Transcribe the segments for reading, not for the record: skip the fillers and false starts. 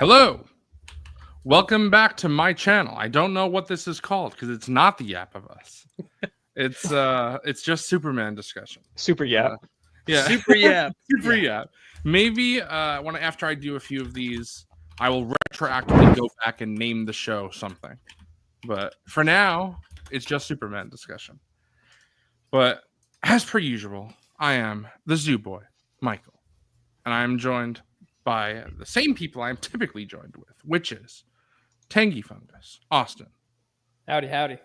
Hello. Welcome back to my channel. I don't know what this is called because it's not the Yap of Us. It's just Superman discussion. Super Yap. Yeah. Super Yap. Super Yap. Maybe after I do a few of these, I will retroactively go back and name the show something. But for now, it's just Superman discussion. But as per usual, I am the Zoo Boy, Michael, and I am joined by the same people I am typically joined with, which is Tangy Fungus, Austin. Howdy, howdy.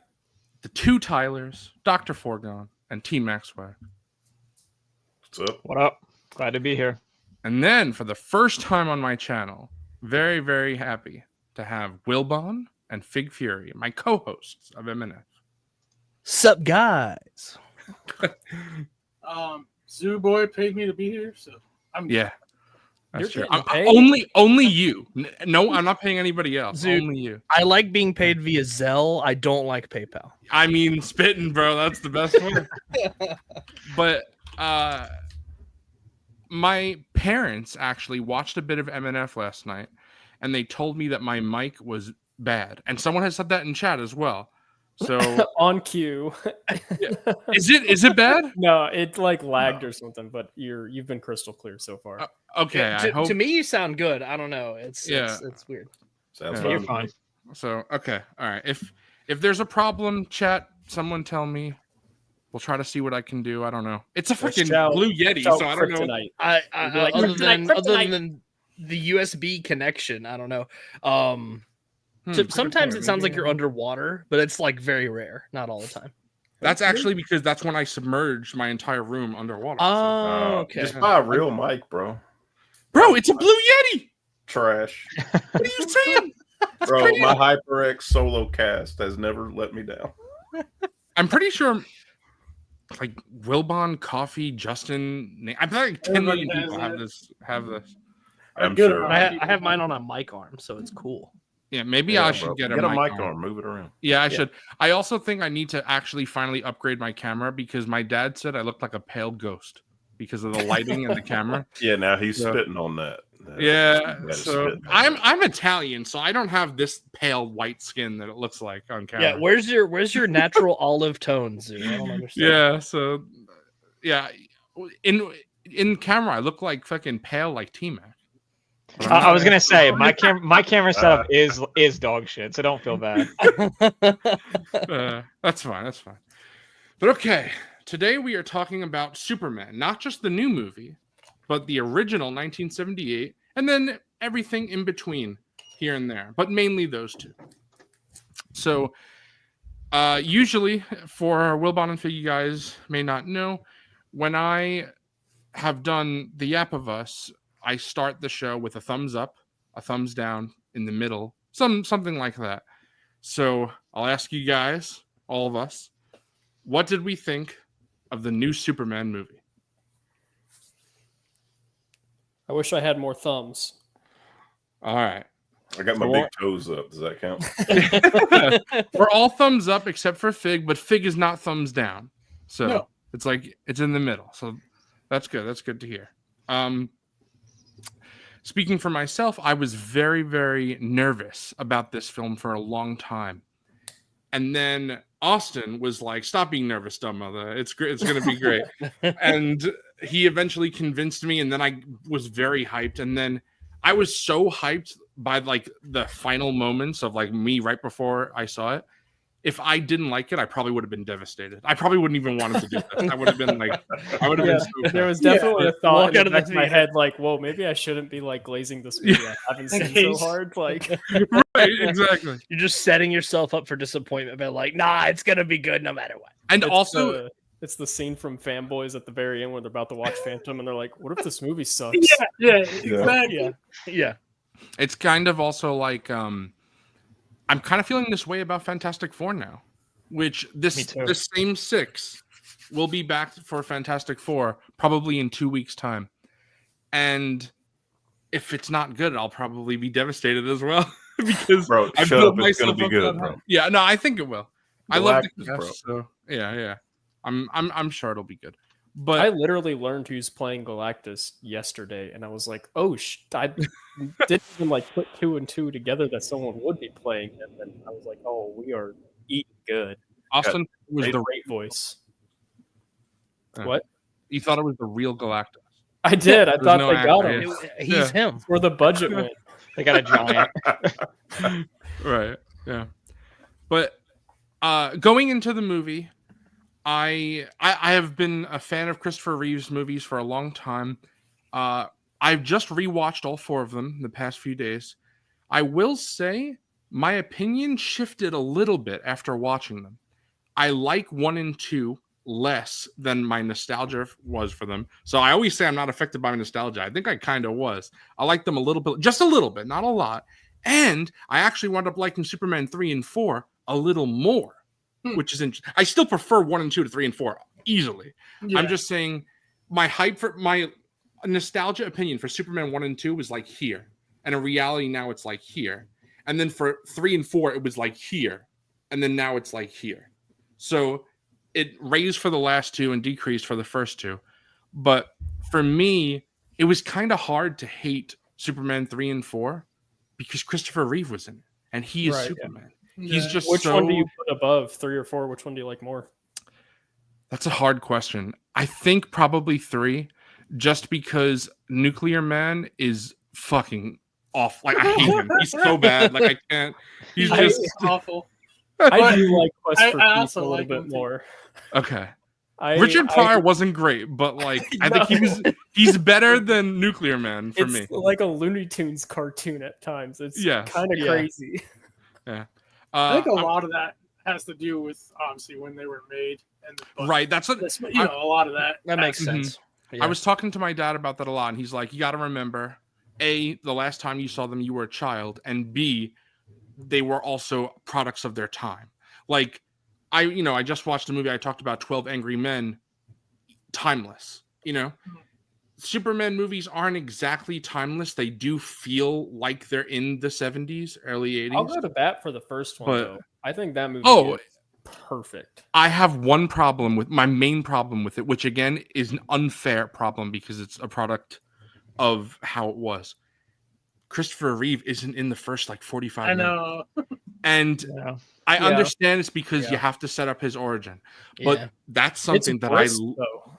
The two Tylers, Dr. Forgone, and T Maxwell. What's up? What up? Glad to be here. And then for the first time on my channel, very, very happy to have Wilbon and Fig Fury, my co-hosts of MNF. Sup, guys? Zoo Boy paid me to be here, so I'm Yeah. That's You're true. getting paid? Only you. No, I'm not paying anybody else. Dude. Only you. I like being paid via Zelle. I don't like PayPal. I mean, spitting, bro. That's the best one. But my parents actually watched a bit of MNF last night, and they told me that my mic was bad. And someone has said that in chat as well. So On cue. is it bad? No, it like lagged or something, but you've been crystal clear so far. Okay, I hope. To me, you sound good. I don't know. It's weird. Sounds Yeah. You're fun. fine. So okay, all right. If there's a problem, chat, someone tell me. We'll try to see what I can do. I don't know. It's a freaking Shout- Blue Yeti, shout so I don't know. kryptonite. I You're like, other kryptonite. than the USB connection, I don't know. Hmm. So sometimes it sounds like you're underwater, but it's like very rare, not all the time. That's actually because that's when I submerged my entire room underwater. Oh, okay. Just buy a real mic, bro. Bro, it's a Blue Yeti. Trash. What are you saying? Bro, my HyperX solo cast has never let me down. I'm pretty sure, like Wilbon, Coffee, Justin. I feel like 10 million Everybody people has have this. I'm good sure. at I have mine on a mic arm, so it's cool. Yeah, maybe Yeah, I bro. should get a Get a mic mic arm. arm. Move it around. Yeah, I should. I also think I need to actually finally upgrade my camera because my dad said I looked like a pale ghost because of the lighting and the camera. Yeah, now he's Yeah. spitting on that. Yeah, That is so spitting on that. I'm Italian, so I don't have this pale white skin that it looks like on camera. Yeah, where's your natural olive tone, Zoo? I don't understand. Yeah, so yeah, in camera I look like fucking pale like T-Mac. I was gonna say my camera setup is dog shit, so don't feel bad. That's fine. That's fine. But okay, today we are talking about Superman, not just the new movie, but the original 1978, and then everything in between here and there, but mainly those two. So, usually, for Wilbon and Fig, you guys may not know, when I have done the Yap of Us, I start the show with a thumbs up, a thumbs down in the middle, something like that. So I'll ask you guys, all of us, what did we think of the new Superman movie? I wish I had more thumbs. All right. I got my big toes up. Does that count? We're all thumbs up except for Fig, but Fig is not thumbs down. So No. it's like it's in the middle. So that's good. That's good to hear. Speaking for myself, I was very, very nervous about this film for a long time. And then Austin was like, "Stop being nervous, dumb mother. It's great. It's going to be great." And he eventually convinced me, and then I was very hyped. And then I was so hyped by like the final moments of like me right before I saw it. If I didn't like it, I probably would have been devastated. I probably wouldn't even wanted to do this. I would have been like, I would have Yeah, been so there pissed. was definitely a thought Walk in out the of back the of my theater. head, like, "Whoa, maybe I shouldn't be like glazing this movie. I haven't seen so hard." Like, Right, exactly. You're just setting yourself up for disappointment by like, nah, it's gonna be good no matter what. And it's also, it's the scene from Fanboys at the very end where they're about to watch Phantom, and they're like, "What if this movie sucks?" Yeah, exactly. Yeah. it's kind of also like I'm kind of feeling this way about Fantastic Four now, which Me this too. the same six will be back for Fantastic Four probably in 2 weeks' time, and if it's not good, I'll probably be devastated as well because Bro, I shut built up. It's going myself to be up good, that bro. high. Yeah, no, I think it will. I love the Galactus, bro. cast, so yeah. I'm sure it'll be good. But I literally learned who's playing Galactus yesterday, and I was like, "Oh, I didn't even like put 2 and 2 together that someone would be playing him." And I was like, "Oh, we are eating good." Austin was Great, the great voice. Yeah. What? you thought it was the real Galactus. I did. I There's thought no they got actor. him. He's him. Where the budget went. They got a giant. Right. Yeah. But going into the movie, I have been a fan of Christopher Reeve's movies for a long time. I've just rewatched all 4 of them the past few days. I will say my opinion shifted a little bit after watching them. I like 1 and 2 less than my nostalgia was for them. So I always say I'm not affected by my nostalgia. I think I kind of was. I like them a little bit, just a little bit, not a lot. And I actually wound up liking Superman 3 and 4 a little more, which is interesting. I still prefer 1 and 2 to 3 and 4 easily. Yeah. I'm just saying my hype for my nostalgia opinion for Superman 1 and 2 was like here. And in reality, now it's like here. And then for 3 and 4, it was like here. And then now it's like here. So it raised for the last 2 and decreased for the first 2. But for me, it was kind of hard to hate Superman 3 and 4 because Christopher Reeve was in it. And he is Right, yeah. Superman. He's just Which so... one do you put above 3 or 4? Which one do you like more? That's a hard question. I think probably 3, just because Nuclear Man is fucking off. Like, I hate him. He's so bad. Like, I can't. He's I- just... it's awful. I do like Quest for I Peace also a little like bit him too. more. Okay. Richard Pryor wasn't great, but like I think he's better than Nuclear Man for It's me. like a Looney Tunes cartoon at times. It's Yes. kind of Yeah. crazy. I think a lot of that has to do with obviously when they were made and the budget. Right. That's what That's, you know, a lot of that. That makes Mhm. sense. Yeah. I was talking to my dad about that a lot, and he's like, "You got to remember, A, the last time you saw them, you were a child, and B, they were also products of their time." Like, I just watched a movie I talked about, 12 Angry Men, timeless. Superman movies aren't exactly timeless. They do feel like they're in the 70s, early 80s. I'll go to bat for the first one But- though. I think that movie Oh, is perfect. I have one problem with my main problem with it, which again is an unfair problem because it's a product of how it was. Christopher Reeve isn't in the first like 45 I minutes. know. And Yeah. I Yeah. understand it's because you Yeah. have to set up his origin. But Yeah. that's something It's that brisk, though.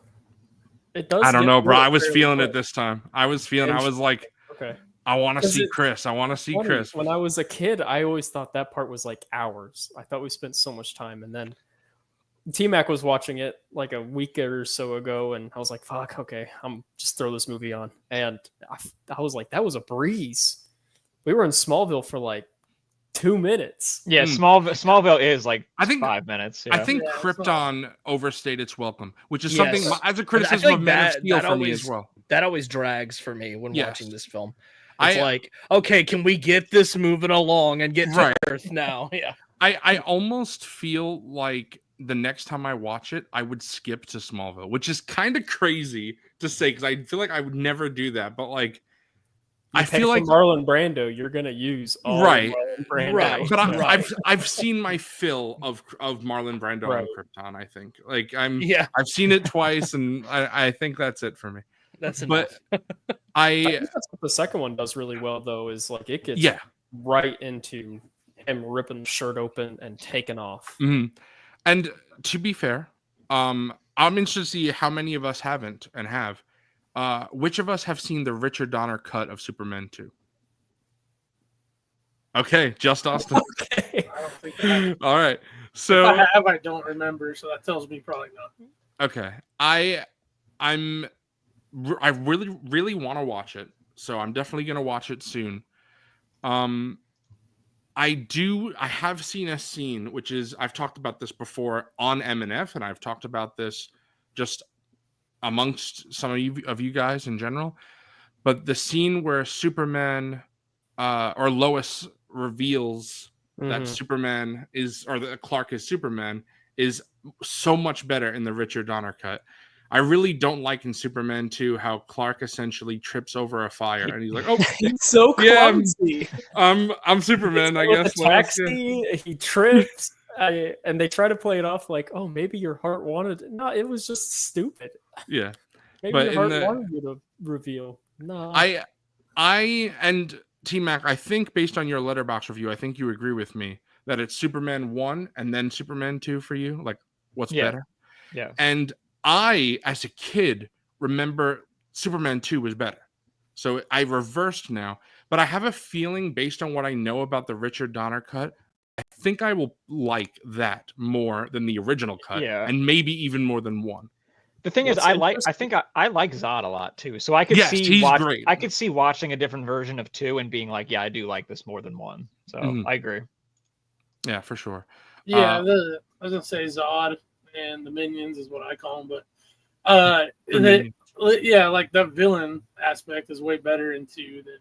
It does. I don't get know, bro. lit I was fairly feeling it quick. this time. I was like, Okay. I want to 'Cause see it's Chris. I want to see Funny, Chris. When I was a kid, I always thought that part was like hours. I thought we spent so much time, and then T-Mac was watching it like a week or so ago, and I was like, "Fuck, okay, I'm just throw this movie on." And I was like, "That was a breeze." We were in Smallville for like 2 minutes. Yeah, Hmm. Smallville is like I think 5 minutes. I Yeah. think Yeah, it's Krypton overstayed its welcome, which is Yes. something as a I criticism feel like of Man of that- Steel that for me as always- well. That always drags for me when Yes. watching this film. It's I- like, okay, can we get this moving along and get to Right. Earth now? Yeah. I almost feel like the next time I watch it, I would skip to Smallville, which is kind of crazy to say because I feel like I would never do that. But like, I You pay feel for like Marlon Brando, you're gonna use all Right. Marlon Brando. Right. but Right. I've seen my fill of Marlon Brando Right. on Krypton. I think like Yeah. I've seen it twice, and I think that's it for me. That's enough. But I think that's what the second one does really well, though, is like it gets yeah. right into him ripping the shirt open and taking off. Mhm. And to be fair, I'm interested to see how many of us haven't and have. Which of us have seen the Richard Donner cut of Superman 2? Okay, just Austin. Okay. I don't think I have. All right. If So I have, I don't remember, so that tells me probably not. okay, I really want to watch it, so I'm definitely gonna watch it soon. I have seen a scene which is I've talked about this before on MNF, and I've talked about this just amongst some of you guys in general. But the scene where Superman or Lois reveals that Mhm. Superman is, or that Clark is Superman, is so much better in the Richard Donner cut. I really don't like in Superman 2 how Clark essentially trips over a fire and he's like, "Oh, He's so Yeah, clumsy. I'm Superman, I With guess." the Lois." Yeah. taxi, he trips. And they try to play it off like, oh, maybe your heart wanted it. No, it was just stupid. Yeah. Maybe But your in heart the- wanted you to reveal. No. I and T-Mac, I think based on your Letterboxd review, I think you agree with me that it's Superman 1 and then Superman 2 for you. Like, what's Yeah. better? Yeah. And I, as a kid, remember Superman 2 was better. So I reversed now. But I have a feeling, based on what I know about the Richard Donner cut, I think I will like that more than the original cut. Yeah. And maybe even more than one. The thing is, What's I interesting- think I like Zod a lot too. So I could Yes, see he's great. I could see watching a different version of 2 and being like, yeah, I do like this more than 1. So Mhm. I agree. Yeah, for sure. Yeah, I was gonna say Zod and the Minions is what I call them, but yeah, like the villain aspect is way better in 2 than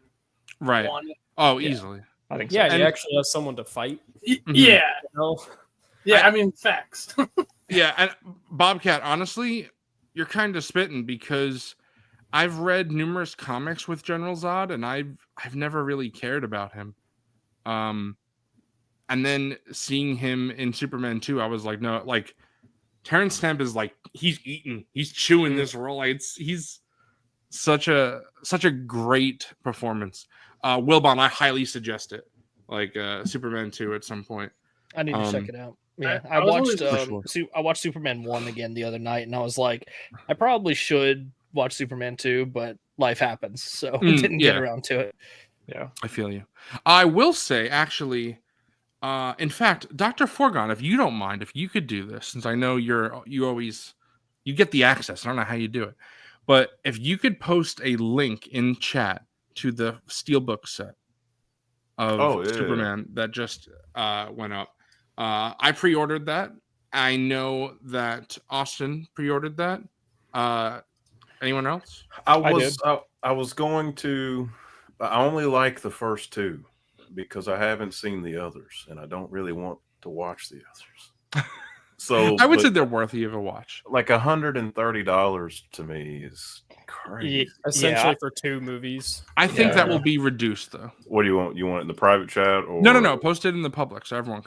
Right. 1. Oh, Yeah. easily. I think so. Yeah, And- you actually have someone to fight. Mhm. Yeah, You know? yeah. I mean, facts. Yeah, and Bobcat, honestly, you're kind of spitting because I've read numerous comics with General Zod, and I've never really cared about him. And then seeing him in Superman 2, I was like, no, like Terrence Stamp is like he's chewing this role. He's such a great performance. Wilbon, I highly suggest it. Like Superman 2 at some point. I need to check Um, it out. Yeah, I I was watched always- For I watched Superman 1 again the other night, and I was like, I probably should watch Superman 2, but life happens, so didn't get yeah. around to it. Yeah. I feel you. I will say, actually, in fact, Dr. Forgon, if you don't mind, if you could do this, since I know you get the access. I don't know how you do it, but if you could post a link in chat to the Steelbook set of Oh, yeah. Superman that just went up. I pre-ordered that. I know that Austin pre-ordered that. Anyone else? I did. was going to. I only like the first 2 because I haven't seen the others, and I don't really want to watch the others. So I would say but they're worthy of a watch. like $130 to me is crazy. Essentially for 2 movies. I think that Yeah. will be reduced though. What do you want? You want it in the private chat or No. Post it in the public so everyone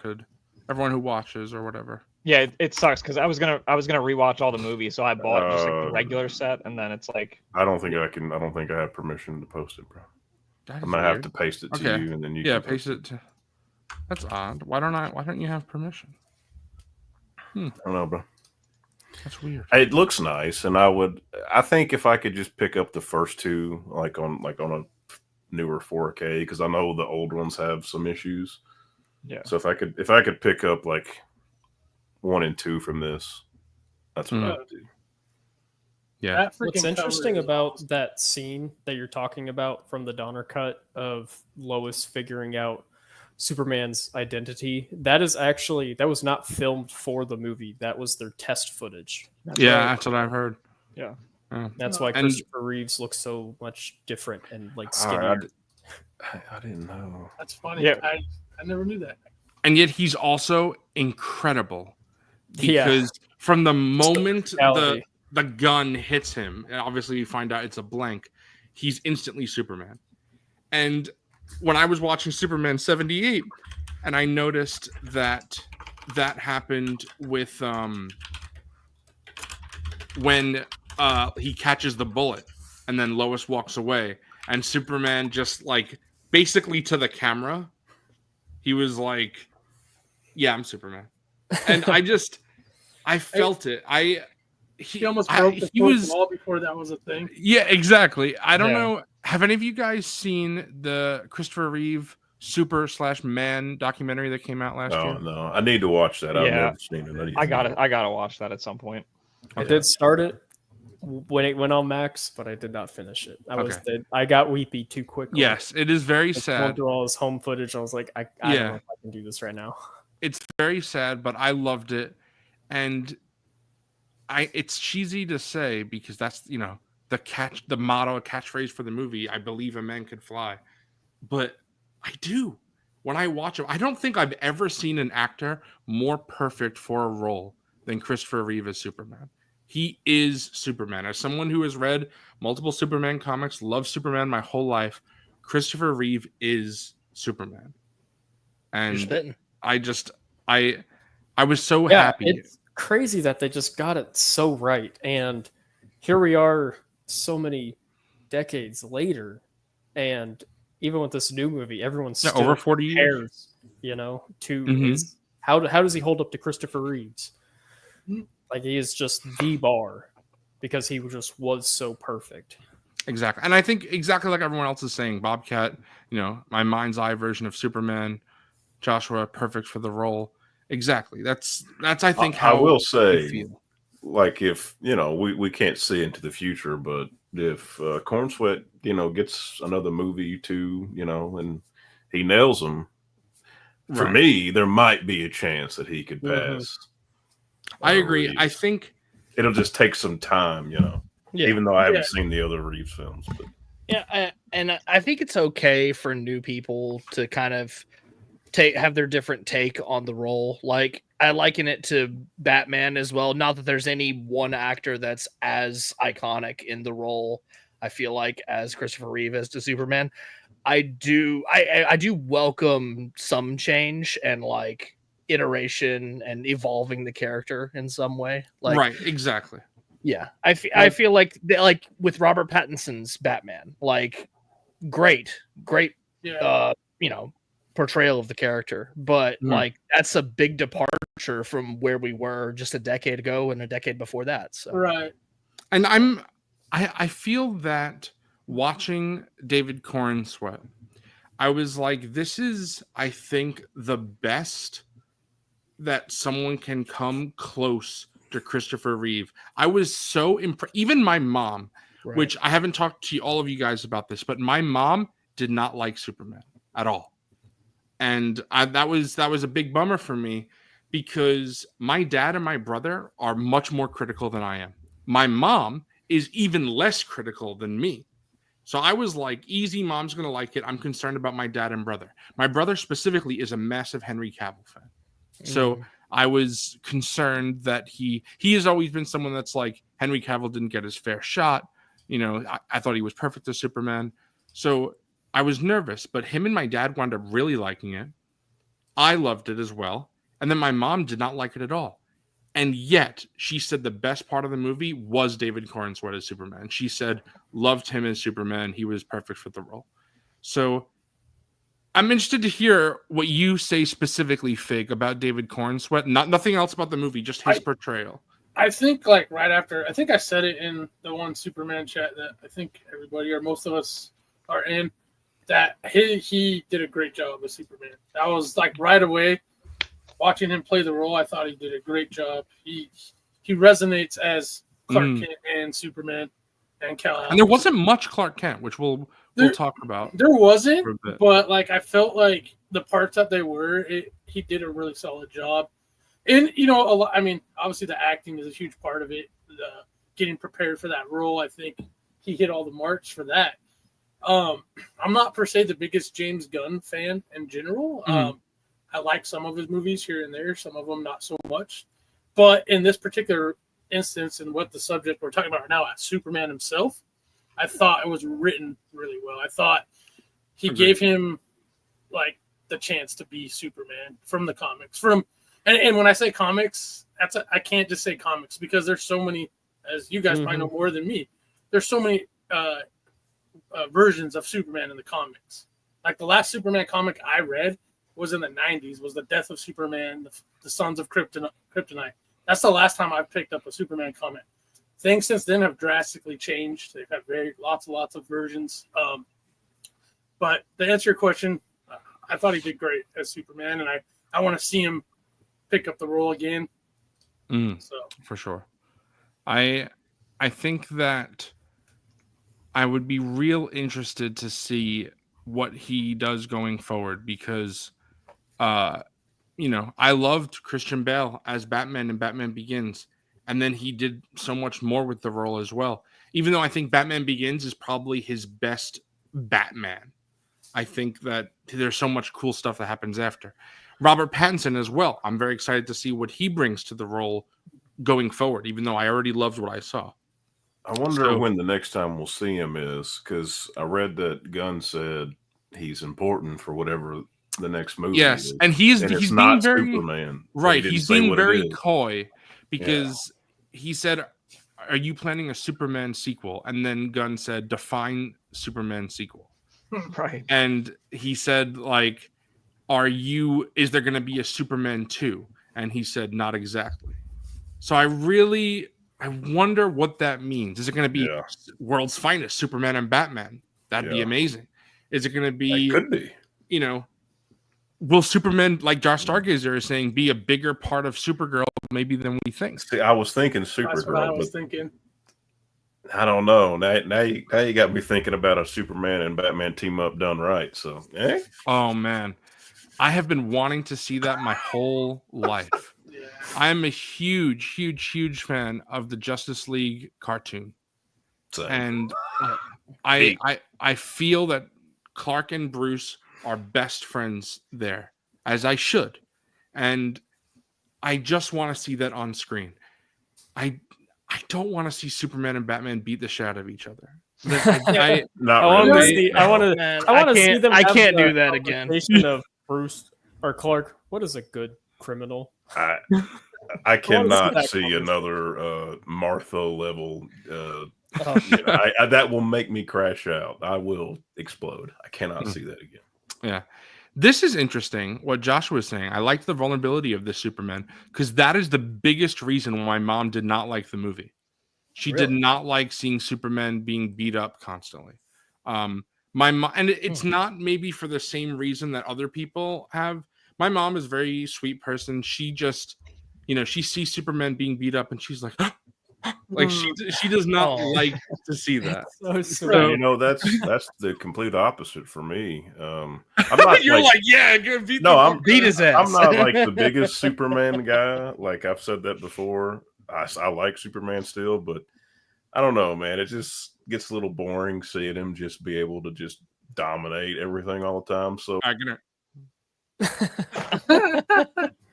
who watches or whatever. Yeah, it sucks because I was gonna rewatch all the movies, so I bought just like the Oh. regular set, and then it's like, I don't think I can. I don't think I have permission to post it, bro. That is I'm gonna have weird. to paste it to Okay. you, and then you. Yeah, can paste it to. That's odd. Why don't you have permission? I don't know, bro. That's weird. It looks nice, and I think if I could just pick up the first 2, like on a newer 4K, because I know the old ones have some issues. yeah. So if I could pick up like 1 and 2 from this, that's what Hmm. I would do. Yeah. That What's freaking interesting cover is about awesome. that scene that you're talking about from the Donner cut of Lois figuring out Superman's identity, that was not filmed for the movie. That was their test footage. Yeah, that's what I've heard. Yeah. That's why And- Christopher Reeves looks so much different and like All right, skinnier. I didn't know. That's funny. Yeah. I never knew that. And yet he's also incredible Yeah. because from the moment physicality. the gun hits him, and obviously you find out it's a blank, he's instantly Superman. And when I was watching Superman 78, and I noticed that happened with when he catches the bullet and then Lois walks away and Superman just like basically to the camera, he was like, yeah, I'm Superman. And I felt it. He almost broke the he fourth was wall before that was a thing. yeah, exactly. I don't Yeah. know. Have any of you guys seen the Christopher Reeve Super/Man documentary that came out last No, year? no, I need to watch that. I've Yeah. never seen it. I gotta watch that at some point. I did start it when it went on Max, but I did not finish it. I got weepy too quickly. Yes, it is very I went sad. through all his home footage. I was like, I don't know if I can do this right now. It's very sad, but I loved it. And it's cheesy to say because that's, the motto, catchphrase for the movie, I believe a man could fly. But I do. When I watch him, I don't think I've ever seen an actor more perfect for a role than Christopher Reeve as Superman. He is Superman. As someone who has read multiple Superman comics, loved Superman my whole life, Christopher Reeve is Superman. You're And spitting. I was so Yeah, happy. it's crazy that they just got it so right. And here we are so many decades later. And even with this new movie, everyone's Yeah, still over 40 years. compares, to Mhm. his how does he hold up to Christopher Reeves? Mhm. Like he is just the bar because he just was so perfect. Exactly. And I think exactly like everyone else is saying, Bobcat, my mind's eye version of Superman, Joshua, perfect for the role. Exactly. That's I think I how will you say, feel. like, if we can't see into the future, but if Corn Sweat gets another movie too, and he nails them, for Right. me, there might be a chance that he could Mhm. pass. I agree. Reeves. I think It'll just take some time, Yeah. even though I haven't Yeah. seen the other Reeves films. But Yeah, I think it's okay for new people to kind of have their different take on the role. Like I liken it to Batman as well. Not that there's any one actor that's as iconic in the role, I feel like, as Christopher Reeve as to Superman. I do welcome some change and like iteration and evolving the character in some way. Like right, exactly. yeah, I feel like with Robert Pattinson's Batman, like great Yeah. portrayal of the character, but Mhm. like that's a big departure from where we were just a decade ago and a decade before that. So Right. And I feel that watching David Corn Sweat, I was like, this is, I think, the best that someone can come close to Christopher Reeve. I was so impressed. Even my mom, right. which I haven't talked to all of you guys about this, but my mom did not like Superman at all. And that was a big bummer for me because my dad and my brother are much more critical than I am. My mom is even less critical than me. So I was like, easy, mom's going to like it. I'm concerned about my dad and brother. My brother specifically is a massive Henry Cavill fan. So I was concerned that he has always been someone that's like, Henry Cavill didn't get his fair shot. I thought he was perfect as Superman. So I was nervous, but him and my dad wound up really liking it. I loved it as well. And then my mom did not like it at all. And yet she said the best part of the movie was David Corn Sweat as Superman. She said, loved him as Superman. He was perfect for the role. So I'm interested to hear what you say specifically, Fig, about David Corn Sweat. Nothing else about the movie, just his portrayal. I think like right after, I think I said it in the one Superman chat that I think everybody or most of us are in, that he did a great job as Superman. That was like right away watching him play the role. I thought he did a great job. He resonates as Clark Kent and Superman and Kal-El. And there wasn't much Clark Kent, which we'll talk about. There wasn't, for a bit. but like I felt like the parts that they were, he did a really solid job. And a lot. I mean, obviously the acting is a huge part of it. The getting prepared for that role, I think he hit all the marks for that. I'm not per se the biggest James Gunn fan in general. I like some of his movies here and there, some of them not so much. But in this particular instance, and what the subject we're talking about right now, Superman himself, I thought it was written really well. I thought he gave him like the chance to be Superman from the comics. And when I say comics, I can't just say comics because there's so many, as you guys probably know more than me. There's so many versions of Superman in the comics. Like the last Superman comic I read was in the 90s, was the Death of Superman, the Sons of Kryptonite. That's the last time I've picked up a Superman comic. Things since then have drastically changed. They've had lots of versions. But to answer your question, I thought he did great as Superman, and I want to see him pick up the role again. So for sure. I think that I would be real interested to see what he does going forward because I loved Christian Bale as Batman in Batman Begins, and then he did so much more with the role as well. Even though I think Batman Begins is probably his best Batman, I think that there's so much cool stuff that happens after. Robert Pattinson as well. I'm very excited to see what he brings to the role going forward, even though I already loved what I saw. I wonder when the next time we'll see him is, because I read that Gunn said he's important for whatever the next movie. Yes, is. and he's And it's being not very Superman. But he right. didn't He's say being what it very is. coy because he said, "Are you planning a Superman sequel?" And then Gunn said, "Define Superman sequel." Right. And he said, like, is there going to be a Superman 2? And he said, not exactly. So I wonder what that means. Is it going to be Yeah. world's finest Superman and Batman? That'd be Yeah. amazing. Is it going to It be, could be. you know, will Superman, like Josh Stargazer is saying, be a bigger part of Supergirl maybe than we think? See, I was thinking That's what I Supergirl, was but thinking. I don't know. Now you got me thinking about a Superman and Batman team up done right. So, Oh, man. I have been wanting to see that my whole life. Yeah. I'm a huge, huge, huge fan of the Justice League cartoon. so And I feel that Clark and Bruce are best friends there, as I should. And I just want to see that on screen. I don't want to see Superman and Batman beat the shit out of each other. I not I want really. to see. I want to. Man, I want to see them. I have can't the do that again. conversation Of Bruce or Clark. What is a good criminal? I cannot that see conversation. another Martha level. Oh, That will make me crash out. I will explode. I cannot see that again. Yeah. This is interesting what Joshua was saying. I liked the vulnerability of this Superman because that is the biggest reason why my mom did not like the movie. She did Really? not like seeing Superman being beat up constantly. My mom, and it's not maybe for the same reason that other people have. My mom is a very sweet person. She just, she sees Superman being beat up and she's like, like she does not Oh. like to see that. So So- That's the complete opposite for me. I'm not You're like, yeah, good. Beat No, the I'm fuck beat his ass. I'm not like the biggest Superman guy. Like I've said that before. I like Superman still, but I don't know, man. It just gets a little boring seeing him just be able to just dominate everything all the time. So, I'm gonna.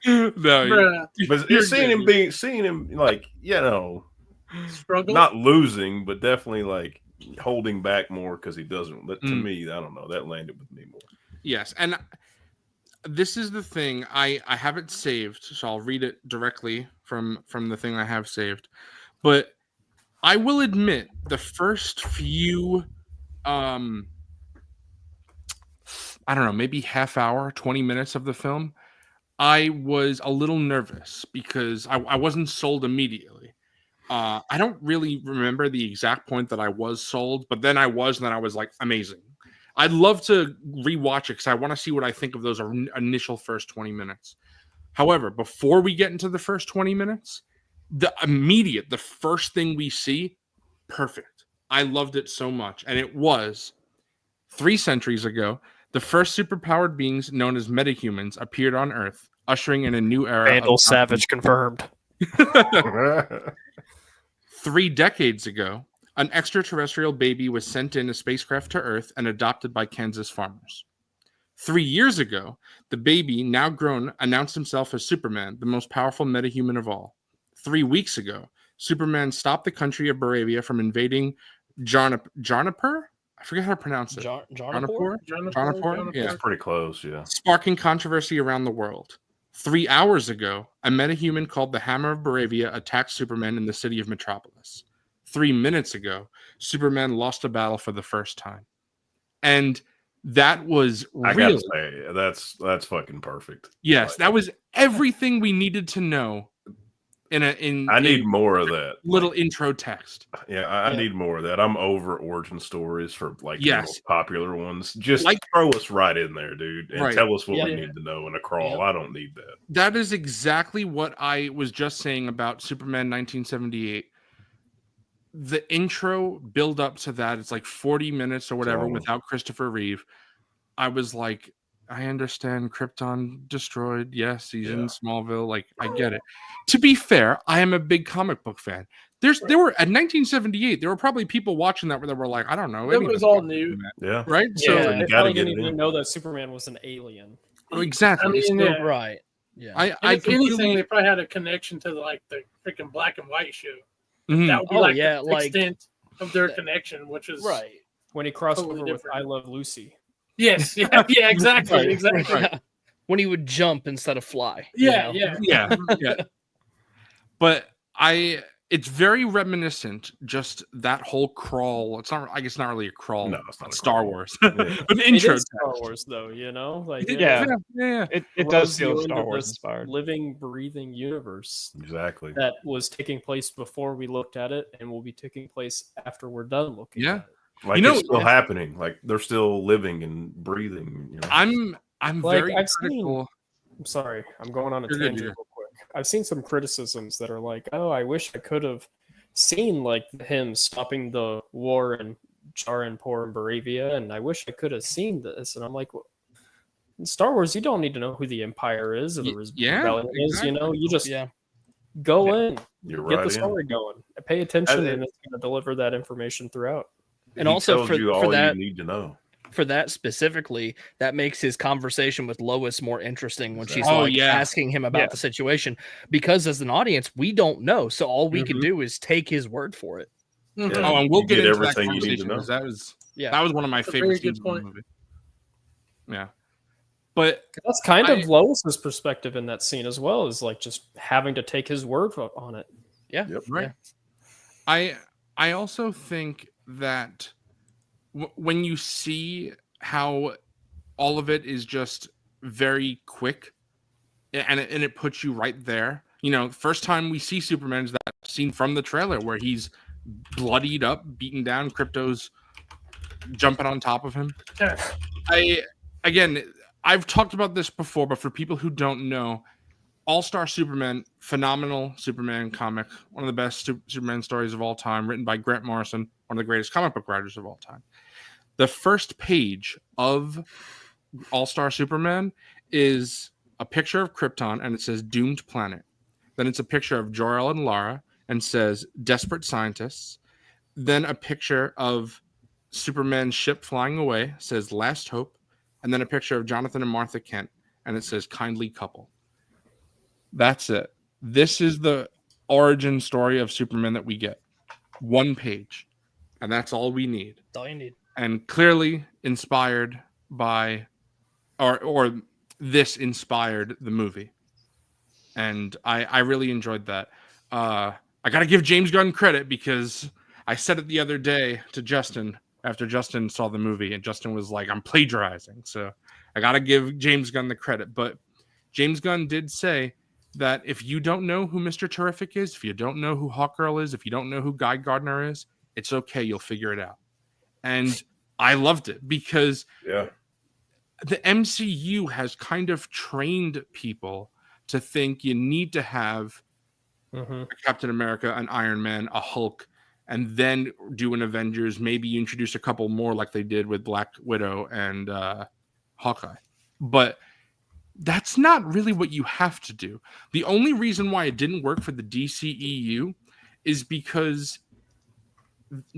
No, Bruh, but you're seeing him like struggle. not losing, but definitely like holding back more because he doesn't. But to Mm. me, I don't know. That landed with me more. yes, and this is the thing. I have it saved, so I'll read it directly from the thing I have saved. But I will admit, the first few, I don't know, maybe half hour, 20 minutes of the film, I was a little nervous because I wasn't sold immediately. I don't really remember the exact point that I was sold, but then I was, and then I was like, amazing. I'd love to rewatch it because I want to see what I think of those initial first 20 minutes. However, before we get into the first 20 minutes, the first thing we see, perfect. I loved it so much. And it was 3 centuries ago, the first superpowered beings known as metahumans appeared on Earth, ushering in a new era. Vandal Savage confirmed. 3 decades ago, an extraterrestrial baby was sent in a spacecraft to Earth and adopted by Kansas farmers. 3 years ago, the baby, now grown, announced himself as Superman, the most powerful metahuman of all. 3 weeks ago, Superman stopped the country of Baravia from invading Jarnapur? I forget how to pronounce it. Jarnapur? Jarnapur? Yeah. It's pretty close, yeah. Sparking controversy around the world. 3 hours ago, a metahuman called the Hammer of Baravia attacked Superman in the city of Metropolis. 3 minutes ago, Superman lost a battle for the first time. And that was I really, gotta say, that's fucking perfect. yes, that was everything we needed to know in I need more of that. little intro text. Yeah, I need more of that. I'm over origin stories for like the Yes. most popular ones. Just Like- throw us right in there, dude, and Right. tell us what we Yeah. need to know in a crawl. Yep. I don't need that. That is exactly what I was just saying about Superman 1978. The intro build up to that, it's like 40 minutes or whatever long. without Christopher Reeve. I was like, I understand Krypton destroyed. Yes, he's in Yeah. Smallville. Like, I get it. To be fair, I am a big comic book fan. There were at 1978, there were probably people watching that where they were like, I don't know. It any of was this all stuff, new. Yeah, right? Yeah. They you probably gotta get didn't it even in. know that Superman was an alien. So exactly. I mean, So yeah. Right. Yeah. I And if anything, completely- they probably had a connection to like the freaking black and white show. Mhm. That would be Oh, like yeah, the like- extent of their connection, which is Right. When he crossed Totally over with different. I Love Lucy. Yes, yeah, yeah, exactly, Right, exactly. Yeah. When he would jump instead of fly. Yeah, you know? yeah. yeah. But it's very reminiscent, just that whole crawl. It's not, I guess, not really a crawl. No, it's not a Star crawl. Wars. Yeah. An It intro. is Star Wars, though, you know, like Yeah. Yeah. It does throws you feel into Star Wars this inspired. living, breathing universe Exactly. that was taking place before we looked at it, and will be taking place after we're done looking. Yeah. at it. Like, You know, it's still happening. Like, they're still living and breathing. You know? I'm Like, very I've seen- critical. I'm sorry, I'm going on a You're good, tangent you're real quick. I've seen some criticisms that are like, "Oh, I wish I could have seen like him stopping the war in Jarinpur and Baravia, and I wish I could have seen this." And I'm like, well, in Star Wars, you don't need to know who the Empire is or the Yeah, Rebellion is. You know, you just Yeah. go in, You're get right. the story going, pay attention, and it's going to deliver that information throughout. And He also tells for- you for all that- you need to know. For that specifically, that makes his conversation with Lois more interesting when she's Oh, like yeah. asking him about Yeah. the situation, because as an audience, we don't know. So all we can do is take his word for it. Mhm. Yeah. Oh, and we'll You get get into that everything you need to conversation, 'cause Yeah. that was one of my That's a favorite very good scenes in the point. movie. Yeah, but That's kind I- of Lois's perspective in that scene as well, is like just having to take his word on it. Yeah. Yep. right. I also think that when you see how all of it is just very quick, and it puts you right there. You know, first time we see Superman is that scene from the trailer where he's bloodied up, beaten down, Crypto's jumping on top of him. Yeah. I've talked about this before, but for people who don't know, All-Star Superman, phenomenal Superman comic, one of the best Superman stories of all time, written by Grant Morrison, one of the greatest comic book writers of all time. The first page of All-Star Superman is a picture of Krypton, and it says Doomed Planet. Then it's a picture of Jor-El and Lara, and says Desperate Scientists. Then a picture of Superman's ship flying away, says Last Hope. And then a picture of Jonathan and Martha Kent, and it says Kindly Couple. That's it. This is the origin story of Superman that we get. One page. And that's all we need. That's all you need. And clearly inspired by, or this inspired the movie. And I really enjoyed that. I got to give James Gunn credit, because I said it the other day to Justin after Justin saw the movie, and Justin was like, I'm plagiarizing. So I got to give James Gunn the credit. But James Gunn did say that if you don't know who Mr. Terrific is, if you don't know who Hawkgirl is, if you don't know who Guy Gardner is, it's okay. You'll figure it out. And I loved it, because Yeah. the MCU has kind of trained people to think you need to have Mm-hmm. a Captain America, an Iron Man, a Hulk, and then do an Avengers. Maybe you introduce a couple more like they did with Black Widow and Hawkeye. But that's not really what you have to do. The only reason why it didn't work for the DCEU is because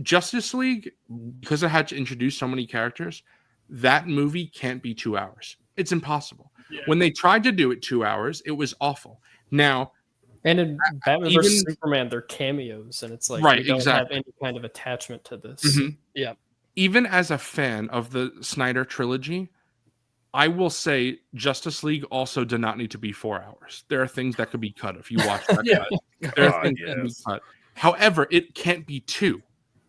Justice League, because it had to introduce so many characters, that movie can't be 2 hours. It's impossible. Yeah. When they tried to do it 2 hours, it was awful. Now, And in Batman vs even- Superman, they're cameos, and it's like Right, you don't exactly. have any kind of attachment to this. Mhm. Yeah. Even as a fan of the Snyder trilogy, I will say Justice League also did not need to be 4 hours. There are things that could be cut if you watch that. Yeah. There are God, things that can be yes. cut. However, it can't be 2.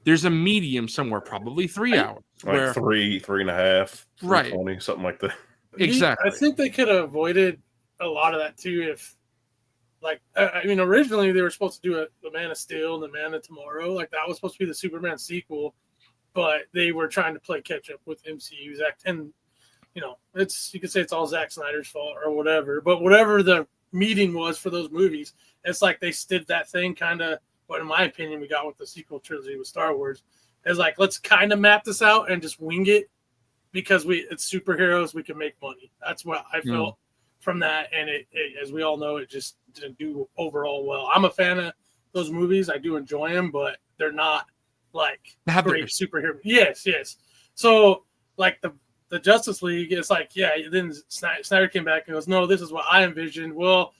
There's a medium somewhere, probably 3 hours. Like where 3.5, Right. 3:20, something like that. Exactly. I think they could have avoided a lot of that too if, like, I mean, originally they were supposed to do the Man of Steel and the Man of Tomorrow. Like, that was supposed to be the Superman sequel, but they were trying to play catch up with MCU. And, you know, you could say it's all Zack Snyder's fault or whatever, but whatever the meeting was for those movies, it's like they did that thing kind of, what in my opinion we got with the sequel trilogy with Star Wars. It's like, let's kind of map this out and just wing it, because it's superheroes, we can make money. That's what I felt from that, and it, as we all know, it just didn't do overall well. I'm a fan of those movies. I do enjoy them, but they're not like They have their great superhero. Yes. So like the Justice League, it's like, yeah. Then Snyder came back and goes, no, this is what I envisioned. Well,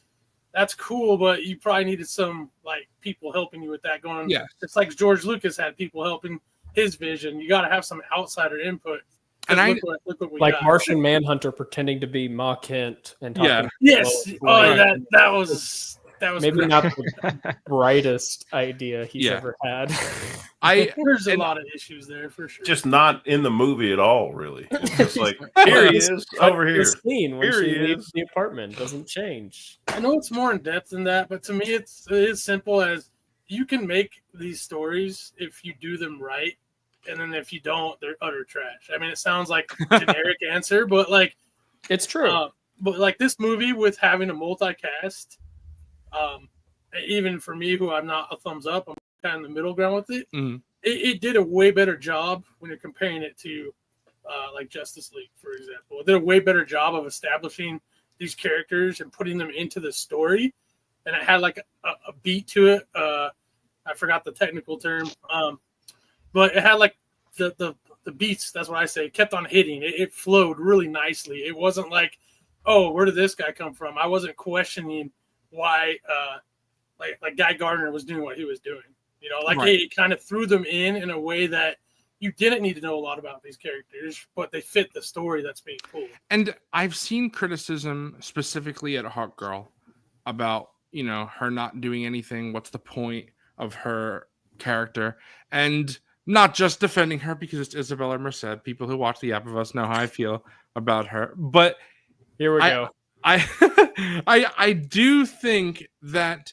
that's cool, but you probably needed some like people helping you with that. Going, Yeah. It's like George Lucas had people helping his vision. You got to have some outsider input, And I look what we Like got. Martian Manhunter pretending to be Ma Kent and talking. Yeah. Yes. slow, Oh, like, that was maybe great. not the brightest idea he's Yeah. ever had. There's a and- lot of issues there for sure. Just not in the movie at all, really. It's just like, here he is, over The here. scene when Here she he leaves is. the apartment doesn't change. I know it's more in depth than that, but to me, it is simple as you can make these stories if you do them right, and then if you don't, they're utter trash. I mean, it sounds like a generic answer, but like, It's true. but like this movie with having a multicast, even for me, who I'm not a thumbs up, I'm kind of in the middle ground with it. Mhm. It did a way better job when you're comparing it to like Justice League, for example. It did a way better job of establishing these characters and putting them into the story, and it had like a beat to it. I forgot the technical term, but it had like the beats. That's what I say. It kept on hitting. It flowed really nicely. It wasn't like, oh, where did this guy come from? I wasn't questioning why like Guy Gardner was doing what he was doing. You know, like Right. it kind of threw them in a way that you didn't need to know a lot about these characters, but they fit the story that's being told. And I've seen criticism specifically at Hawkgirl about, her not doing anything. What's the point of her character? And not just defending her because it's Isabella Merced. People who watch The App of Us know how I feel about her. But Here we I- go. I do think that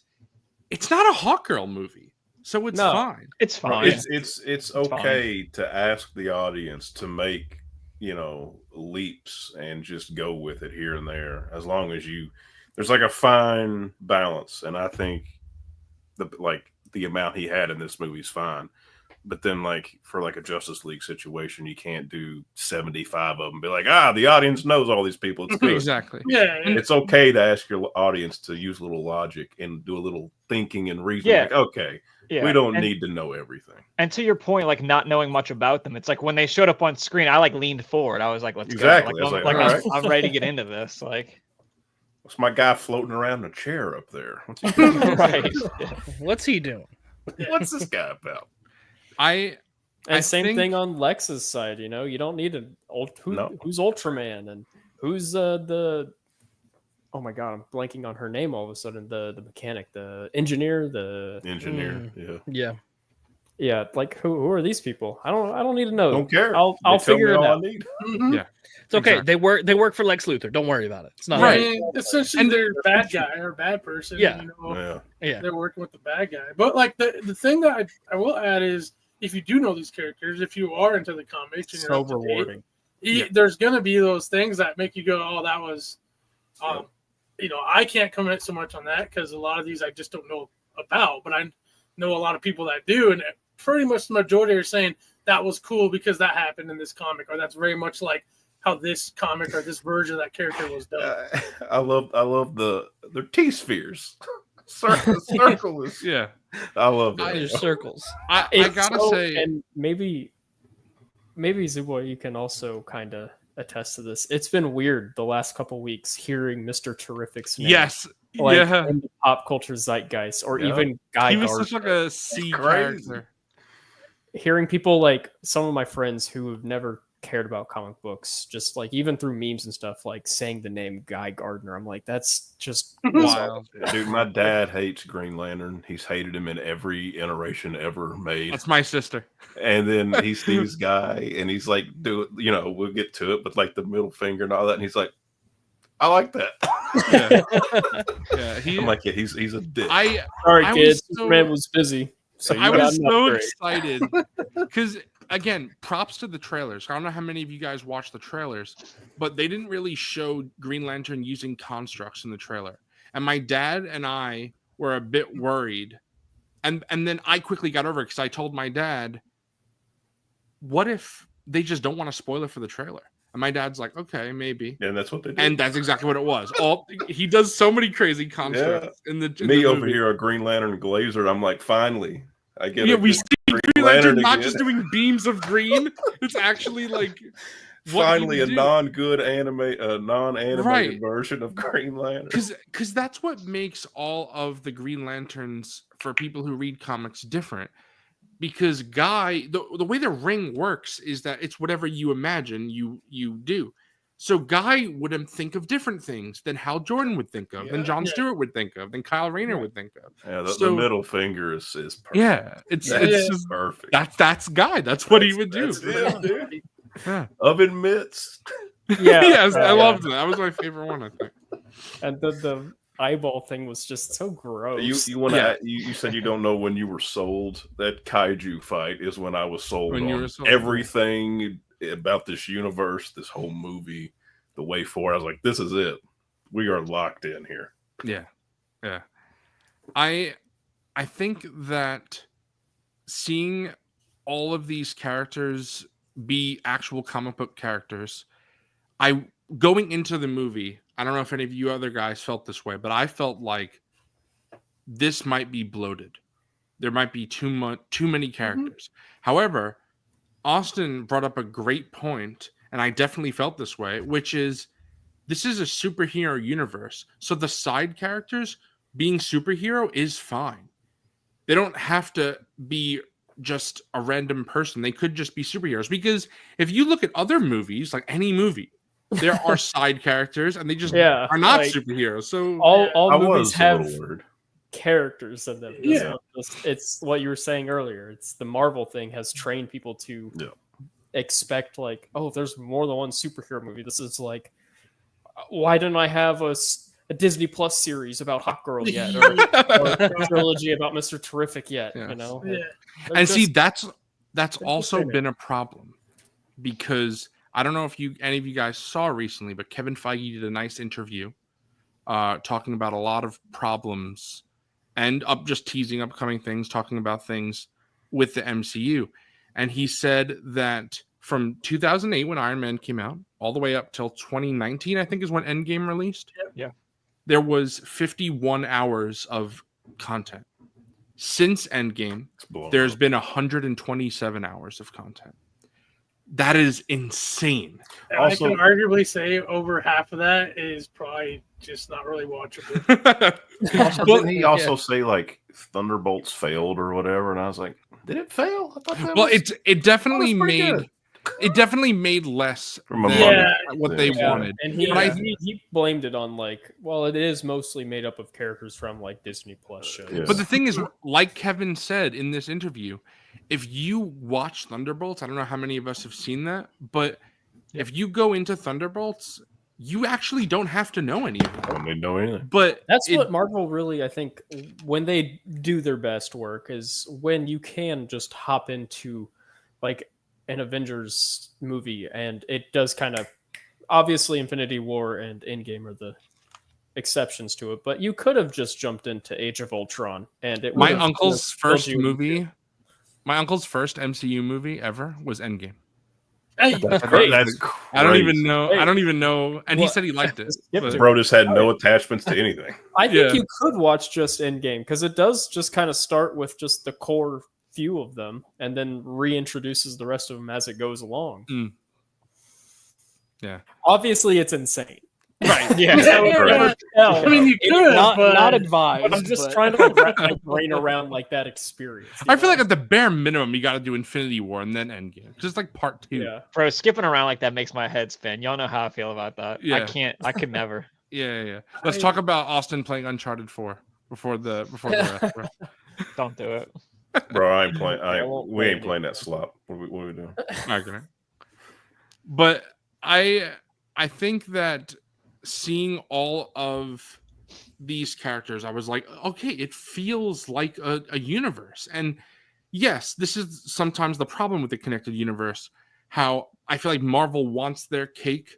it's not a Hawkgirl movie. So it's No. fine. It's fine. It's okay to ask the audience to make, leaps and just go with it here and there, as long as there's like a fine balance. And I think the amount he had in this movie is fine. But then like for like a Justice League situation, you can't do 75 of them. Be like, the audience knows all these people. It's good. Exactly. Yeah, and It's okay to ask your audience to use a little logic and do a little thinking and reasoning. Yeah. Like, okay, Yeah. we don't and, need to know everything. And to your point, like not knowing much about them, it's like when they showed up on screen, I like leaned forward. I was like, let's Exactly. go. I was Like, like, I'm, all like, I'm ready to get into this. Like, What's my guy floating around in a chair up there? What's, right. What's he doing? what's this guy about? I And I same think- thing on Lex's side. You don't need who's Ultraman and who's the. Oh my god, I'm blanking on her name all of a sudden. The mechanic, the engineer, the Engineer. Yeah. yeah. Like who are these people? I don't need to know. Don't care. I'll They tell figure me it all I out. need. Mhm. Yeah. It's okay. Exactly. They work for Lex Luthor. Don't worry about it. It's not Right. I mean, essentially, And- they're a bad guy or a bad person. Yeah. Yeah. Yeah. They're working with the bad guy. But like the thing that I will add is, if you do know these characters, if you are into the comics, and you're So up to date, rewarding. there's gonna be those things that make you go, "Oh, that was," I can't comment so much on that because a lot of these I just don't know about, but I know a lot of people that do, and pretty much the majority are saying that was cool because that happened in this comic, or that's very much like how this comic or this version of that character was done. I love their T spheres. Circle is. yeah. I love that. There's circles. I It's gotta so- say and maybe Zuboy, you can also kind of attest to this. It's been weird the last couple weeks hearing Mr. Terrific's name. yes. Like Yeah. in the pop culture zeitgeist, or Yeah. even Guy He was Gardner. such like a C crazy. character. Hearing people like some of my friends who have never cared about comic books, just like even through memes and stuff, like saying the name Guy Gardner. I'm like, that's just Wild. Dude, my dad hates Green Lantern. He's hated him in every iteration ever made. That's my sister. And then he sees Guy and he's like, we'll get to it, but like the middle finger and all that. And he's like, I like that. Yeah. Yeah. He, I'm like, yeah, he's a dick. I sorry, I was kids. so- Superman was busy. So you I got was an so upgrade. excited because again, props to the trailers. I don't know how many of you guys watched the trailers, but they didn't really show Green Lantern using constructs in the trailer. And my dad and I were a bit worried. And then I quickly got over it because I told my dad, what if they just don't want to spoil it for the trailer? And my dad's like, okay, maybe. And that's what they did. And that's exactly what it was. He does so many crazy constructs in the Me the over movie. here, a Green Lantern glazer. I'm like, finally, I get Yeah, a we good see Green Lantern Lantern not again. just doing beams of green. It's actually like what he finally a would do. non-good non-animated Right. version of Green Lantern. because that's what makes all of the Green Lanterns for people who read comics different. because Guy, the way the ring works is that it's whatever you imagine you do. So Guy would think of different things than Hal Jordan would think of, than Jon Yeah. Stewart would think of, than Kyle Rayner would think of. Yeah, the So- middle finger is perfect. Yeah, it's Yeah. just perfect. that's Guy. That's what he would do. That's it, dude. Yeah. Oven mitts. Yeah, Yes, I yeah. loved it. That was my favorite one, I think. And the eyeball thing was just so gross. You want Yeah. to? You said you don't know when you were sold. That kaiju fight is when I was sold When you on were sold. everything about this universe, this whole movie, the way forward. I was like, this is it. We are locked in here. Yeah. Yeah. I think that seeing all of these characters be actual comic book characters, going into the movie, I don't know if any of you other guys felt this way, but I felt like this might be bloated. There might be too many characters. However, Austin brought up a great point, and I definitely felt this way, which is this is a superhero universe. So the side characters being superhero is fine. They don't have to be just a random person. They could just be superheroes. Because if you look at other movies, like any movie, there are side characters and they just Yeah, are not like, superheroes. So all I movies was a have little worried. characters in them. It's Yeah. not it's what you were saying earlier. It's the Marvel thing has trained people to Yeah. expect like, oh, there's more than one superhero movie. This is like, why didn't I have a Disney Plus series about Hot Girl yet, or a trilogy about Mr. Terrific yet? You Yes. know, Yeah. They're and see just- that's just also saying it. been a problem because I don't know if any of you guys saw recently, but Kevin Feige did a nice interview talking about a lot of problems and just teasing upcoming things, talking about things with the MCU. And he said that from 2008 when Iron Man came out all the way up till 2019, I think is when Endgame released. Yeah. There was 51 hours of content. Since Endgame, It's blown there's up. been 127 hours of content. That is insane. And Also- I can arguably say over half of that is probably just not really watchable. Also, Well, didn't he also say like Thunderbolts failed or whatever? And I was like, did it fail? I thought that well, was, it definitely that was pretty made good. it definitely made less From a than money what they Yeah. wanted. And he, But I- he blamed it on like, well, it is mostly made up of characters from like Disney Plus shows. Yeah. But the thing is, like Kevin said in this interview, if you watch Thunderbolts, I don't know how many of us have seen that, but if you go into Thunderbolts, you actually don't have to know any of I that. don't need to know anything. But That's it- what Marvel really, I think, when they do their best work is when you can just hop into like an Avengers movie and it does kind of obviously Infinity War and Endgame are the exceptions to it, but you could have just jumped into Age of Ultron and it my would have uncle's filled first you- movie, my uncle's first MCU movie ever was Endgame. Hey, That's Hey, I don't even crazy. know. Hey. I don't even know. And he What? said he liked it. Skip but- it. Bro just had no attachments to anything. I think Yeah. you could watch just Endgame because it does just kind of start with just the core few of them and then reintroduces the rest of them as it goes along. Mm. Yeah. Obviously, it's insane. Right. Yeah. So Right. I mean, you it's could, not, but not advised. I'm I'm just just trying to like, wrap my brain around like that experience. you I feel like know? at the bare minimum, you got to do Infinity War and then Endgame. Because it's like part two. yeah. Bro, skipping around like that makes my head spin. Y'all know how I feel about that. Yeah. I could never. Yeah. Let's talk about Austin playing Uncharted 4 before the rest. Bro. Don't do it. Bro, I ain't playing. I won't We play ain't it. playing that slop. What are we doing? Okay. But I think that seeing all of these characters, I was like, okay, it feels like a universe. And yes, this is sometimes the problem with the connected universe. How I feel like Marvel wants their cake,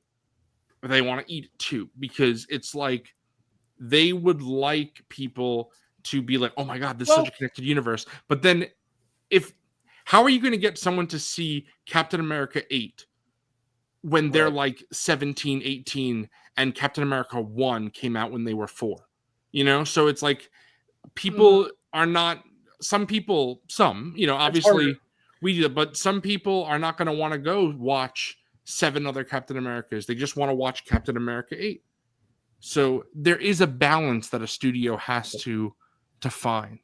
but they want to eat it too, because it's like they would like people to be like, oh my God, this is such a connected universe. But then how are you going to get someone to see Captain America 8 when they're Right. like 17, 18, and Captain America 1 came out when they were 4? You know, so it's like people are not, obviously harder. we do, but some people are not going to want to go watch 7 other Captain Americas. They just want to watch Captain America 8. So there is a balance that a studio has to find.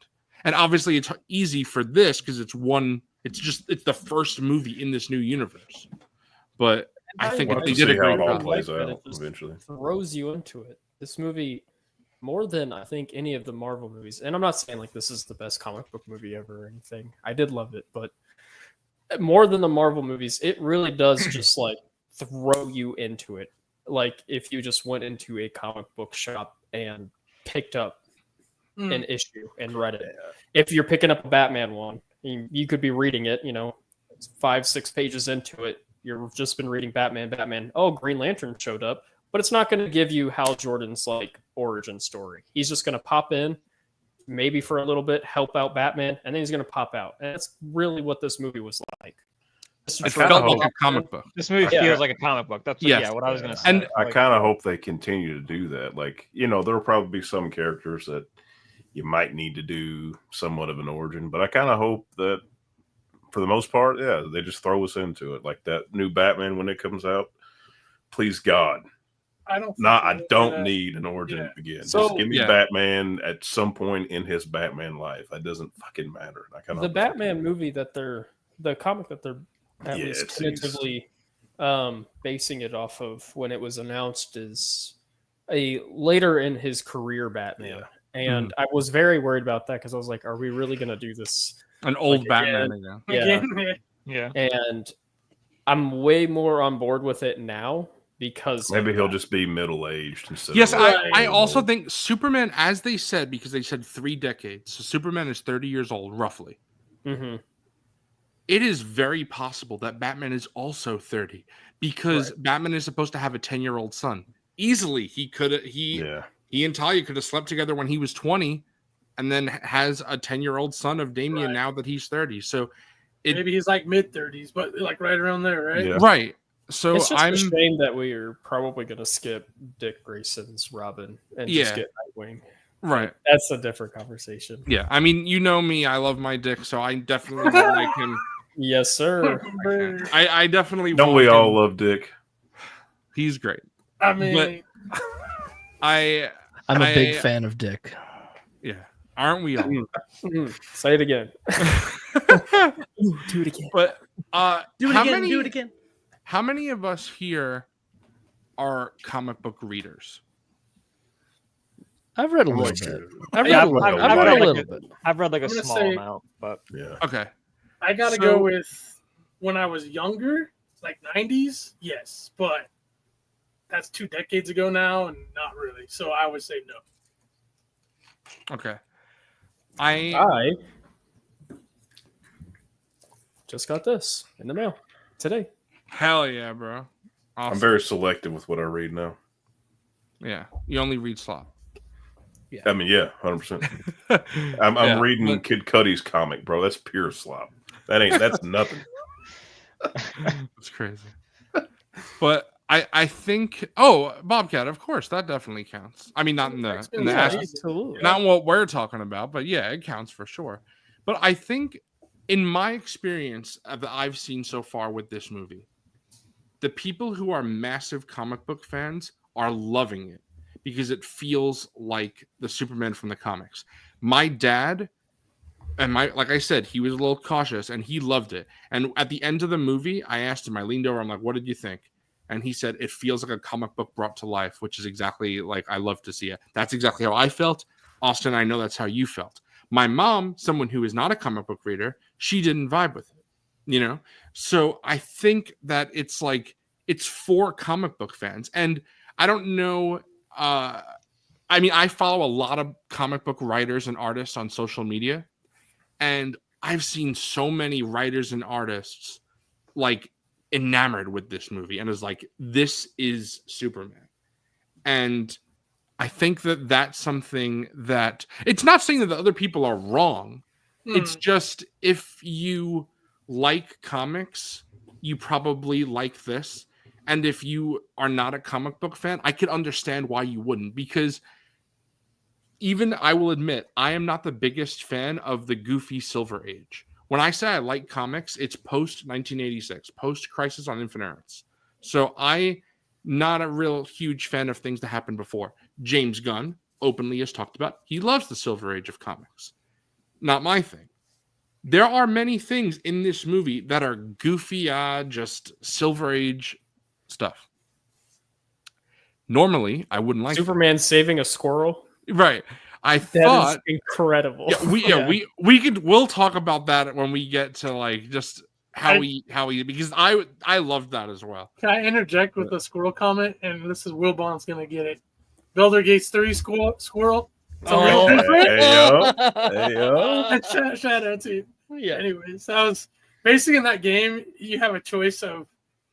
And obviously it's easy for this because it's the first movie in this new universe. But I think We'll if have they to did a see how great it all job. plays Like that out it just eventually. throws you into it. This movie, more than I think any of the Marvel movies, and I'm not saying like this is the best comic book movie ever or anything. I did love it, but more than the Marvel movies, it really does just like throw you into it. Like if you just went into a comic book shop and picked up an issue and read it. If you're picking up a Batman one, you could be reading it, 5-6 pages into it. You've just been reading Batman. Oh, Green Lantern showed up, but it's not going to give you Hal Jordan's like origin story. He's just going to pop in, maybe for a little bit, help out Batman, and then he's going to pop out. And that's really what this movie was like. It felt like a comic book. This movie Yeah. feels like a comic book. That's Yes. what I was going to say. And I kind of hope they continue to do that. Like, there'll probably be some characters that you might need to do somewhat of an origin, but I kind of hope that for the most part, they just throw us into it. Like that new Batman when it comes out, please God. I don't. I don't need an origin to begin. So- Just give me Yeah. Batman at some point in his Batman life. That doesn't fucking matter. I kinda The hope that's what Batman they do. movie the comic that they're at Yeah, least it seems- tentatively basing it off of when it was announced is a later in his career Batman. Yeah. And I was very worried about that because I was like, are we really going to do this? An old Like, Batman again. Yeah. Yeah. And I'm way more on board with it now because Maybe he'll just be middle aged instead. Yes, of I also think Superman, as they said, because they said 3 decades, so Superman is 30 years old, roughly. Mhm. It is very possible that Batman is also 30 because Batman is supposed to have a 10-year-old son. Easily, he and Talia could have slept together when he was 20 and then has a 10-year-old son of Damian now that he's 30. So Maybe he's like mid-30s, but like right around there, right? Yeah. right. So It's just I'm a shame that we are probably going to skip Dick Grayson's Robin and just Yeah. get Nightwing. right. That's a different conversation. Yeah. I mean, you know me, I love my Dick, so I definitely would like him. Yes, sir. I definitely Don't want we him. all love Dick? He's great. I mean, I'm I'm a big I- fan of Dick. Yeah. Aren't we all? Say it again. Do it again. But Do how many of us here are comic book readers? I've read a I'm little like, bit. I've Yeah, read, I've- I've I've read read a like little bit. I've read like a I'm gonna small say- amount, but Yeah. Okay. I gotta So- go with when I was younger, like 90s, yes, but that's 2 decades ago now, and not really. So I would say no. Okay. I I just got this in the mail today. hell yeah, bro. I'm Awesome. very selective with what I read now. Yeah. You only read slop. I mean, yeah, 100%. I'm Yeah, reading but- Kid Cudi's comic, bro. That's pure slop. That's nothing. It's crazy. But I think Bobcat, of course, that definitely counts. I mean, not in the X-Men, yeah. aspect- Absolutely. not what we're talking about, but yeah, it counts for sure. But I think in my experience that I've seen so far with this movie, the people who are massive comic book fans are loving it because it feels like the Superman from the comics. My dad and like I said, he was a little cautious and he loved it. And at the end of the movie, I asked him, I leaned over, I'm like, what did you think? And he said, it feels like a comic book brought to life, which is exactly like I love to see it. That's exactly how I felt. Austin, I know that's how you felt. My mom, someone who is not a comic book reader, she didn't vibe with it, So I think that it's for comic book fans. And I don't know. I mean, I follow a lot of comic book writers and artists on social media, and I've seen so many writers and artists like enamored with this movie and is like, this is Superman. And I think that that's something that it's not saying that the other people are wrong. It's just if you like comics, you probably like this. And if you are not a comic book fan, I could understand why you wouldn't, because even I will admit, I am not the biggest fan of the goofy Silver Age. When I say I like comics, it's post 1986, post Crisis on Infinite Earths. So I not a real huge fan of things that happened before. James Gunn openly has talked about he loves the Silver Age of comics. not my thing. There are many things in this movie that are goofy, just Silver Age stuff. Normally, I wouldn't like Superman saving a squirrel. that. Right. I That thought is incredible. we'll talk about that when we get to like just how he because I loved that as well. Can I interject with a squirrel comment? And this is Will Bond's gonna get it. Builder Gates 3 squirrel. It's a real different. Hey, yo. Shout out to you. Yeah. Anyways, that was basically in that game. You have a choice of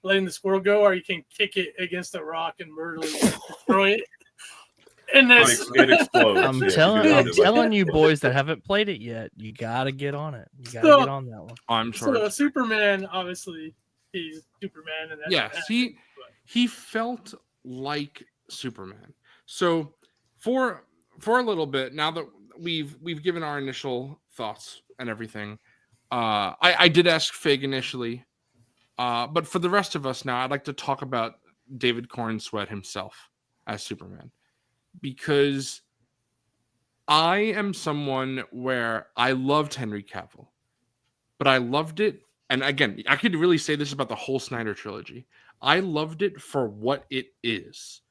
letting the squirrel go, or you can kick it against a rock and brutally destroy it. And this, It explodes. I'm Yeah, telling, you I'm can do it. telling you boys that haven't played it yet, you gotta get on it. You gotta So- get on that one. I'm sure. so Superman, obviously, he's Superman, and that's Yes, he felt like Superman. So for a little bit, now that we've given our initial thoughts and everything, I did ask Fig initially, but for the rest of us now, I'd like to talk about David Corenswet himself as Superman, because I am someone where I loved Henry Cavill, but I loved it. And again, I could really say this about the whole Snyder trilogy. I loved it for what it is.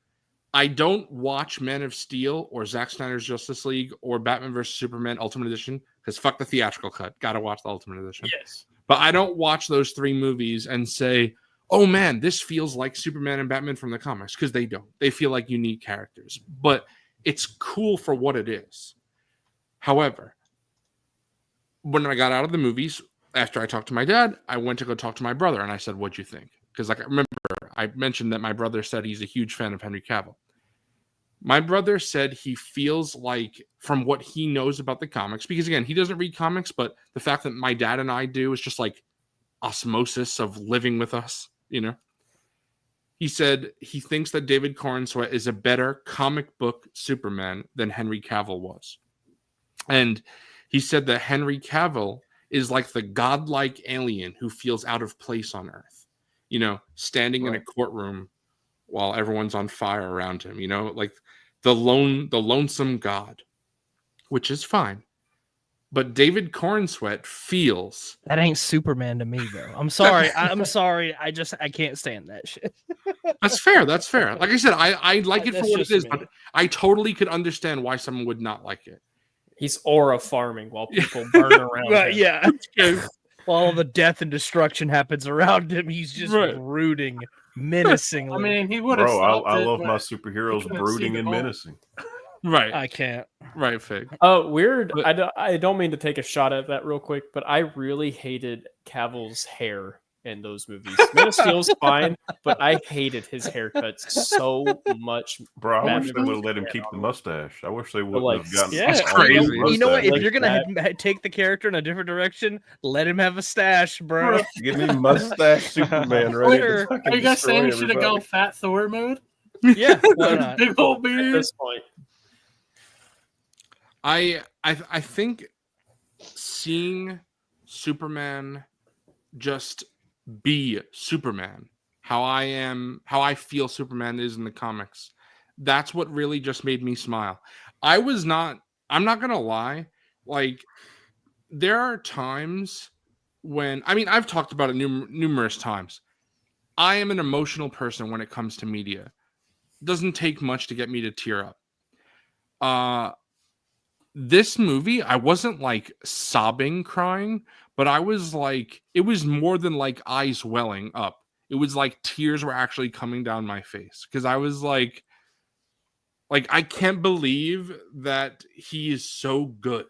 I don't watch Man of Steel or Zack Snyder's Justice League or Batman vs. Superman Ultimate Edition because fuck the theatrical cut. Gotta watch the Ultimate Edition. yes. But I don't watch those three movies and say, oh man, this feels like Superman and Batman from the comics, because they don't. They feel like unique characters. But it's cool for what it is. However, when I got out of the movies, after I talked to my dad, I went to go talk to my brother, and I said, what'd you think? Because like I remember I mentioned that my brother said he's a huge fan of Henry Cavill. My brother said he feels like, from what he knows about the comics, because again, he doesn't read comics, but the fact that my dad and I do is just like osmosis of living with us, you know? He said he thinks that David Corenswet is a better comic book Superman than Henry Cavill was. And he said that Henry Cavill is like the godlike alien who feels out of place on Earth, you know, standing in a courtroom while everyone's on fire around him, you know, like the lonesome god, which is fine. But David Corenswet feels That ain't Superman to me, though. I'm sorry. I'm sorry. I can't stand that shit. that's fair. That's fair. Like I said, I like it for That's what it just is, me. but I totally could understand why someone would not like it. He's aura farming while people burn around Right, him. yeah. While all the death and destruction happens around him, he's just Right. brooding menacingly. I mean, he would have. Bro, stopped I it, love but my superheroes couldn't see brooding the and ball. menacing. Right. I can't. Right, Fig. Weird. But- I don't mean to take a shot at that real quick, but I really hated Cavill's hair in those movies. Man of Steel's fine, but I hated his haircut so much. Bro, I wish they Batman would have let him was keep bad the on mustache. I wish they would like, have gotten. yeah, That's all crazy. the You know what? If mustache. you're gonna take the character in a different direction, let him have a stash, bro. Give me mustache Superman ready to Sure. fucking Are you guys destroy saying you should have everybody. gone Fat Thor mode? Yeah, why not? Big old At beard. this point. I think seeing Superman just be Superman, how I feel Superman is in the comics, that's what really just made me smile. I'm not gonna lie, like there are times when, I mean, I've talked about it numerous times. I am an emotional person when it comes to media. It doesn't take much to get me to tear up. This movie, I wasn't like sobbing, crying, but I was like, it was more than like eyes welling up. It was like tears were actually coming down my face because I was like, I can't believe that he is so good.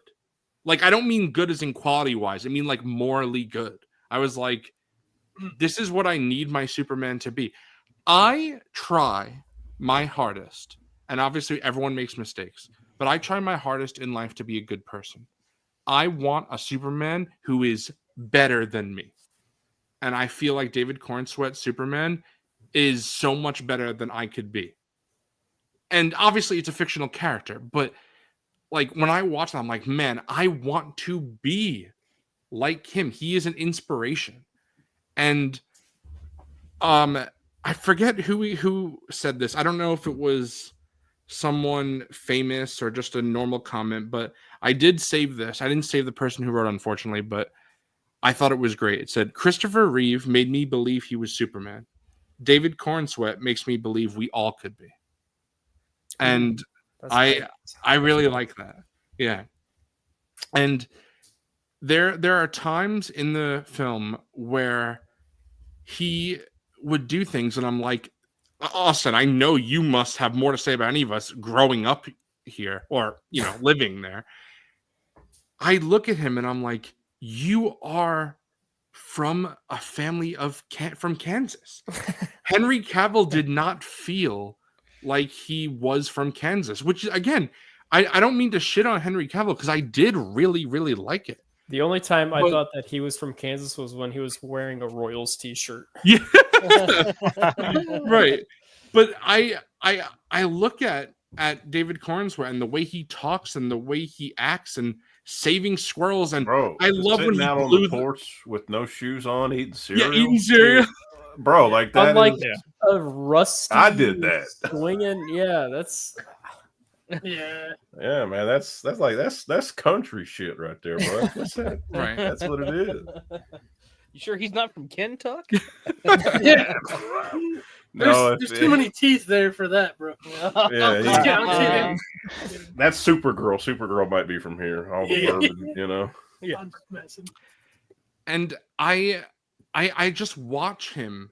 Like, I don't mean good as in quality wise. I mean like morally good. I was like, this is what I need my Superman to be. I try my hardest, and obviously everyone makes mistakes, but I try my hardest in life to be a good person. I want a Superman who is better than me. And I feel like David Corenswet Superman is so much better than I could be. And obviously it's a fictional character, but like when I watch him, I'm like, man, I want to be like him. He is an inspiration. And I forget who said this. I don't know if it was someone famous or just a normal comment, but I did save this. I didn't save the person who wrote, unfortunately, but I thought it was great. It said, Christopher Reeve made me believe he was Superman. David Cornsweet makes me believe we all could be. And That's I great. I really like that. Yeah. And there are times in the film where he would do things and I'm like, Austin, I know you must have more to say about any of us growing up here or, living there. I look at him and I'm like, you are from a family from Kansas. Henry Cavill did not feel like he was from Kansas, which again, I don't mean to shit on Henry Cavill because I did really, really like it. The only time I But- thought that he was from Kansas was when he was wearing a Royals t-shirt. Yeah. Right. But I look at David Cornsweet and the way he talks and the way he acts and saving squirrels and Bro, I love when sitting he out on blew the porch with no shoes on, eating cereal. eating cereal. Bro, like that. Unlike is- a rusty. I did that. Swinging, yeah, that's Yeah. Yeah, man, that's country shit right there, bro. That's it. Right. That's what it is. You sure he's not from Kentucky? Yeah. No, There's too many teeth there for that, bro. Yeah, I'm kidding. that's Supergirl. Supergirl might be from here. All the Yeah. bourbon, Yeah. I'm just messing. And I just watch him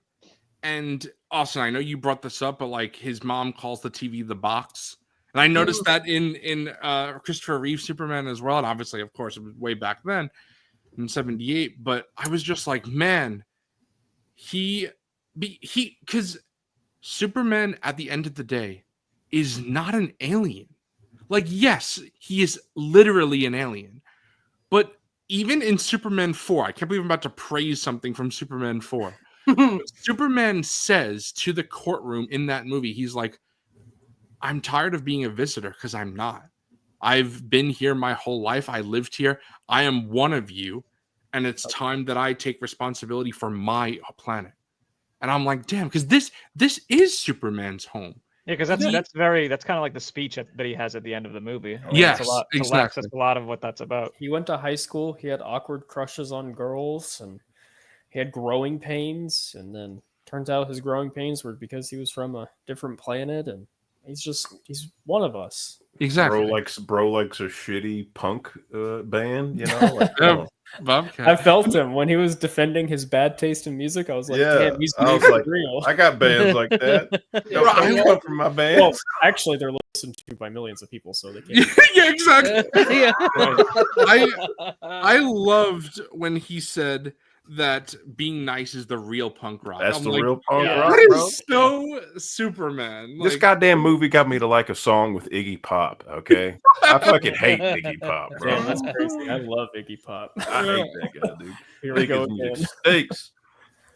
and Austin, I know you brought this up, but like his mom calls the TV the box. And I noticed that in Christopher Reeve Superman as well. And obviously, of course, it was way back then in 78. But I was just like, man, because Superman at the end of the day is not an alien. Like, yes, he is literally an alien. But even in Superman 4, I can't believe I'm about to praise something from Superman 4. Superman says to the courtroom in that movie, he's like, I'm tired of being a visitor because I'm not. I've been here my whole life. I lived here. I am one of you. And it's time that I take responsibility for my planet. And I'm like, damn, because this is Superman's home. Yeah, because that's kind of like the speech that he has at the end of the movie. Like, Yes, it's a lot, exactly. That's a lot of what that's about. he went to high school, he had awkward crushes on girls, and he had growing pains, and then turns out his growing pains were because he was from a different planet, and he's one of us. Exactly. Bro likes a shitty punk band, Like, Yeah. come on. Bobcat. I felt him when he was defending his bad taste in music. I was like, Yeah, damn, he's I was being like, real. I got bands like that. Don't Right. come from my band. Well, actually, they're listened to by millions of people, so they can't. Yeah, exactly. Yeah. I loved when he said that being nice is the real punk rock. That's I'm the like, real punk yeah. rock, that bro. is so Superman. This Like, goddamn movie got me to like a song with Iggy Pop. Okay, I fucking hate Iggy Pop, bro. Damn, that's crazy. I love Iggy Pop. I hate that guy, dude. Here we go Making again. mistakes.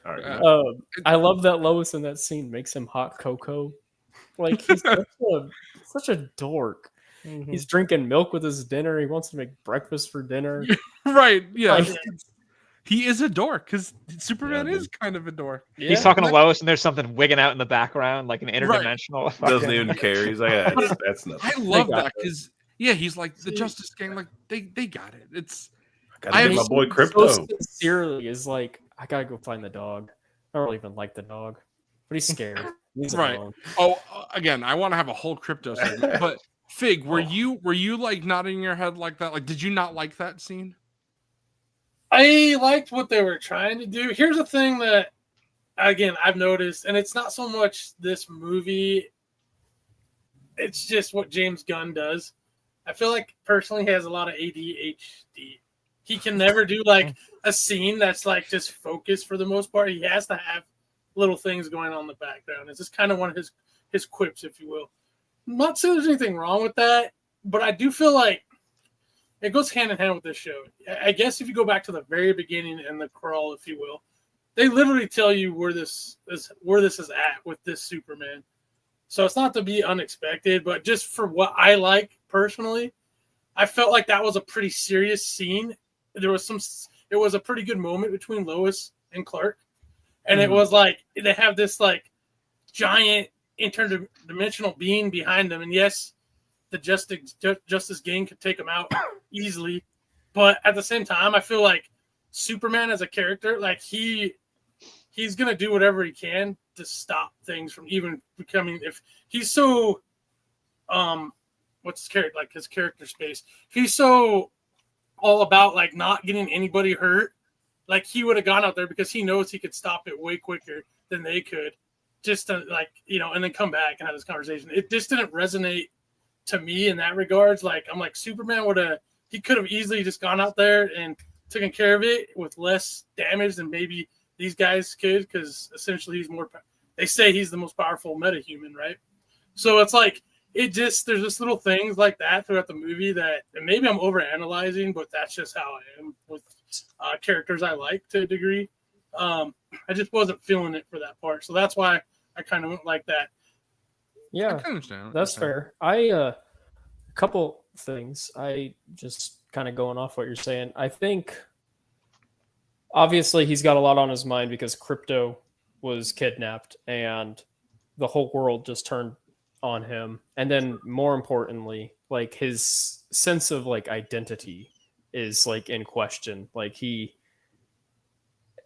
All right, I love that Lois in that scene makes him hot cocoa. Like he's such a dork. Mhm. He's drinking milk with his dinner. He wants to make breakfast for dinner. right? Yeah, Like- he is a dork because Superman Yeah, is kind of a dork. He's talking to Lois, and there's something wigging out in the background, like an interdimensional. doesn't fucking- even care. He's like, "Ah, that's nothing. I love got that because he's like the Justice Gang. Like they got it. It's Gotta I get my am boy So Crypto. sincerely is like, I gotta go find the dog. I don't even like the dog, but he's scared. He's Right. alone. again. I want to have a whole crypto segment, but Fig, were you like nodding your head like that? Like, did you not like that scene? I liked what they were trying to do. Here's the thing that, again, I've noticed, and it's not so much this movie, it's just what James Gunn does. I feel like personally he has a lot of ADHD. He can never do like a scene that's like just focused for the most part. He has to have little things going on in the background. It's just kind of one of his quips, if you will. I'm not saying there's anything wrong with that, but I do feel like it goes hand in hand with this show. I guess if you go back to the very beginning and the crawl, if you will, they literally tell you where this is at with this Superman. So it's not to be unexpected, but just for what I like personally, I felt like that was a pretty serious scene. It was a pretty good moment between Lois and Clark. And it was like they have this like giant interdimensional being behind them. And yes, the Justice Gang could take him out easily. But at the same time, I feel like Superman as a character, like he's gonna do whatever he can to stop things from even becoming. If he's so, what's his character, like his character space? If he's so all about like not getting anybody hurt, like he would have gone out there because he knows he could stop it way quicker than they could, just to like, you know, and then come back and have this conversation. It just didn't resonate to me in that regards. Like I'm like Superman he could have easily just gone out there and taken care of it with less damage than maybe these guys could, because essentially they say he's the most powerful metahuman, right? So it's like there's just little things like that throughout the movie that, and maybe I'm overanalyzing, but that's just how I am with characters I like to a degree. I just wasn't feeling it for that part, so that's why I kind of went like that. Yeah, I can understand. that's fair. A couple things. I just kind of going off what you're saying. I think obviously he's got a lot on his mind because Crypto was kidnapped and the whole world just turned on him. And then more importantly, like his sense of like identity is like in question. Like he,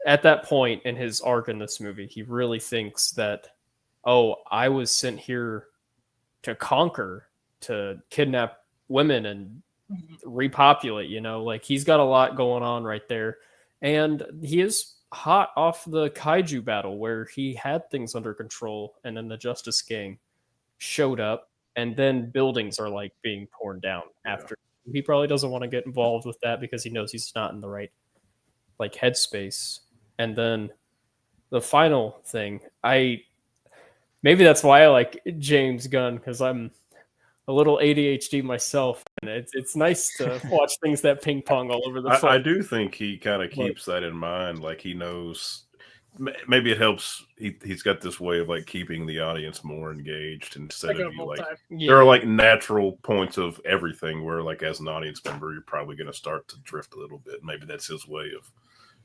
at that point in his arc in this movie, he really thinks that, oh, I was sent here to conquer, to kidnap women and repopulate, you know, like he's got a lot going on right there. And he is hot off the kaiju battle where he had things under control and then the Justice Gang showed up and then buildings are like being torn down after. He probably doesn't want to get involved with that because he knows he's not in the right like headspace. And then the final thing, maybe that's why I like James Gunn, because I'm a little ADHD myself, and it's nice to watch things that ping pong all over the phone. I do think he kind of keeps that in mind. Like he knows, maybe it helps. He's got this way of like keeping the audience more engaged instead of you like. Yeah. There are like natural points of everything where like as an audience member, you're probably going to start to drift a little bit. Maybe that's his way of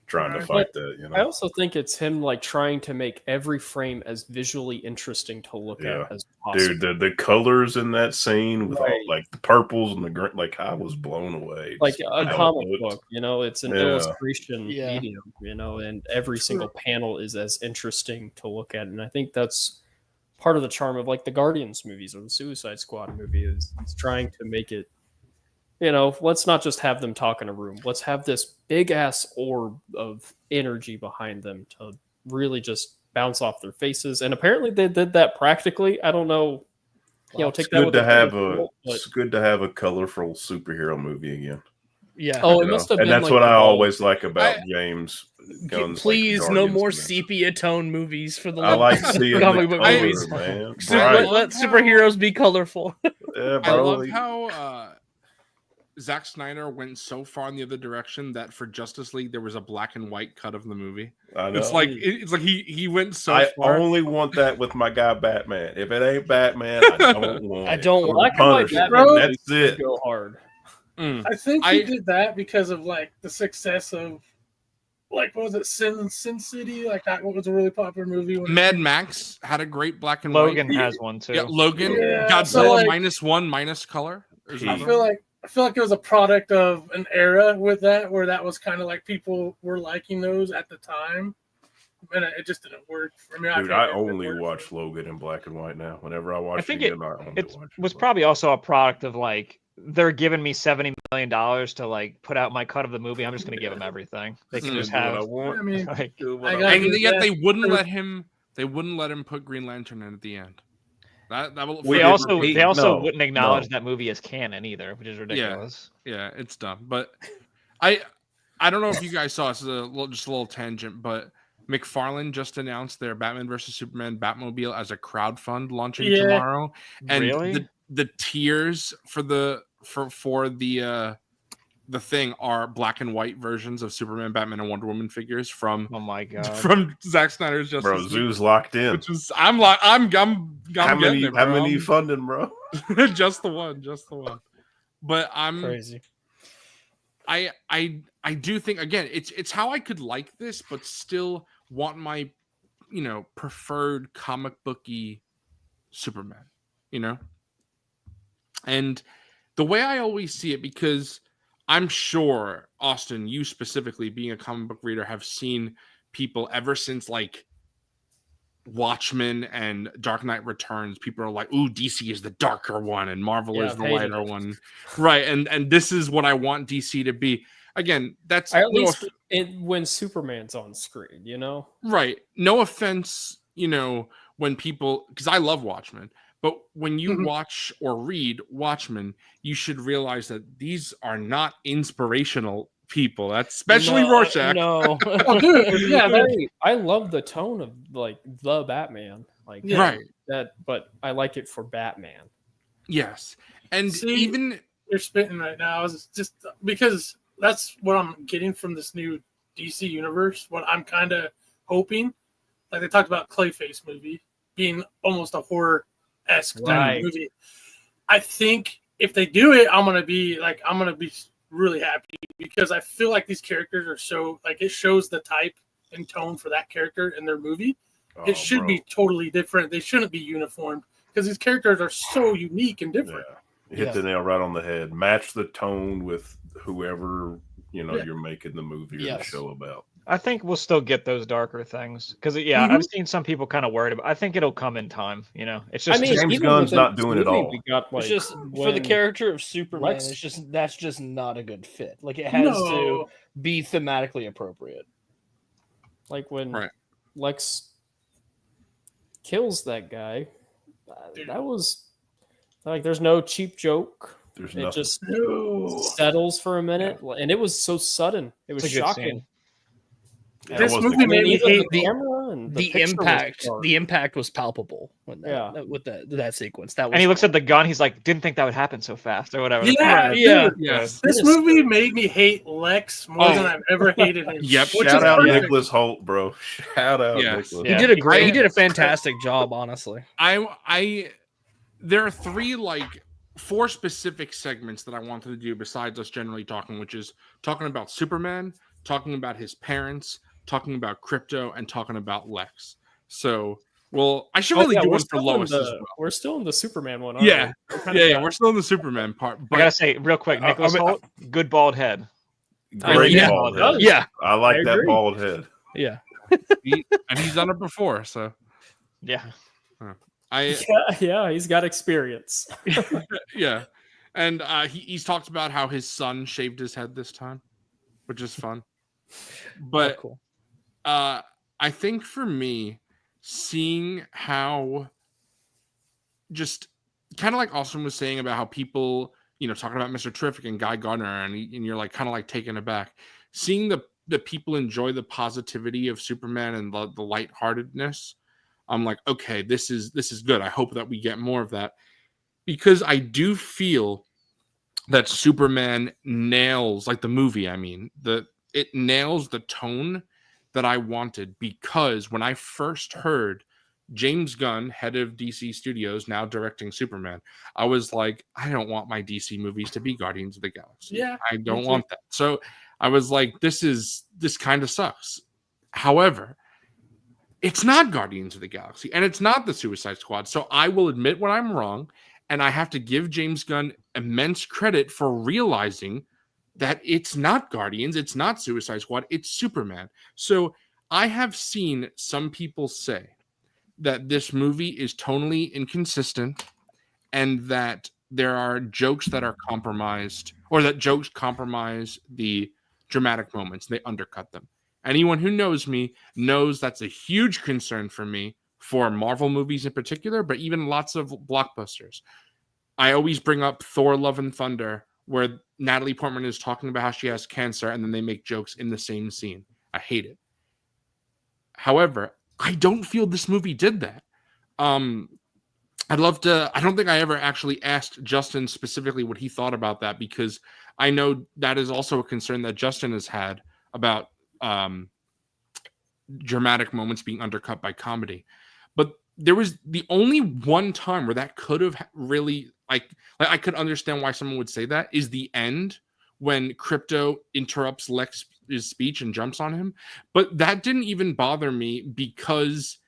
trying to fight that. You know, I also think it's him like trying to make every frame as visually interesting to look at as possible. Dude, the colors in that scene with Right. all like the purples and the green, like I was blown away. Like Just a how it comic looked. book, you know, it's an Yeah. illustration Yeah. medium, you know, and every single panel is as interesting to look at. And I think that's part of the charm of like the Guardians movies or the Suicide Squad movie is trying to make it, you know, let's not just have them talk in a room. Let's have this big ass orb of energy behind them to really just bounce off their faces. And apparently they did that practically. I don't know. You know, take It's that good with to a have grain of a salt, but- it's good to have a colorful superhero movie again. Yeah. Oh, You it know? must have and been that's like what I evolved. always like about James Gunn's. Please, like, no Guardians more movies. sepia tone movies for the I like seeing the comic book color, movies. man. So Bright. Let superheroes be colorful. Yeah, I love bro. how Zack Snyder went so far in the other direction that for Justice League there was a black and white cut of the movie. I know. It's like he went so I far. only want that with my guy Batman. If it ain't Batman, I don't want I it. don't Or Black and white Punisher. Batman That's it. go hard. Mm. I think I- he did that because of like the success of like what was it, Sin City? Like that was a really popular movie. When Mad Max had a great black and Logan white. has one too. Yeah, Logan. Yeah, Godzilla so, like- -1 minus color. There's I I another feel like it was a product of an era with that where that was kind of like people were liking those at the time, and it just didn't work for me. Dude, can't I get it to only work watch for me. Logan in black and white now. Whenever I watch I think it again, I only It watch was in black. probably also a product of like they're giving me $70 million to like put out my cut of the movie. I'm just going to give them everything. They can Mm. just Do what I have want. I mean, like, Do what I I got and you. yet Yeah. they wouldn't let him. They wouldn't let him put Green Lantern in at the end. That will. We they did also repeat. they also No, wouldn't acknowledge no. that movie as canon either, which is ridiculous. Yeah, it's dumb. But I don't know if you guys saw this is just a little tangent, but McFarlane just announced their Batman versus Superman Batmobile as a crowdfund launching Yeah. tomorrow, and Really? the tiers for the thing are black and white versions of Superman, Batman, and Wonder Woman figures from Oh my god. from Zack Snyder's Justice Bro, League, Zoo's locked in. which is I'm How getting many? it, How bro. many you funding, bro? just the one. But Crazy. I do think again it's how I could like this but still want my preferred comic booky Superman, And the way I always see it, because I'm sure, Austin, you specifically, being a comic book reader, have seen people ever since like Watchmen and Dark Knight Returns. People are like, "Ooh, DC is the darker one, and Marvel Yeah, is I've the hated lighter it. one." Right, and this is what I want DC to be. Again, that's At no least when Superman's on screen, you know. right. No offense, when people, because I love Watchmen, but when you Mhm. watch or read Watchmen, you should realize that these are not inspirational people. That's especially Rorschach. No. Oh, dude, yeah, I love the tone of like the Batman, like Yeah. Right. that, but I like it for Batman. Yes. And See, even you're spitting right now. Is just because that's what I'm getting from this new DC universe. What I'm kind of hoping, like they talked about Clayface movie being almost a horror-esque type Right. of movie. I think if they do it, I'm gonna be really happy because I feel like these characters are so like it shows the type and tone for that character in their movie. Oh, It should bro. be totally different. They shouldn't be uniformed because these characters are so unique and different. Yeah. You hit the nail right on the head. Match the tone with whoever Yeah. you're making the movie or the Yes. show about. I think we'll still get those darker things because I've seen some people kind of worried about. I think it'll come in time. It's just James even Gunn's within not this doing it movie, all. We got like It's just for the when character of Superman. Lex- That's just not a good fit. Like it has to No, be thematically appropriate. like when Right. Lex kills that guy. Dude. That was like there's no cheap joke. There's It nothing. just no. settles for a minute, and it was so sudden. It was It's a good shocking. scene. That This wasn't movie a- made me Even hate the the- camera and The picture was impact, dark. the impact was palpable when Yeah. with that sequence. That was And he looks at the gun. He's like, "Didn't think that would happen so fast," or whatever. Yeah, Yeah. dude. yes. This Yes. movie made me hate Lex more Oh. than I've ever hated him. Yep. Which Shout is out perfect. Nicholas Holt, bro. Shout out Yes. Nicholas. Yeah. he did a great. I- He did a fantastic job, honestly. There are four specific segments that I wanted to do besides us generally talking, which is talking about Superman, talking about his parents, talking about Crypto, and talking about Lex. So, I should really do we're one for still in Lois as the- well. We're still in the Superman one. aren't Yeah. we? We're kind of Yeah, got- we're still in the Superman part. I But gotta say real quick, I Nicholas mean, Holt, good bald head. Great yeah. bald Yeah. head. Yeah, I like I that agree. bald head. yeah. and he's done it before. So, Yeah, yeah, he's got experience. yeah. And he's talked about how his son shaved his head this time, which is fun. But cool. I think for me, seeing how just kind of like Austin was saying about how people, talking about Mr. Terrific and Guy Gardner, and you're like kind of like taken aback, seeing the people enjoy the positivity of Superman and the lightheartedness. I'm like, okay, this is good. I hope that we get more of that, because I do feel that Superman nails, like the movie, it nails the tone that I wanted, because when I first heard James Gunn, head of DC Studios, now directing Superman, I was like, I don't want my DC movies to be Guardians of the Galaxy. Yeah, I don't too. want that. So I was like, this kind of sucks. However, it's not Guardians of the Galaxy, and it's not the Suicide Squad. So I will admit when I'm wrong, and I have to give James Gunn immense credit for realizing that it's not Guardians, it's not Suicide Squad, it's Superman. So I have seen some people say that this movie is tonally inconsistent, and that there are jokes that are compromised, or that jokes compromise the dramatic moments. They undercut them. Anyone who knows me knows that's a huge concern for me for Marvel movies in particular, but even lots of blockbusters. I always bring up Thor: Love and Thunder, where Natalie Portman is talking about how she has cancer, and then they make jokes in the same scene. I hate it. However, I don't feel this movie did that. I'd love to. I don't think I ever actually asked Justin specifically what he thought about that, because I know that is also a concern that Justin has had about dramatic moments being undercut by comedy. But there was the only one time where that could have really, like I could understand why someone would say that, is the end when Crypto interrupts Lex's speech and jumps on him. But that didn't even bother me, because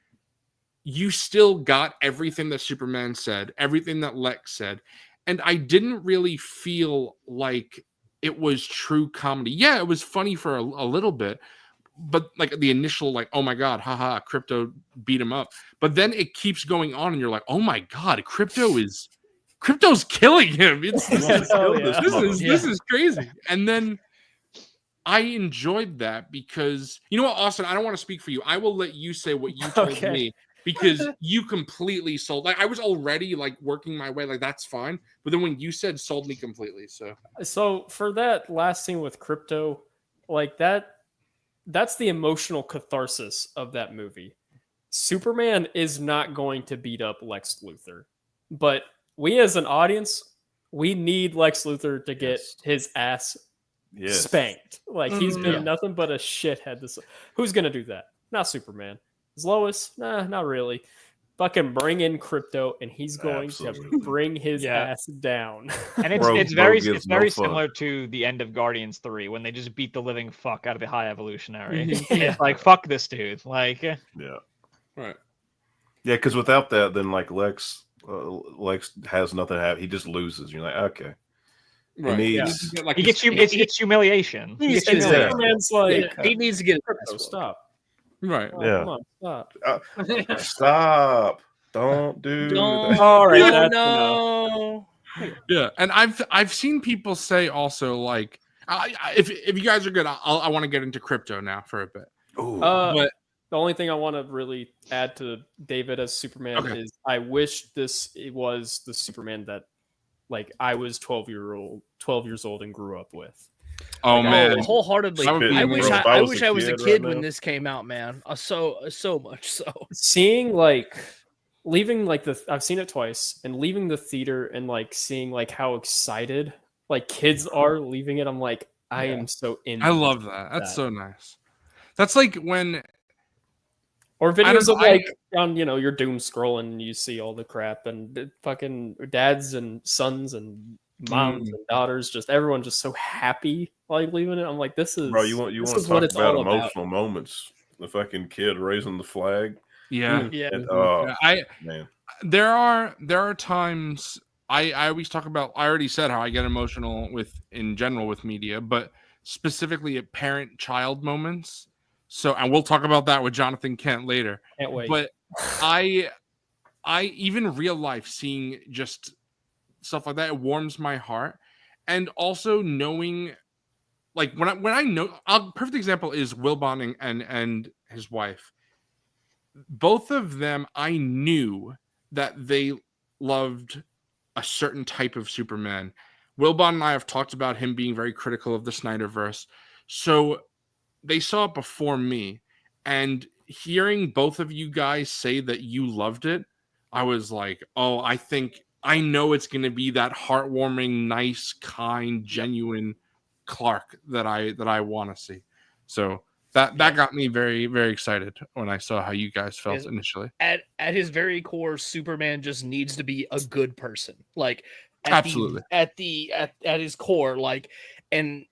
you still got everything that Superman said, everything that Lex said, and I didn't really feel like it was true comedy. Yeah, it was funny for a little bit, but like the initial like, oh my god, haha, Crypto beat him up. But then it keeps going on, and you're like, oh my god, Crypto's killing him. It's Oh, yeah. this is crazy. And then I enjoyed that because you know what, Austin, I don't want to speak for you. I will let you say what you told Okay. me because you completely sold. Like I was already like working my way, like that's fine. But then when you said sold me completely, So for that last scene with Crypto, like that's the emotional catharsis of that movie. Superman is not going to beat up Lex Luthor, but we as an audience, we need Lex Luthor to get Yes. his ass Yes. spanked. Like he's been Yeah. nothing but a shithead. Who's gonna do that? Not Superman. Is Lois? Nah, not really. Fucking bring in Crypto, and he's going Absolutely. to bring his Yeah. ass down. And Bro it's very gives no fuck. similar to the end of Guardians 3 when they just beat the living fuck out of the High Evolutionary. Yeah. It's like fuck this dude. Like Yeah. right. Yeah, because without that, then like Lex has nothing to have. He just loses. You're like, okay. Right. needs- You get, like, he gets it's humiliation. He gets And Yeah. humiliation. Superman's like, he needs to get Crypto, stop. right. Oh, Yeah. Come on, stop. Stop. Don't do Don't. that. All right, Oh, that's enough. no. Yeah, and I've seen people say also like, if you guys are good, I want to get into Crypto now for a bit. Ooh. But The only thing I want to really add to David as Superman Okay. is I wish it was the Superman that like I was 12 years old and grew up with. oh Like, man, Wholeheartedly. That would be I amazing. wish If I was wish a I was a kid kid right when now- this came out, man. So much so. Seeing like leaving like I've seen it twice and leaving the theater and like seeing like how excited like kids are leaving it. I'm like, I am so in. I love that. That's that. so nice. That's like when Or don't videos know, of like on your doom scrolling and you see all the crap and fucking dads and sons and moms and daughters, just everyone just so happy like leaving it. I'm like, this is Bro, you want this to is what talk it's about all about. emotional moments? The fucking kid raising the flag. yeah, Yeah. And, oh I man, there are times I always talk about. I already said how I get emotional with in general with media, but specifically at parent-child moments. So, and we'll talk about that with Jonathan Kent later. Can't wait. But I even real life seeing just stuff like that, it warms my heart. And also knowing like when I know a perfect example is Wilbon and his wife. Both of them I knew that they loved a certain type of Superman. Wilbon and I have talked about him being very critical of the Snyderverse. So they saw it before me, and hearing both of you guys say that you loved it, I was like, oh, I know it's going to be that heartwarming, nice, kind, genuine Clark that I want to see. So that got me very, very excited when I saw how you guys felt Yes. initially. At his very core, Superman just needs to be a good person. Like Absolutely. at his core, like, and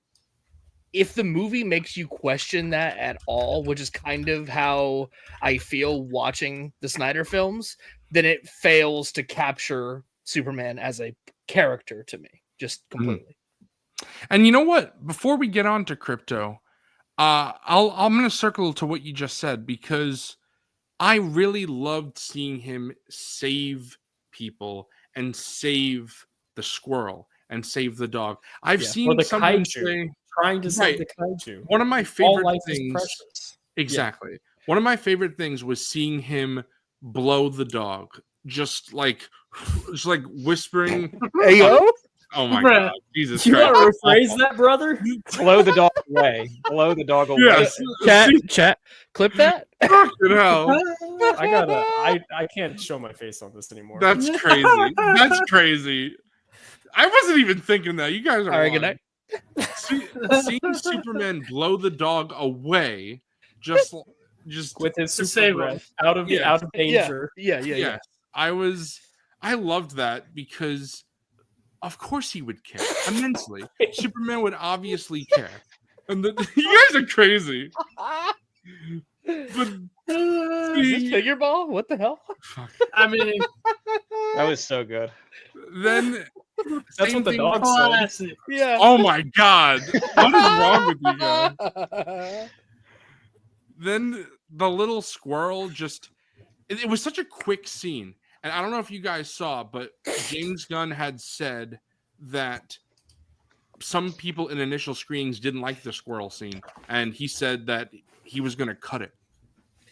if the movie makes you question that at all, which is kind of how I feel watching the Snyder films, then it fails to capture Superman as a character to me, just completely. And you know what? Before we get on to Crypto, I'm going to circle to what you just said because I really loved seeing him save people and save the squirrel and save the dog. I've Yeah. seen Or the someone kaiju. say Trying to save Right. the kaiju. one of my All favorite life is things. precious. Exactly. One of my favorite things was seeing him blow the dog, just like whispering. Hey yo, Oh my Bruh. god, Jesus You Christ! want to rephrase that, brother? Blow the dog away. Blow the dog away. Yes, chat, clip that. fucking hell. I can't show my face on this anymore. That's crazy. That's crazy. I wasn't even thinking that. You guys are All right, good lying. night. Seeing Superman blow the dog away, just with his To super save breath, him. out of Yeah. danger. Yeah. yes, I loved that because of course he would care immensely. Superman would obviously care, and you guys are crazy. But Is this figure ball? What the hell? fuck. I mean, That was so good. Then That's what the thing. dog said. Classic. Yeah. Oh my god, what is wrong with you guys? Then the little squirrel just it was such a quick scene. And I don't know if you guys saw, but James Gunn had said that some people in initial screenings didn't like the squirrel scene, and he said that he was going to cut it.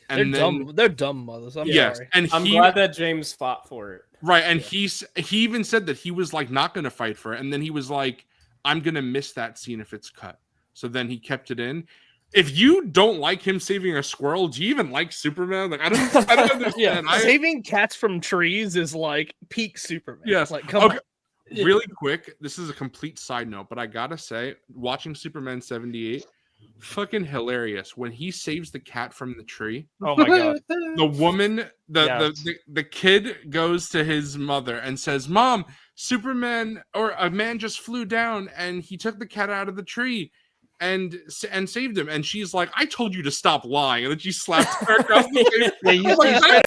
They're And dumb. They're dumb mothers. I'm yes, sorry. and I'm he glad that James fought for it. right, and he even said that he was like not going to fight for it, and then he was like, "I'm going to miss that scene if it's cut." So then he kept it in. If you don't like him saving a squirrel, do you even like Superman? Like I don't understand. Saving cats from trees is like peak Superman. Yes. Like come Okay. on. Really quick, this is a complete side note, but I gotta say, watching Superman 78, fucking hilarious. When he saves the cat from the tree, Oh my god. the woman, Yes. the kid goes to his mother and says, "Mom, Superman or a man just flew down and he took the cat out of the tree and saved him." And she's like, "I told you to stop lying." And then she slaps her across the face. Yeah, you, I'm like, you,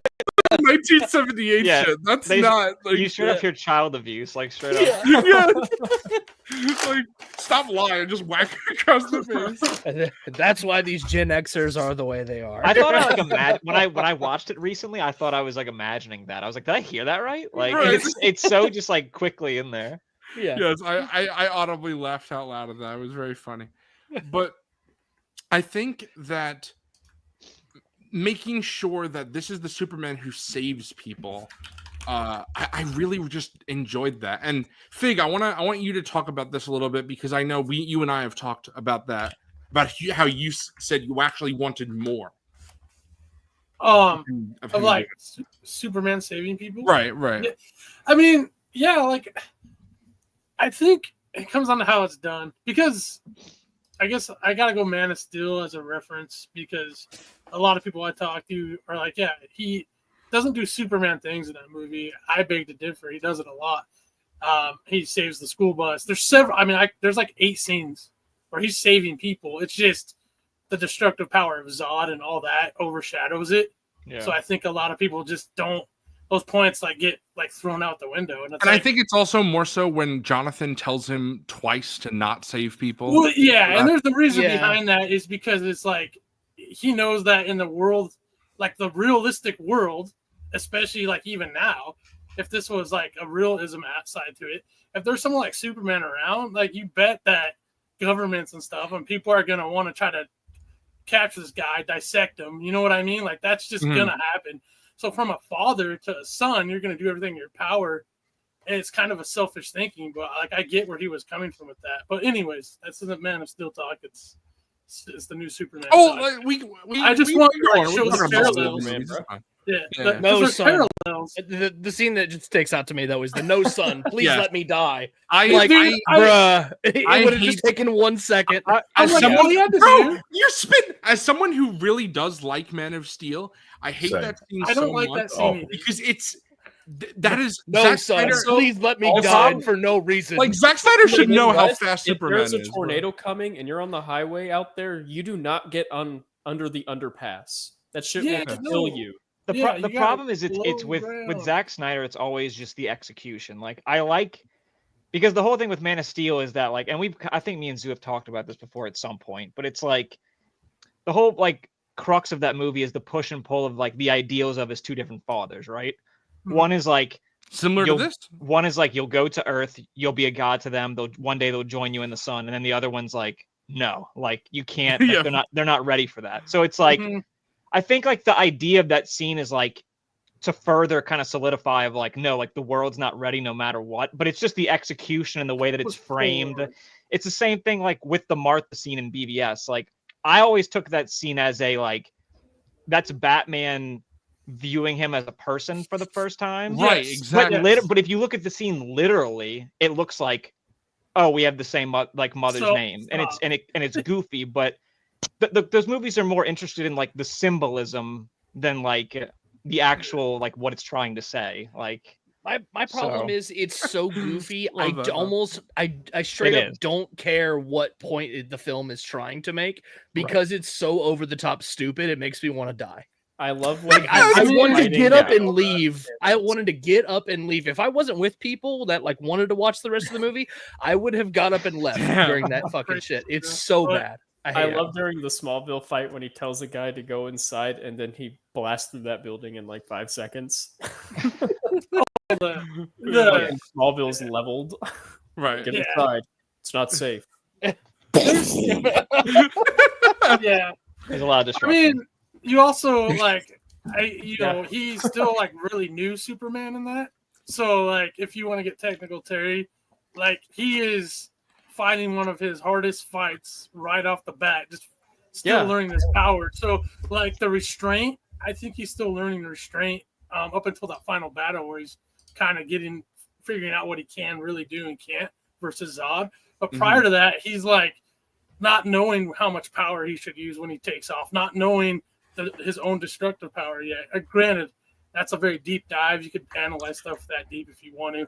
that's 1978 Yeah, shit. That's they- not like you straight up hear child abuse, like straight up. yeah. Like, stop lying, just whack her across the face. And that's why these Gen Xers are the way they are. I thought I like when I watched it recently, I thought I was like imagining that. I was like, did I hear that right? Like Right. it's so just like quickly in there. yeah. Yes, I audibly laughed out loud at that. It was very funny. But I think that making sure that this is the Superman who saves people, I really just enjoyed that. And Fig, I want you to talk about this a little bit because I know you and I have talked about that, about how you said you actually wanted more Of him like Superman saving people. right. Yeah. I mean, yeah, like I think it comes on to how it's done because I guess I gotta go Man of Steel as a reference because a lot of people I talk to are like, yeah, he doesn't do Superman things in that movie. I beg to differ. He does it a lot. He saves the school bus. There's several. I mean, there's like 8 scenes where he's saving people. It's just the destructive power of Zod and all that overshadows it. Yeah. So I think a lot of people just don't. Those points like get like thrown out the window, and, it's And I like, think it's also more so when Jonathan tells him twice to not save people. well, yeah, and there's the reason Yeah. behind that is because it's like he knows that in the world, like the realistic world, especially like even now, if this was like a realism outside to it, if there's someone like Superman around, like you bet that governments and stuff and people are gonna want to try to capture this guy, dissect him. You know what I mean? Like that's just Mhm. gonna happen. So from a father to a son, you're gonna do everything in your power. And it's kind of a selfish thinking, but like I get where he was coming from with that. But anyways, that's the Man of Steel talk. It's the new Superman. Oh, talk. we I just we- want we- to, like, show we're the talking about parallels. Superman, this is fine. yeah, yeah. No there's son. parallels. The scene that just sticks out to me though is the no son. Please Yes. let me die. I Like, dude, bruh, it I would have hate- just taken 1 second. I'm as like, someone, all he had to bro, do. you're spin. As someone who really does like Man of Steel, I hate Same. that scene I don't so like much that scene either. because it's that is No Zack son, Snyder- please let me Also- die for no reason. Like Zack Snyder should know how Unless- fast if Superman there's a is. bro. tornado coming and you're on the highway out there, you do not get under the underpass. That shit Yeah, will no. kill you. The, Yeah, the you gotta problem is it's slow with down. Zack Snyder, it's always just the execution. Like I like because the whole thing with Man of Steel is that like, and I think me and Zoo have talked about this before at some point, but it's like the whole like crux of that movie is the push and pull of like the ideals of his 2 different fathers, right? Mhm. One is like Similar to You'll- this. one is like you'll go to Earth, you'll be a god to them. One day they'll join you in the sun, and then the other one's like, no, like you can't. Like, Yeah. they're not ready for that. So it's like, Mhm. I think like the idea of that scene is like to further kind of solidify of like, no, like the world's not ready no matter what. But it's just the execution and the way that it's Was framed. forward. It's the same thing like with the Martha scene in BVS. Like I always took that scene as a like that's Batman viewing him as a person for the first time. Right, Yes, exactly. But if you look at the scene literally, it looks like, oh, we have the same mother's So, name, and it's goofy. But those movies are more interested in like the symbolism than like the actual like what it's trying to say. Like My problem So- is it's so goofy. I Love that, though. almost I straight It up is. don't care what point the film is trying to make because it's so over the top stupid. It makes me want to die. I love when I mean, wanted to fighting get up down and the leave. I kids. wanted to get up and leave. If I wasn't with people that like wanted to watch the rest of the movie, I would have got up and left Damn. during that fucking shit. It's so But bad. I hate it. love during the Smallville fight when he tells the guy to go inside and then he blasts through that building in like 5 seconds. the- Fucking Smallville's leveled. Right. Get Yeah. inside. It's not safe. yeah. There's a lot of I destruction. mean, you also like, he's still like really new Superman in that. So like, if you want to get technical, Terry, like he is fighting one of his hardest fights right off the bat, just still Yeah. learning his power. So like the restraint, I think he's still learning the restraint up until that final battle where he's kind of figuring out what he can really do and can't versus Zod. But prior to that, he's like not knowing how much power he should use when he takes off, not knowing his own destructive power yet. Granted, that's a very deep dive. You could analyze stuff that deep if you want to.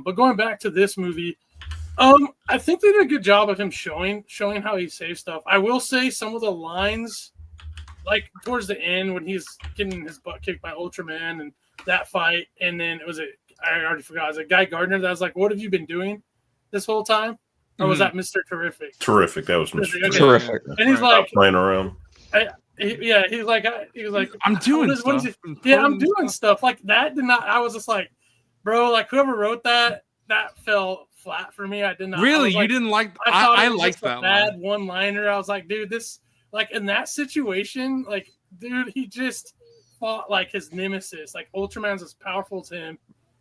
But going back to this movie, I think they did a good job of him showing how he saves stuff. I will say some of the lines, like towards the end when he's getting his butt kicked by Ultraman and that fight, and then I already forgot. It was a Guy Gardner that was like, "What have you been doing this whole time?" Or was that Mr. Terrific? Terrific. That was Mr. Okay. Terrific. And he's like, playing around. he was like, I'm doing what is stuff. yeah, I'm doing stuff like that. Did not. I was just like, bro, like whoever wrote that fell flat for me. I did not. I Really, was you like, didn't like? thought I it was liked just a that bad line. one-liner. I was like, dude, this like in that situation, like, dude, he just fought like his nemesis. Like Ultraman's as powerful as him.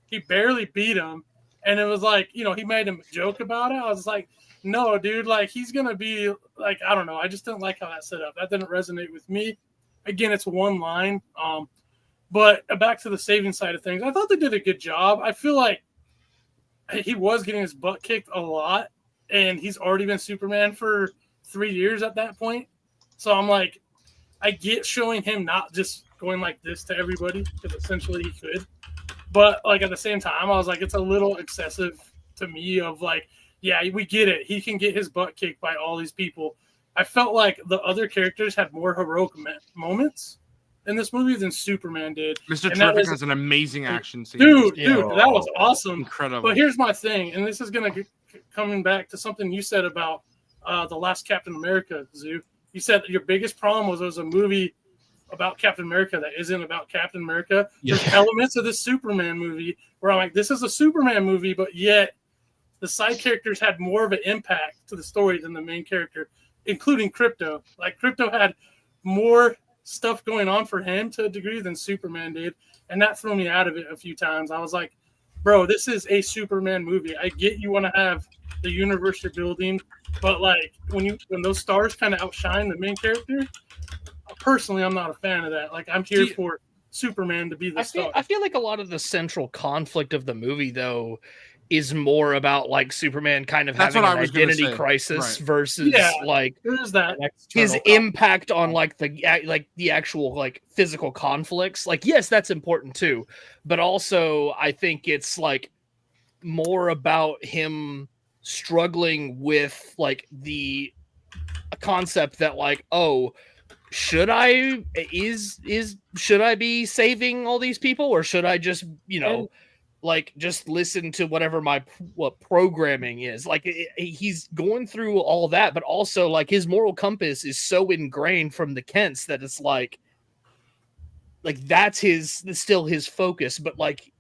He barely beat him, and it was like, he made him joke about it. I was like, no, dude, like he's gonna be like, I don't know. I just didn't like how that set up. That didn't resonate with me. Again, it's one line. But back to the saving side of things, I thought they did a good job. I feel like he was getting his butt kicked a lot, and he's already been Superman for 3 years at that point. So I'm like, I get showing him not just going like this to everybody, because essentially he could. But like at the same time, I was like, it's a little excessive to me of like, yeah, we get it. He can get his butt kicked by all these people. I felt like the other characters had more heroic moments in this movie than Superman did. Mr. And that Terrific was- has an amazing action scene. Dude, Yeah. that was awesome. Incredible. But here's my thing, and this is going to coming back to something you said about the last Captain America, Zoo. You said that your biggest problem was a movie about Captain America that isn't about Captain America. There's elements of this Superman movie where I'm like, this is a Superman movie, but yet the side characters had more of an impact to the story than the main character, including Crypto. Like Crypto had more stuff going on for him to a degree than Superman did, and that threw me out of it a few times. I was like, bro, this is a Superman movie. I get you want to have the universe you're building, but like when those stars kind of outshine the main character, personally, I'm not a fan of that. Like I'm here for Superman to be the star. I feel like a lot of the central conflict of the movie, though, is more about like Superman kind of That's having what an I was gonna identity say. crisis Right. versus Yeah. like There is that. his External impact on like the actual like physical conflicts. Like, yes, that's important too, but also I think it's like more about him struggling with like the concept that like, oh, should I be saving all these people, or should I just like just listen to whatever what programming is? Like he's going through all that, but also like his moral compass is so ingrained from the Kents that it's like that's still his focus, but like,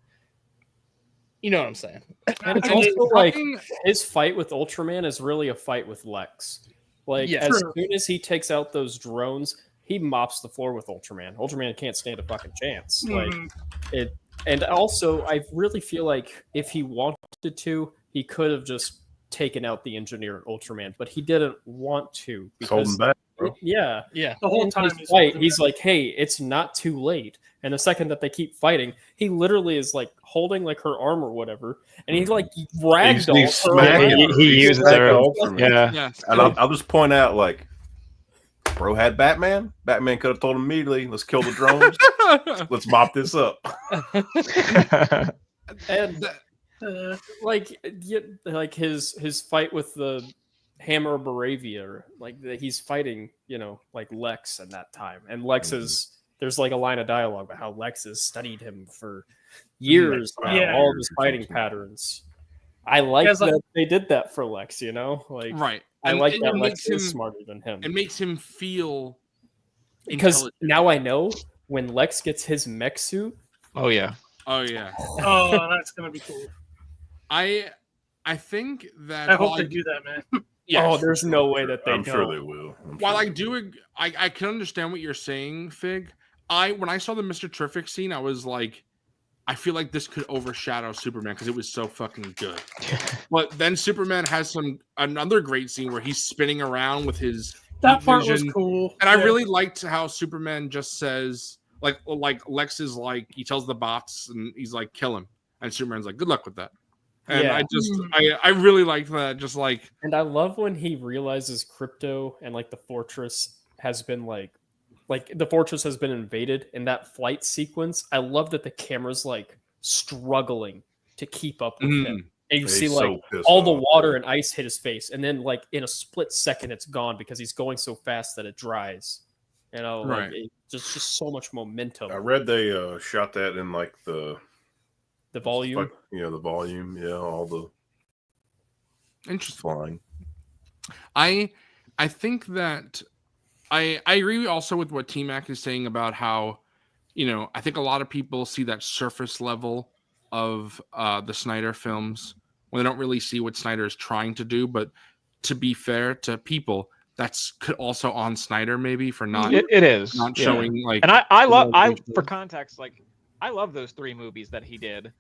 you know what I'm saying? And it's And also it's like fucking- his fight with Ultraman is really a fight with Lex. Like Yeah. as True. soon as he takes out those drones, he mops the floor with Ultraman. Ultraman can't stand a fucking chance. Like Mhm. and also I really feel like if he wanted to, he could have just taken out the engineer Ultraman, but he didn't want to It's holding because back, bro. yeah. Yeah. The whole In time his fight, he's like, "Hey, it's not too late." And the second that they keep fighting, he literally is like holding like her arm or whatever, and he like ragdolls He's her smacking- around. he uses Smacking her. Ultraman. Yeah. Yes. And I'll just point out, like, bro had Batman. Batman could have told him immediately, let's kill the drones. Let's mop this up. And Uh, like his fight with the Hammer of Baravia, like he's fighting, like Lex at that time, and Lex is there's like a line of dialogue about how Lex has studied him for years, Like, Yeah. all of his years or fighting something. patterns. I like Because, like- that they did that for Lex, you know? Like Right. I And like it that makes Lex is him- smarter than him. It makes him feel Because intelligent. now I know when Lex gets his mech suit, Oh yeah. Oh yeah. Oh, that's gonna be cool. I think that I hope while they do that, man. yes, oh, there's no way that they I'm don't. sure they will. while I do, I can understand what you're saying, Fig. When I saw the Mr. Terrific scene, I was like, I feel like this could overshadow Superman because it was so fucking good. But then Superman has another great scene where he's spinning around with his That part was vision. cool. And I Yeah. really liked how Superman just says, like Lex is like, he tells the bots and he's like, kill him. And Superman's like, good luck with that. And Yeah. I really liked that. Just like, And I love when he realizes crypto and like the fortress has been like the fortress has been invaded in that flight sequence. I love that the camera's like struggling to keep up with him. And you He's see so like pissed all the off. water and ice hit his face, and then like in a split second it's gone because he's going so fast that it dries. You know, like, Right. just so much momentum. I read they shot that in like the The volume, all the interesting. flying. I think that I agree also with what T-Mac is saying about how, I think a lot of people see that surface level of the Snyder films when they don't really see what Snyder is trying to do. But to be fair to people, that's also on Snyder maybe for not It is. not yeah. showing like. And I love realization. for context, like I love those 3 movies that he did,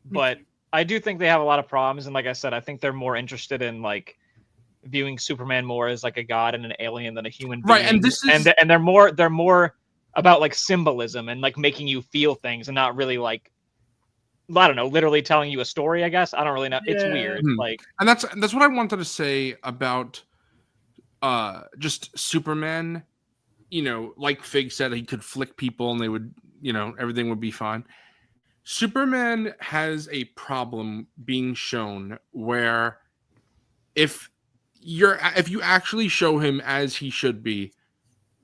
but I do think they have a lot of problems. And like I said, I think they're more interested in like viewing Superman more as like a god and an alien than a human being. Right, and this is- and they're more about like symbolism and like making you feel things and not really like, I don't know, literally telling you a story. I guess I don't really know. It's Yeah. weird. Mhm. Like And that's what I wanted to say about just Superman. Like Fig said, he could flick people and they would, everything would be fine. Superman has a problem being shown where if you actually show him as he should be,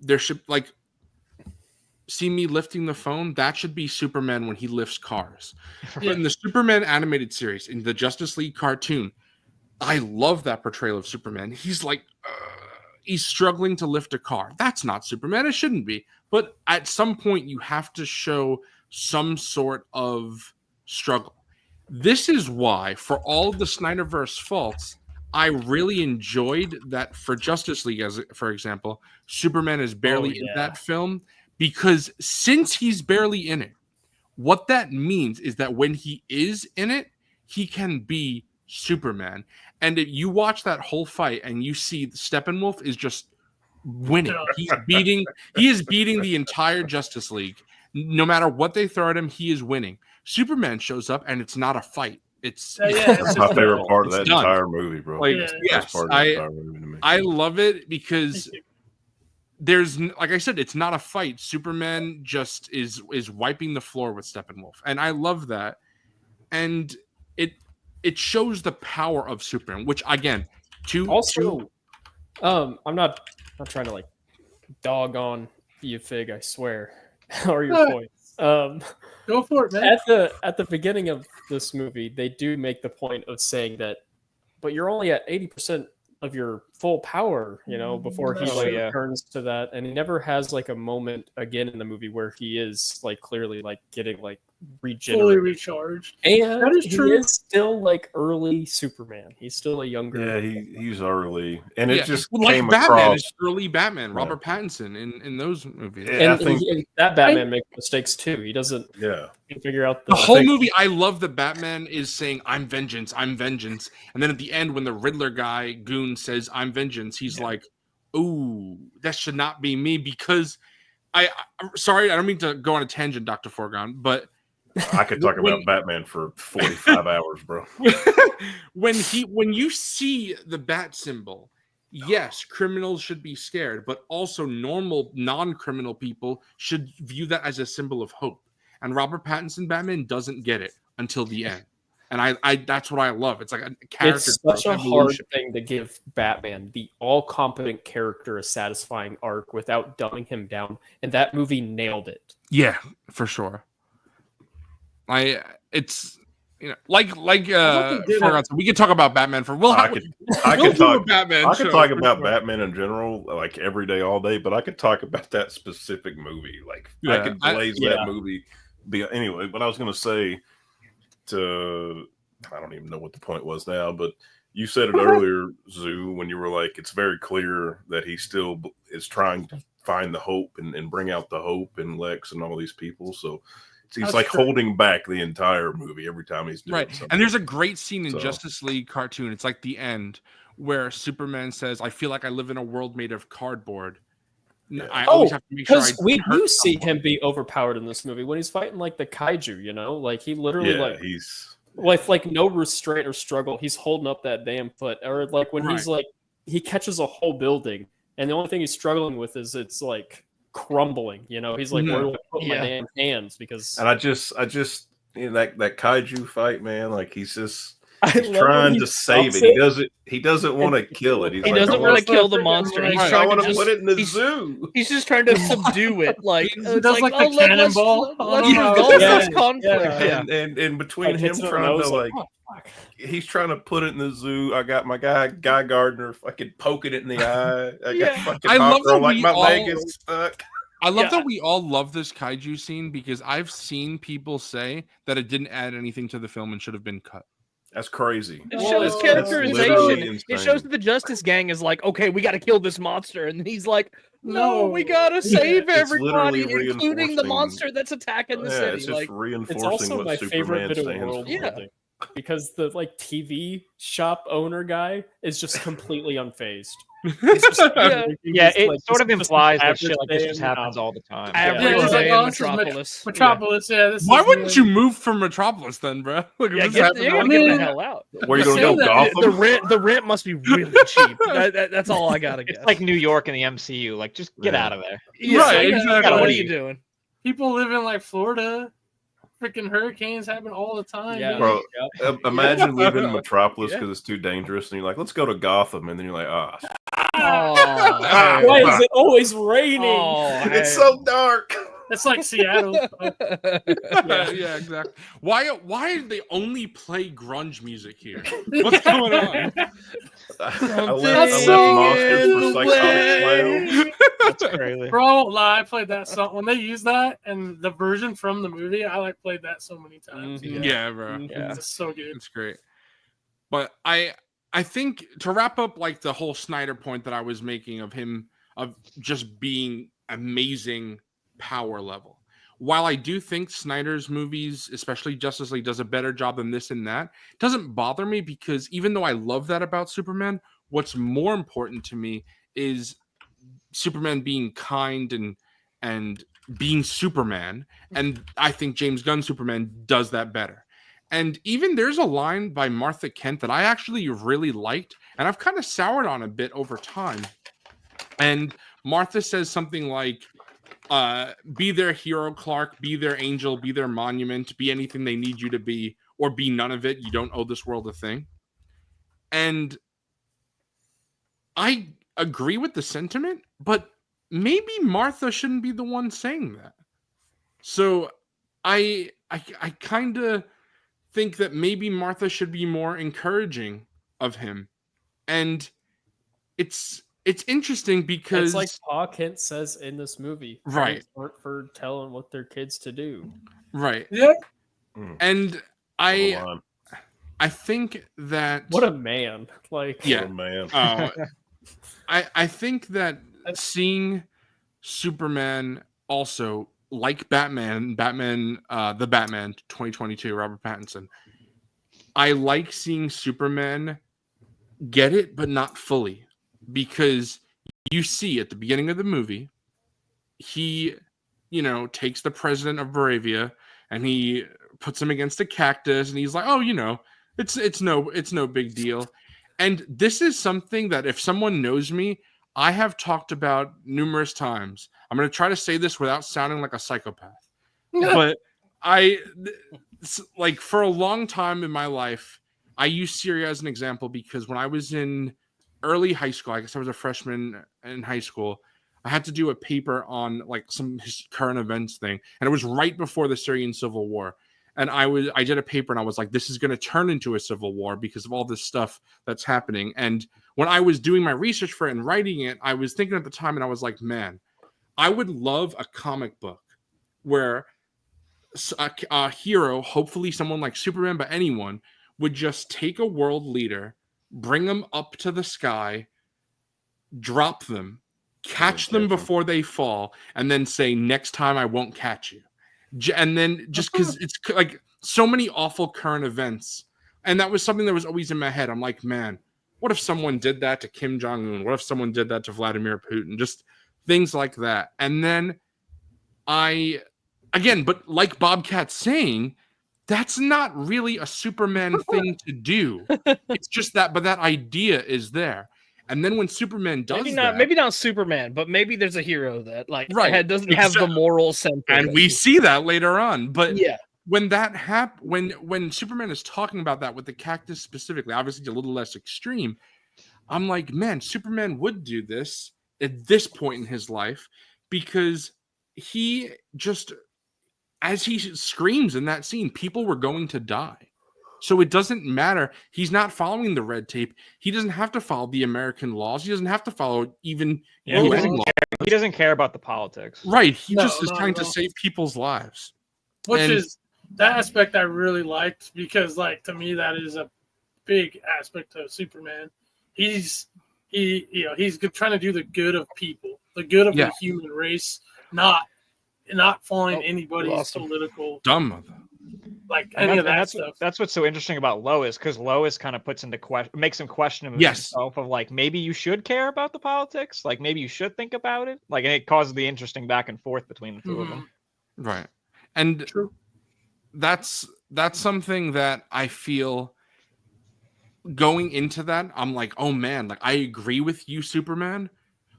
there should like see me lifting the phone, that should be Superman when he lifts cars. But in the Superman animated series, in the Justice League cartoon, I love that portrayal of Superman. He's like, he's struggling to lift a car. That's not Superman. It shouldn't be. But at some point, you have to show some sort of struggle. This is why, for all of the Snyderverse faults, I really enjoyed that for Justice League, for example, Superman is barely in that film, because since he's barely in it, what that means is that when he is in it, he can be Superman. And if you watch that whole fight and you see Steppenwolf is just winning. He is beating the entire Justice League. No matter what they throw at him, he is winning. Superman shows up and it's not a fight. It's That's my favorite part of It's that done. entire movie, bro. Like, Yeah. That's yes, part of the entire movie to me. I love it because there's, like I said, it's not a fight. Superman just is wiping the floor with Steppenwolf, and I love that. And it shows the power of Superman, which again, Also, I'm not trying to like dog on you, Fig, I swear, or your points. Go for it, man. At the beginning of this movie, they do make the point of saying that, but you're only at 80% of your full power, before he Oh, yeah. returns to that, and he never has like a moment again in the movie where he is like clearly like getting like Fully regenerated. recharged. And That is he true. is still like early Superman. He's still a younger. Yeah, he's early, and it just like came Batman, across. it's early Batman, Robert Pattinson in those movies. Yeah, And, I think- and that Batman makes mistakes too. He doesn't Yeah, figure out The whole think- movie, I love that Batman is saying, I'm vengeance, and then at the end, when the Riddler guy, Goon, says, I'm vengeance, he's like, ooh, that should not be me, because I'm sorry, I don't mean to go on a tangent, Dr. Forgon, but I could talk about Batman for 45 hours, bro. when you see the bat symbol, yes, criminals should be scared, but also normal non-criminal people should view that as a symbol of hope. And Robert Pattinson Batman doesn't get it until the end. And I that's what I love. It's like a character It's such growth, a hard evolution. thing to give Batman the all-competent character a satisfying arc without dumbing him down, and that movie nailed it. Yeah, for sure. It's like they did Farhan said, we could talk about Batman for I could we'll do a talk. Batman I could show talk for about sure. Batman in general, like every day, all day. But I could talk about that specific movie. Like I Yeah, could glaze yeah. that movie. Anyway, but I was going to say I don't even know what the point was now, but you said it earlier, Zoo, when you were like, it's very clear that he still is trying to find the hope and bring out the hope in Lex and all these people. So he's That's like true. holding back the entire movie every time he's doing Right. something. And there's a great scene in So- Justice League cartoon. It's like the end where Superman says, I feel like I live in a world made of cardboard. Yeah. I always have to make sure I Because we hurt do see someone." him be overpowered in this movie when he's fighting like the kaiju, like he literally Yeah, he's with like no restraint or struggle, he's holding up that damn foot. Or like when he's like he catches a whole building and the only thing he's struggling with is it's like crumbling, he's like, where do I put my Yeah. damn hands? Because and I just that kaiju fight, man, like he's I he's love when trying he to save stops it. He doesn't want to kill it. He's He like, doesn't I want to that's kill the the freaking monster. He's right. I trying want to to just put it in the he's- zoo. He's just trying to subdue it. Like, He it's does like the let's- cannonball. Let's I don't know. resolve Yeah, this conflict. yeah. Yeah. And between like, him hits it in the trying nose, to like, oh, fuck. he's trying to put it in the zoo. I got my Guy Gardner fucking poking it in the eye. I got Yeah. fucking I Hot love Girl, that like we my leg all- is stuck. I love Yeah. that we all love this kaiju scene because I've seen people say that it didn't add anything to the film and should have been cut. That's crazy. It Well, shows that's characterization. literally It insane. shows that the Justice Gang is like, okay, we got to kill this monster, and he's like, no, No. we gotta save It's everybody, literally including the reinforcing- monster that's attacking the Yeah, city. it's just Like, reinforcing It's also what my Superman favorite bit of stands world for. Yeah. building because the like TV shop owner guy is just completely unfazed. He's just Yeah. Yeah, he's it like, sort of this is implies that average shit like this day just in happens town. all the time. average Yeah, he's day like, in oh, this is Metropolis. Metropolis, yeah. This Why is wouldn't you move from Metropolis then, bro? Like, if Yeah, this you're happened gonna on- get the mean- hell out. Where you gonna Say go, that. Gotham? The rent must be really cheap. That's all I gotta guess. It's like New York in the MCU. Like, just get Yeah. out of there. Yeah, Right, yeah, exactly. What are you doing? people live in like Florida. Freaking hurricanes happen all the time. Yeah. dude. Bro, imagine Yeah. leaving Metropolis Yeah. because it's too dangerous, and you're like, let's go to Gotham, and then you're like, ah, Oh, Why is it always raining? it's so dark. It's like Seattle. yeah, exactly. Why do they only play grunge music here? What's going on? I left That's so Monsters in for the Psychotic Clown. That's crazy. Bro, I won't lie. I played that song when they used that and the version from the movie. I like played that so many times. Mhm. Yeah, bro. Mhm. Yeah. It's so good. It's great. But I think to wrap up like the whole Snyder point that I was making of him of just being amazing power level. While I do think Snyder's movies, especially Justice League, does a better job than this and that, it doesn't bother me because even though I love that about Superman, what's more important to me is Superman being kind and being Superman. And I think James Gunn's Superman does that better. And even there's a line by Martha Kent that I actually really liked, and I've kind of soured on a bit over time. And Martha says something like, be their hero, Clark, be their angel, be their monument, be anything they need you to be, or be none of it. You don't owe this world a thing. And I agree with the sentiment, but maybe Martha shouldn't be the one saying that. So I kind of think that maybe Martha should be more encouraging of him. And it's interesting because It's like Pa Kent says in this movie. Right. Parents aren't for telling what their kids to do. right. Yeah. And Hold on. I think that What a man. Like Yeah. Oh, man. I think that seeing Superman also like Batman the Batman 2022 Robert Pattinson, I like seeing Superman get it but not fully, because you see at the beginning of the movie he takes the president of Baravia and he puts him against a cactus and he's like, oh, it's no big deal. And this is something that if someone knows me, I have talked about numerous times. I'm going to try to say this without sounding like a psychopath. But like for a long time in my life, I use Syria as an example because when I was in early high school, I guess I was a freshman in high school, I had to do a paper on like some current events thing, and it was right before the Syrian civil war. And I did a paper and I was like, this is going to turn into a civil war because of all this stuff that's happening. And when I was doing my research for it and writing it, I was thinking at the time and I was like, man, I would love a comic book where a hero, hopefully someone like Superman, but anyone, would just take a world leader, bring them up to the sky, drop them, catch them before they fall, and then say, next time I won't catch you. And then just because it's like so many awful current events. And that was something that was always in my head. I'm like, man, what if someone did that to Kim Jong-un? What if someone did that to Vladimir Putin? Just things like that. And then but like Bobcat's saying, that's not really a Superman thing to do. It's just that, but that idea is there. And then when Superman does maybe not Superman, but maybe there's a hero that doesn't have the exactly. moral sense. And we see that later on. But yeah, when that when Superman is talking about that with the cactus specifically, obviously a little less extreme, I'm like, man, Superman would do this at this point in his life because he just, as he screams in that scene, people were going to die. So it doesn't matter. He's not following the red tape. He doesn't have to follow the American laws. He doesn't have to follow even he doesn't care about the politics. Right. He just is trying to save people's lives. Which is that aspect I really liked because, like, to me, that is a big aspect of Superman. He's trying to do the good of people, the good of the human race, not following anybody's political dumb. Like any of that stuff. That's what's so interesting about Lois, because Lois kind of puts into question, makes him question himself of like, maybe you should care about the politics, like maybe you should think about it, like, and it causes the interesting back and forth between the two of them. Right, and true. That's something that I feel going into that. I'm like, oh man, like I agree with you, Superman,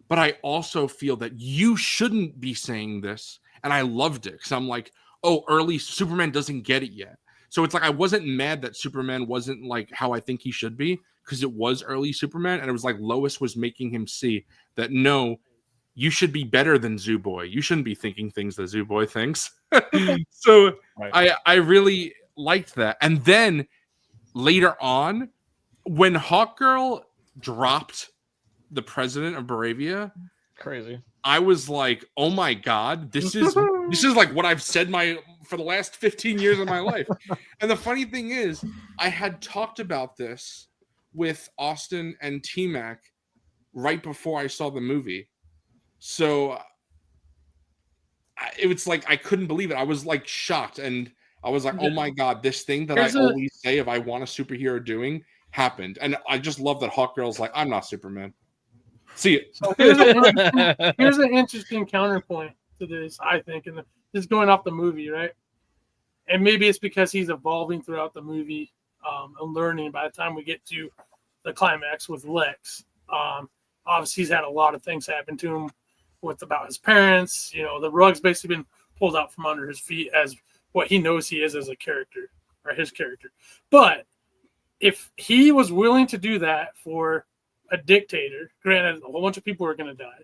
but I also feel that you shouldn't be saying this, and I loved it because I'm like, oh, early Superman doesn't get it yet. So it's like I wasn't mad that Superman wasn't like how I think he should be because it was early Superman, and it was like Lois was making him see that no, you should be better than Zoo Boy. You shouldn't be thinking things that Zoo Boy thinks. So right. I really liked that. And then later on, when Hawkgirl dropped the president of Baravia, crazy. I was like, oh my God, this is like what I've said for the last 15 years of my life. And the funny thing is, I had talked about this with Austin and T-Mac right before I saw the movie. So it was like I couldn't believe it. I was like shocked, and I was like, oh my God, this thing that I always say if I want a superhero doing happened. And I just love that Hawkgirl's like, I'm not Superman. See it. So here's an interesting counterpoint to this, I think, and this is going off the movie, right? And maybe it's because he's evolving throughout the movie and learning by the time we get to the climax with Lex. Obviously, he's had a lot of things happen to him about his parents. You know, the rug's basically been pulled out from under his feet as what he knows he is as a character, or his character. But if he was willing to do that for a dictator, granted, a whole bunch of people are going to die,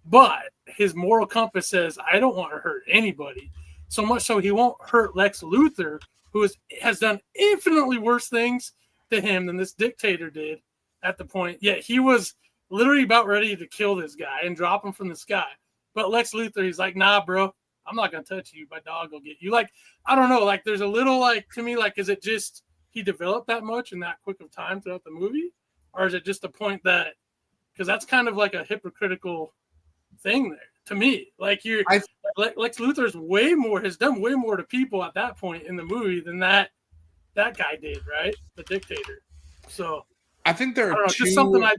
but his moral compass says, I don't want to hurt anybody. So much so he won't hurt Lex Luthor, who has done infinitely worse things to him than this dictator did at the point. Yet he was literally about ready to kill this guy and drop him from the sky. But Lex Luthor, he's like, nah, bro, I'm not going to touch you. My dog will get you. Like, I don't know. Like, there's a little, like, to me, like, is it just he developed that much in that quick of time throughout the movie? Or is it just a point that, because that's kind of like a hypocritical thing there to me. Like Lex Luthor's has done way more to people at that point in the movie than that guy did, right? The dictator. So I think there are just something I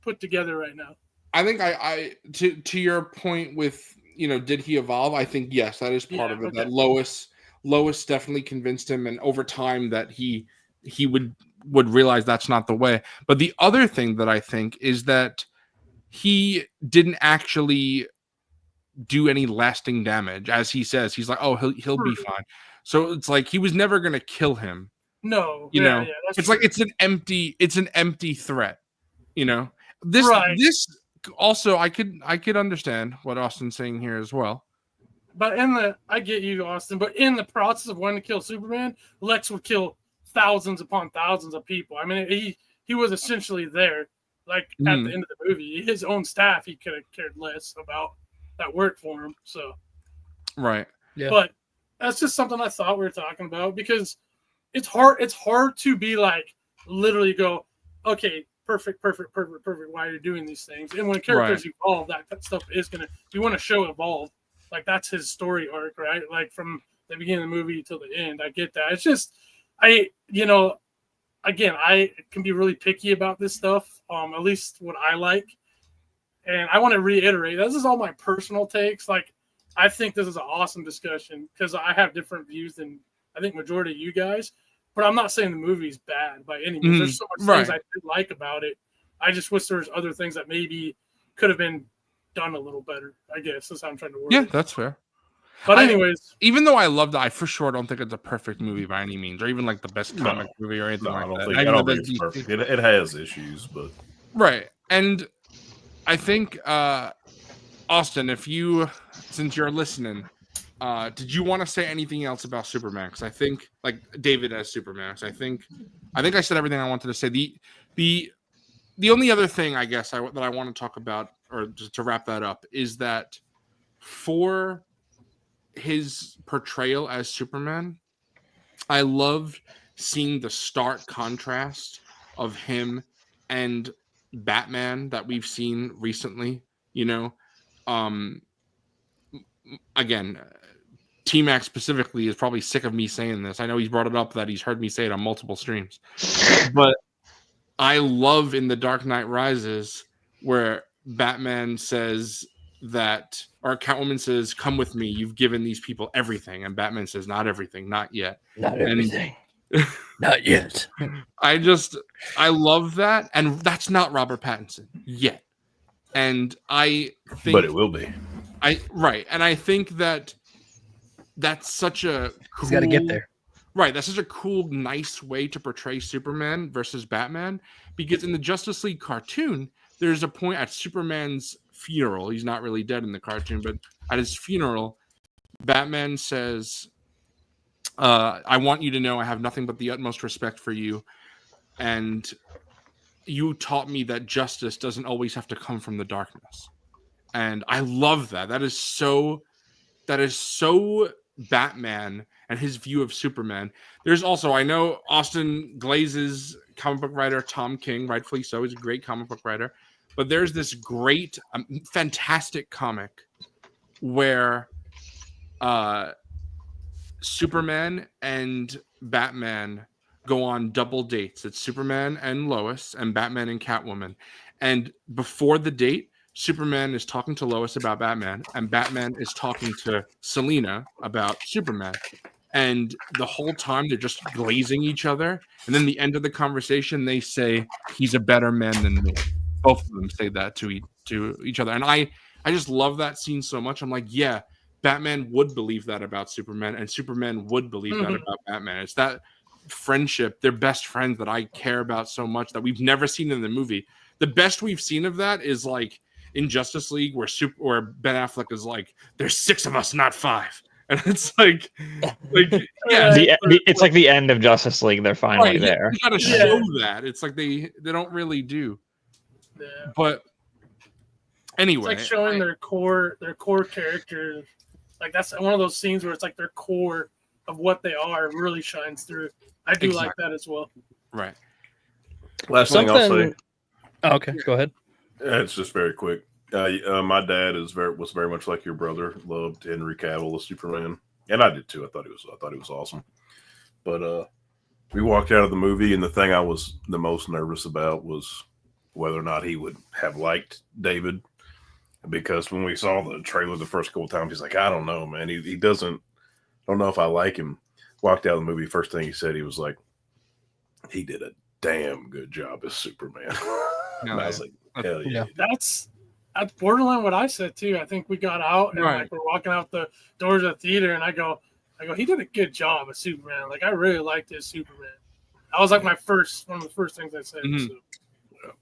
put together right now. I think I to your point with, you know, did he evolve? I think yes, that is part of it. Okay. That Lois definitely convinced him, and over time that he would realize that's not the way. But the other thing that I think is that he didn't actually do any lasting damage. As he says, he's like, oh, he'll be fine. So it's like he was never going to kill him. No, You know, that's It's true. like it's an empty threat. You know, this Right. this also I could understand what Austin's saying here as well. But I get you, Austin. But in the process of wanting to kill Superman, Lex would kill thousands upon thousands of people. I mean, he was essentially there. Like at Mhm. the end of the movie, his own staff he could have cared less about that worked for him. So, Right. Yeah. but that's just something I thought we were talking about because it's hard. It's hard to be like literally go, okay, perfect. Why are you doing these things? And when characters evolve, that stuff is gonna. You want to show evolve. Like that's his story arc, right? Like from the beginning of the movie till the end. I get that. It's just again, I can be really picky about this stuff. At least what I like. And I want to reiterate, this is all my personal takes. Like, I think this is an awesome discussion because I have different views than I think majority of you guys. But I'm not saying the movie's bad by any means. There's so much things I did like about it. I just wish there was other things that maybe could have been done a little better. I guess that's how I'm trying to word Yeah, it. that's fair. But anyways, Even though I loved it, I for sure don't think it's a perfect movie by any means, or even like the best comic movie or anything No, I like don't that. think, Not I even don't the think best it's DC. perfect. It has issues, but Right. And I think Austin, since you're listening, did you want to say anything else about Superman? Because I think like David as Superman. 'Cause I think I said everything I wanted to say. The only other thing I guess that I want to talk about, or just to wrap that up, is that for his portrayal as Superman, I loved seeing the stark contrast of him and Batman that we've seen recently. Again, T-Mac specifically is probably sick of me saying this. I know he's brought it up that he's heard me say it on multiple streams, but I love in The Dark Knight Rises where Batman says that, or Catwoman says, "Come with me. You've given these people everything," and Batman says, "Not everything, not yet." Not And- everything. Not yet. I love that, and that's not Robert Pattinson yet. And I think, but it will be. and I think that's such a cool, He's got to get there. right. That's such a cool, nice way to portray Superman versus Batman, because in the Justice League cartoon, there's a point at Superman's funeral. He's not really dead in the cartoon, but at his funeral, Batman says, I want you to know I have nothing but the utmost respect for you. And you taught me that justice doesn't always have to come from the darkness. And I love that. That is so Batman and his view of Superman. There's also, I know Austin Glaze's comic book writer, Tom King, rightfully so, he's a great comic book writer. But there's this great, fantastic comic where Superman and Batman go on double dates. It's Superman and Lois and Batman and Catwoman. And before the date, Superman is talking to Lois about Batman, and Batman is talking to Selina about Superman. And the whole time they're just glazing each other. And then the end of the conversation, they say, "He's a better man than me." Both of them say that to each other. And I just love that scene so much. I'm like, yeah, Batman would believe that about Superman, and Superman would believe that about Batman. It's that friendship, they're best friends, that I care about so much that we've never seen in the movie. The best we've seen of that is like in Justice League where Ben Affleck is like, "There's 6 of us, not 5." And it's like yeah, It's like the end of Justice League. They're finally right, there. you gotta show that. It's like they don't really do. yeah. But anyway, It's like showing their core character. Like that's one of those scenes where it's like their core of what they are really shines through. I do like that as well. right. Last thing I'll say, Something. Oh, okay, go ahead. it's just very quick. My dad was very much like your brother. Loved Henry Cavill as Superman, and I did too. I thought he was awesome. But we walked out of the movie, and the thing I was the most nervous about was whether or not he would have liked David, because when we saw the trailer the first couple times, he's like, "I don't know, man. He doesn't. I don't know if I like him." Walked out of the movie. First thing he said, he was like, "He did a damn good job as Superman." And I was like, "Hell yeah!" That's borderline what I said too. I think we got out and Right. like we're walking out the doors of the theater, and I go, I go, he did a good job as Superman. Like, I really liked his Superman. That was like one of the first things I said. Mhm. So.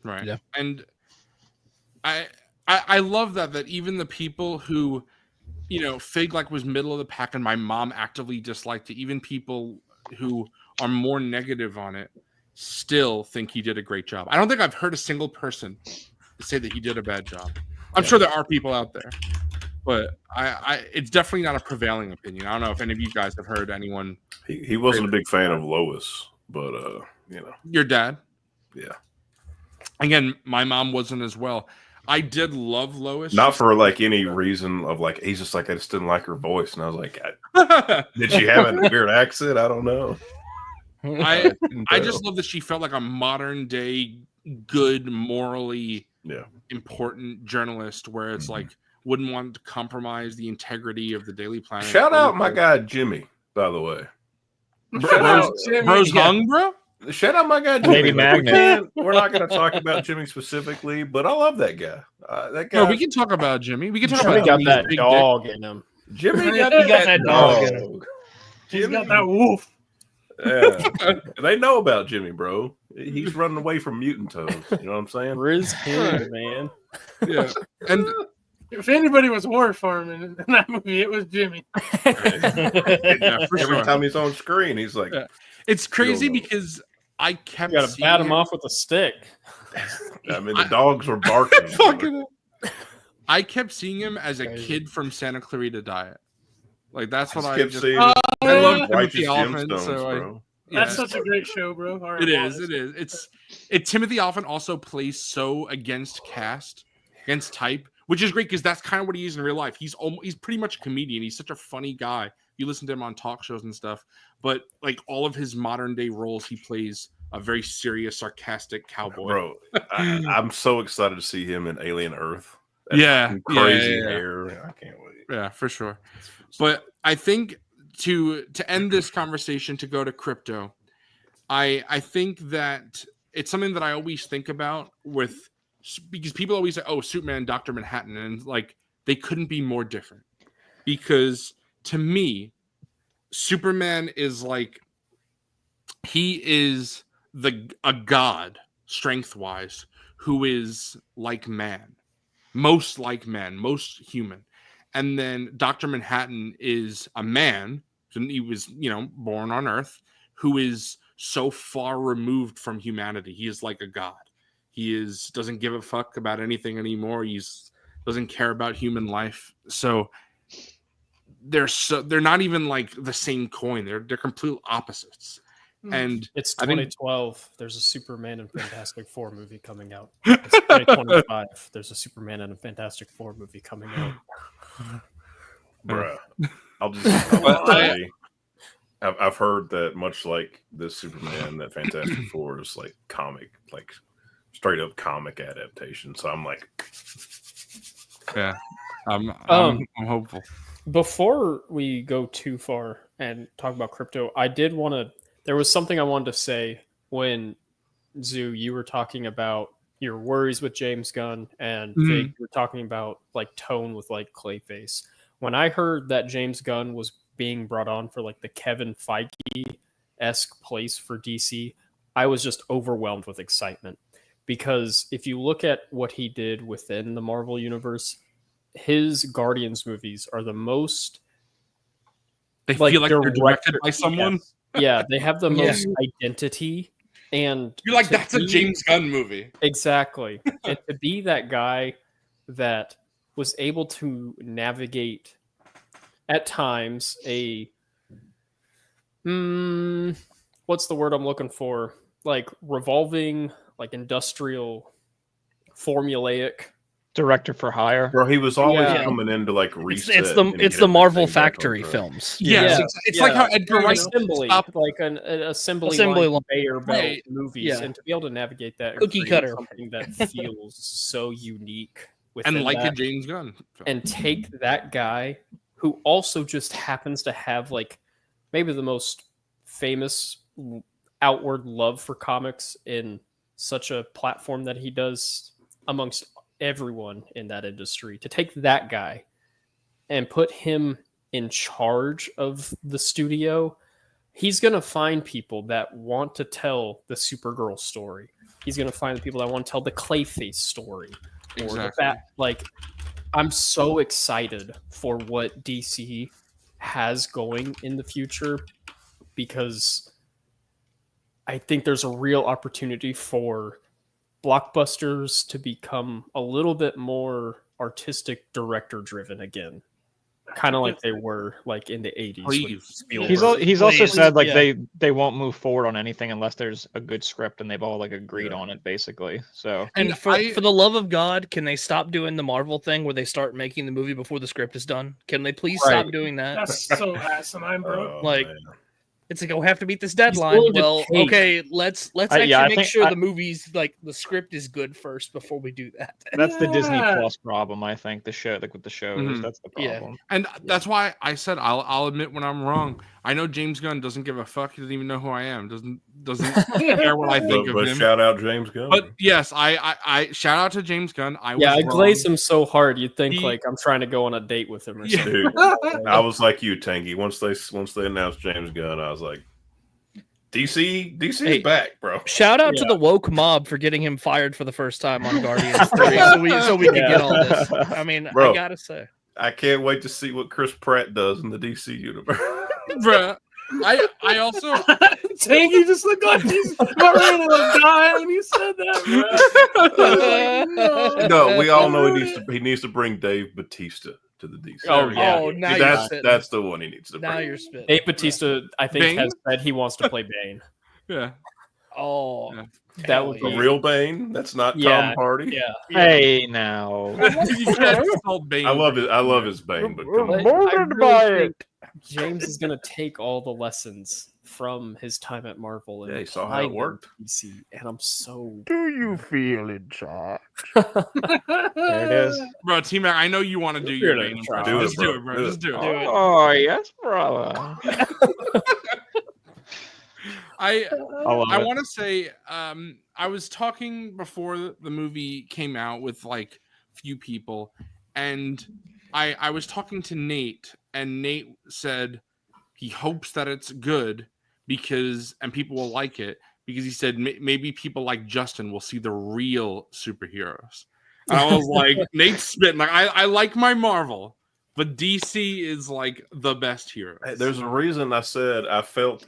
Right. Yeah. And I love that even the people who, Fig like was middle of the pack and my mom actively disliked it, even people who are more negative on it still think he did a great job. I don't think I've heard a single person say that he did a bad job. I'm sure there are people out there, but it's definitely not a prevailing opinion. I don't know if any of you guys have heard anyone. He wasn't a big fan of Lois, but Your dad? yeah. Again, my mom wasn't as well. I did love Lois. Not for like any reason of like he's just like I just didn't like her voice, and I was like, did she have a weird accent? I don't know. I I just love that she felt like a modern day good, morally yeah. important journalist, where it's like wouldn't want to compromise the integrity of the Daily Planet. Shout out my guy Jimmy, by the way. Bro's hung, bro. Shout out my guy Jimmy. Lady Magnet. We're not going to talk about Jimmy specifically, but I love that guy. That guy. No, we can talk about Jimmy. We can talk Jimmy about got Jimmy's that big dog in him. Jimmy got, He got that that dog. dog. He's got that wolf. Yeah. They know about Jimmy, bro. He's running away from mutant toads. You know what I'm saying? Riz Him, man. dick. Yeah, and If anybody was horror farming in that movie, it was Jimmy. yeah, for Every sure. time he's on screen, he's like, Yeah. It's crazy know. because I kept You gotta seeing bat him off with a stick. I mean, the dogs were barking. Fucking- I kept seeing him as a Crazy. kid from Santa Clarita Diet. Like that's what I I kept just. seeing. Oh, I love yeah. Timothy Righteous Olyphant, Gemstones, so bro. That's yeah. such a great show, bro. All right, It well, is. It is. Timothy Olyphant also plays so against caste, against type, which is great because that's kind of what he is in real life. He's pretty much a comedian. He's such a funny guy. You listen to him on talk shows and stuff, but like all of his modern day roles, he plays a very serious, sarcastic cowboy. Bro, I'm so excited to see him in Alien Earth. That Yeah, fucking crazy yeah. hair. I can't wait. Yeah, for sure. But I think to end this conversation, to go to crypto, I think that it's something that I always think about because people always say, "Oh, Superman, Dr. Manhattan," and like they couldn't be more different. Because to me, Superman is like he is a god strength-wise who is like man, most human. And then Dr. Manhattan is a man, and he was, born on Earth, who is so far removed from humanity. He is like a god. He doesn't give a fuck about anything anymore. Doesn't care about human life. So they're not even like the same coin. They're complete opposites. And It's I think- 2012. There's a Superman and Fantastic Four movie coming out. It's 2025. There's a Superman and a Fantastic Four movie coming out. Bruh. I'll just say, I've heard that much like this Superman, that Fantastic Four is like comic, like straight up comic adaptation. So I'm like, yeah, I'm hopeful. Before we go too far and talk about crypto, there was something I wanted to say when Zoo, you were talking about your worries with James Gunn, and Vic, you were talking about like tone with like Clayface. When I heard that James Gunn was being brought on for like the Kevin Feige-esque place for DC, I was just overwhelmed with excitement. Because if you look at what he did within the Marvel Universe, his Guardians movies are the most They feel like they're directed by Yes. someone. Yeah, they have the Yeah. most identity, and You're like, to that's a be- James Gunn movie. Exactly. And to be that guy that was able to navigate at times what's the word I'm looking for? Like revolving, like industrial, formulaic. Director for hire. bro, he was always Yeah. coming in to like It's, reset. it's the and it's get the Marvel everything back on Factory track. films. Yes, Yeah. it's like how Edgar An Wright assembly, stopped. like an assembly, Assembly line line. Conveyor belt Right. movies, Yeah. and to be able to navigate that and Cookie create cutter. something that feels so unique within And like that, a James Gunn film. and take that guy who also just happens to have like maybe the most famous outward love for comics in such a platform that he does amongst everyone in that industry, to take that guy and put him in charge of the studio, he's going to find people that want to tell the Supergirl story. He's going to find the people that want to tell the Clayface story. Or Exactly. like, I'm so excited for what DC has going in the future, because I think there's a real opportunity for blockbusters to become a little bit more artistic director driven again, kind of like they were like in the 80s. with Please. Spielberg. He's also Please, said like yeah. they won't move forward on anything unless there's a good script and they've all like agreed on it basically. So And And for I- the love of God, can they stop doing the Marvel thing where they start making the movie before the script is done? Can they please stop Right. doing that? That's so asinine, bro. Oh, Like, man. It's like, oh, we have to meet this deadline. willing to Well, take- okay, let's I actually make think sure the movie's like the script is good first before we do that. that's the Disney Yeah. Plus problem, I think. The show, like with the shows, Mhm. that's the Yeah. problem. And that's why I said I'll admit when I'm wrong. I know James Gunn doesn't give a fuck. He doesn't even know who I am. Doesn't care what I think But of him. shout out James Gunn. But yes, I shout out to James Gunn. I glaze him so hard you'd think He- like I'm trying to go on a date with him or Yeah. something. Dude, I was like you, Tangy. Once they announced James Gunn, I was like, DC's Hey. back, bro. Shout out to the woke mob for getting him fired for the first time on Guardians 3, so we can get all this. I mean, Bro. I gotta say, I can't wait to see what Chris Pratt does in the DC universe. Bruh. I also Tangy just looked like he's about ready to die when you said that, bro. No, we all know he needs to bring Dave Batista to the DC. Oh, yeah. oh, now you're that's spitting. that's the one he needs to Now bring. you're spitting. Dave Batista, I think, Bane? has said he wants to play Bane. yeah. Oh, Yeah. That hell would A be yeah. real Bane. That's not Yeah, Tom Hardy. Yeah, Hey now. You can't insult Bane. I love his Bane, but come But on. I really think James is going to take all the lessons from his time at Marvel and Yeah, he saw how apply it them worked. to DC, and I'm so Do you feel in charge? There it is. Bro, T-Mac, I know you want to do your You're Bane gonna impression. try. Just Do do it, it, bro. bro. Just do it. Do it. Oh yes, brother. I love I it. want to say I was talking before the movie came out with like few people, and I was talking to Nate, and Nate said he hopes that it's good because and people will like it because he said maybe people like Justin will see the real superheroes. And I was like, Nate's spitting. Like I like my Marvel, but DC is like the best hero. Hey, there's a reason I said I felt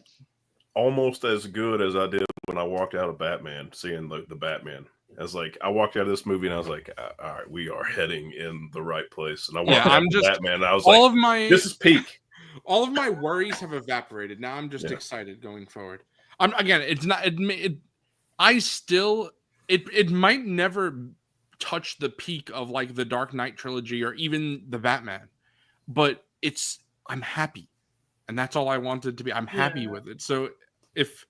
almost as good as I did when I walked out of Batman, seeing the Batman. I was like, I walked out of this movie and I was like, all right, we are heading in the right place. And I walked Yeah, out I'm of just- Batman and I was all like, of my this is peak. all of my worries have evaporated. Now I'm just Yeah. excited going forward. I'm again. It's not. I still. It might never touch the peak of like the Dark Knight trilogy or even the Batman, but I'm happy, and that's all I wanted to be. I'm happy with it. So if